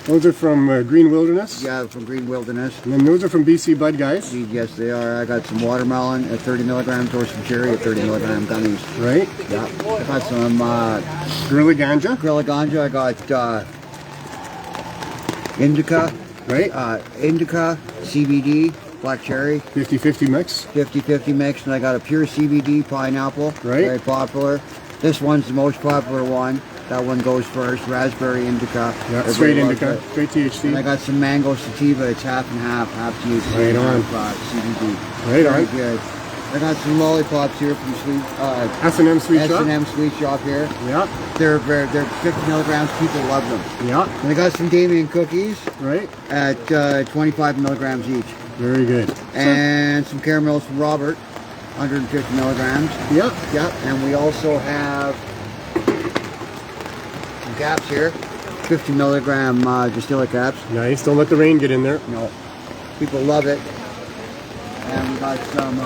Those are from Green Wilderness. yeah, from Green Wilderness. And then those are from BC Bud Guys. Yes, they are. I got some watermelon at 30 milligrams or some cherry at 30 milligram gummies. Right? Yeah. I got some Gorilla Ganja. Gorilla Ganja. I got indica. Right? Indica, CBD, black cherry, 50-50 mix. 50-50 mix. And I got a pure CBD pineapple. Right. Very popular. This one's the most popular one. That one goes first. Raspberry indica. Yeah, Everybody straight loves indica, it. straight And I THC. got some mango sativa. It's half and half THC. Right on. Half, CBD. Right Very on. good. I got some lollipops here from Sweet S&M Sweet Shop. S&M Sweet Shop here. Yeah, They're 50 milligrams. People love them. yeah, And I got some Damien cookies right. at 25 milligrams each, Very good. and some caramels from Robert, 150 milligrams. Yeah, Yep. And we also have some caps here, 50 milligram distiller caps. nice. Don't let the rain get in there. No, people love it. And we got some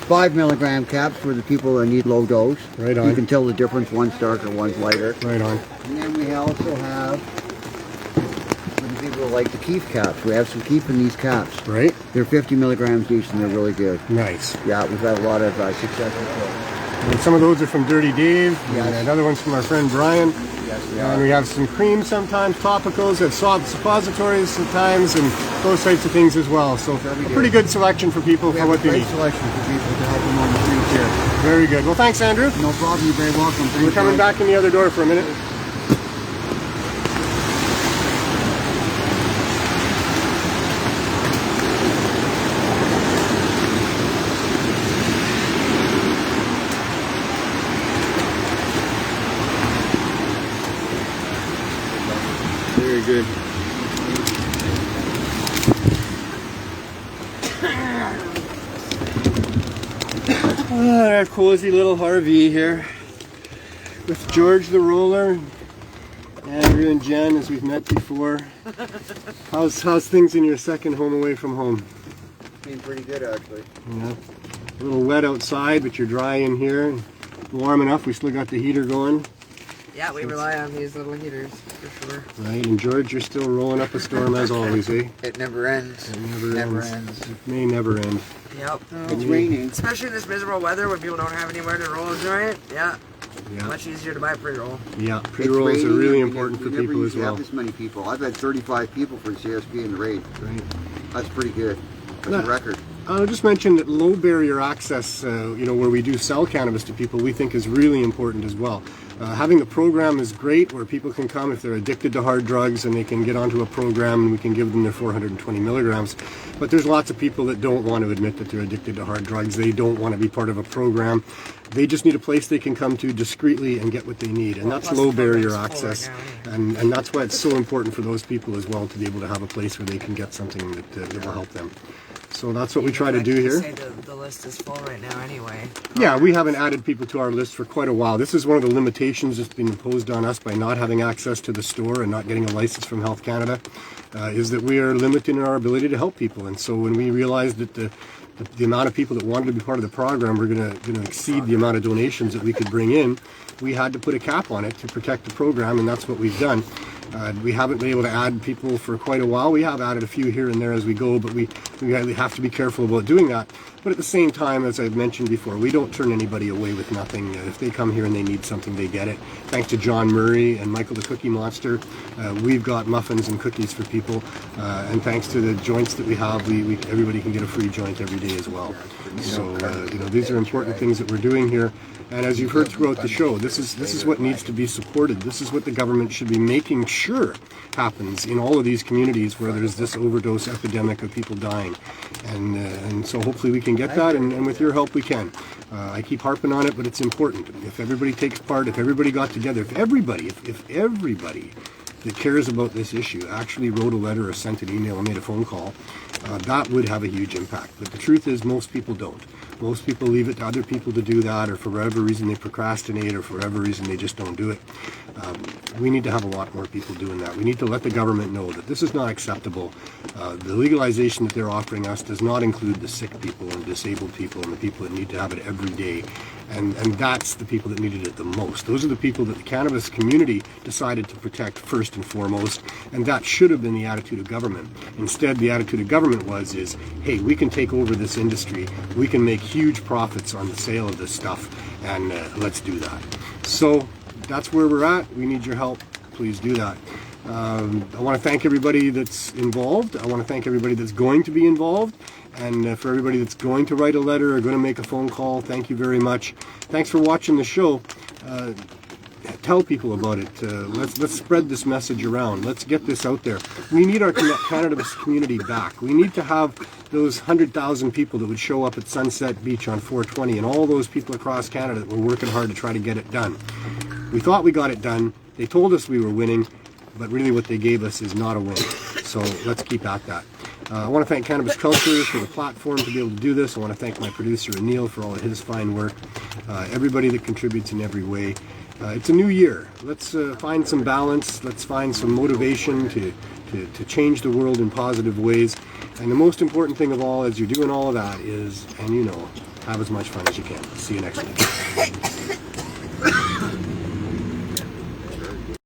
5 milligram caps for the people that need low dose. Right on. You can tell the difference. One's darker, one's lighter. Right on. And then we also have, for the people that like the keef caps, we have some keef in these caps. Right? They're 50 milligrams each and they're really good. Nice. Yeah, we've had a lot of success with those. And some of those are from Dirty Dave. Yes. And another one's from our friend Brian. Yes, they And we are. have some cream sometimes, topicals, have suppositories sometimes, and those types of things as well. So a pretty good selection for people We for have what a they great need. selection for people to help them on the streets here. Very good. Well, thanks, Andrew. No problem, you're very welcome. Thanks, We're coming Brian. back in the other door for a minute. Very good. Our cozy little RV here with George the roller, Andrew and Jen as we've met before. How's things in your second home away from home? Been pretty good, actually. Yeah. A little wet outside, but you're dry in here. Warm enough. We still got the heater going. Yeah, we rely on these little heaters for sure. Right, and George, you're still rolling up a storm as always, eh? It never ends. It never ends. It may never end. Yep. It's raining. Especially in this miserable weather when people don't have anywhere to roll a joint. Yeah. Yeah, Much easier to buy pre-roll. yeah. It's Pre-rolls are raining, really and important for we never people as usually well. have this many people. I've had 35 people for the CSP in the raid. Right. That's pretty good. That's That- a record. I'll just mention that low barrier access, where we do sell cannabis to people, we think is really important as well. Having the program is great where people can come if they're addicted to hard drugs and they can get onto a program and we can give them their 420 milligrams. But there's lots of people that don't want to admit that they're addicted to hard drugs. They don't want to be part of a program. They just need a place they can come to discreetly and get what they need. And that's plus low the barrier program's full access. right And that's why it's so important for those people as well to be able to have a place where they can get something that will help them. So that's what we try to do here. Say the list is full right now anyway. Yeah, we haven't added people to our list for quite a while. This is one of the limitations that's been imposed on us by not having access to the store and not getting a license from Health Canada, is that we are limited in our ability to help people. And so when we realized that the amount of people that wanted to be part of the program were going to exceed the amount of donations that we could bring in, we had to put a cap on it to protect the program, and that's what we've done. We haven't been able to add people for quite a while. We have added a few here and there as we go, but we have to be careful about doing that. But at the same time, as I've mentioned before, we don't turn anybody away with nothing. If they come here and they need something, they get it. Thanks to John Murray and Michael the Cookie Monster, we've got muffins and cookies for people. And thanks to the joints that we have, everybody can get a free joint every day as well. So these are important things that we're doing here. And as you've heard throughout the show, this is what needs to be supported. This is what the government should be making sure happens in all of these communities where there's this overdose epidemic of people dying. And so hopefully we can get that, and with your help we can. I keep harping on it, but it's important. If everybody takes part, if everybody got together, if everybody that cares about this issue actually wrote a letter or sent an email or made a phone call, that would have a huge impact. But the truth is most people don't. Most people leave it to other people to do that, or for whatever reason they procrastinate, or for whatever reason they just don't do it. We need to have a lot more people doing that. We need to let the government know that this is not acceptable. The legalization that they're offering us does not include the sick people and disabled people and the people that need to have it every day. And that's the people that needed it the most. Those are the people that the cannabis community decided to protect first and foremost, and that should have been the attitude of government. Instead, the attitude of government is, hey, we can take over this industry, we can make huge profits on the sale of this stuff, and let's do that. So that's where we're at. We need your help. Please do that. I want to thank everybody that's involved. I want to thank everybody that's going to be involved. And for everybody that's going to write a letter or going to make a phone call, thank you very much. Thanks for watching the show. Tell people about it. Let's spread this message around. Let's get this out there. We need our cannabis community back. We need to have those 100,000 people that would show up at Sunset Beach on 420 and all those people across Canada that were working hard to try to get it done. We thought we got it done. They told us we were winning, but really what they gave us is not a win. So let's keep at that. I want to thank Cannabis Culture for the platform to be able to do this. I want to thank my producer, Neil, for all of his fine work. Everybody that contributes in every way. It's a new year. Let's find some balance. Let's find some motivation to change the world in positive ways. And the most important thing of all, as you're doing all of that, is, and have as much fun as you can. See you next week.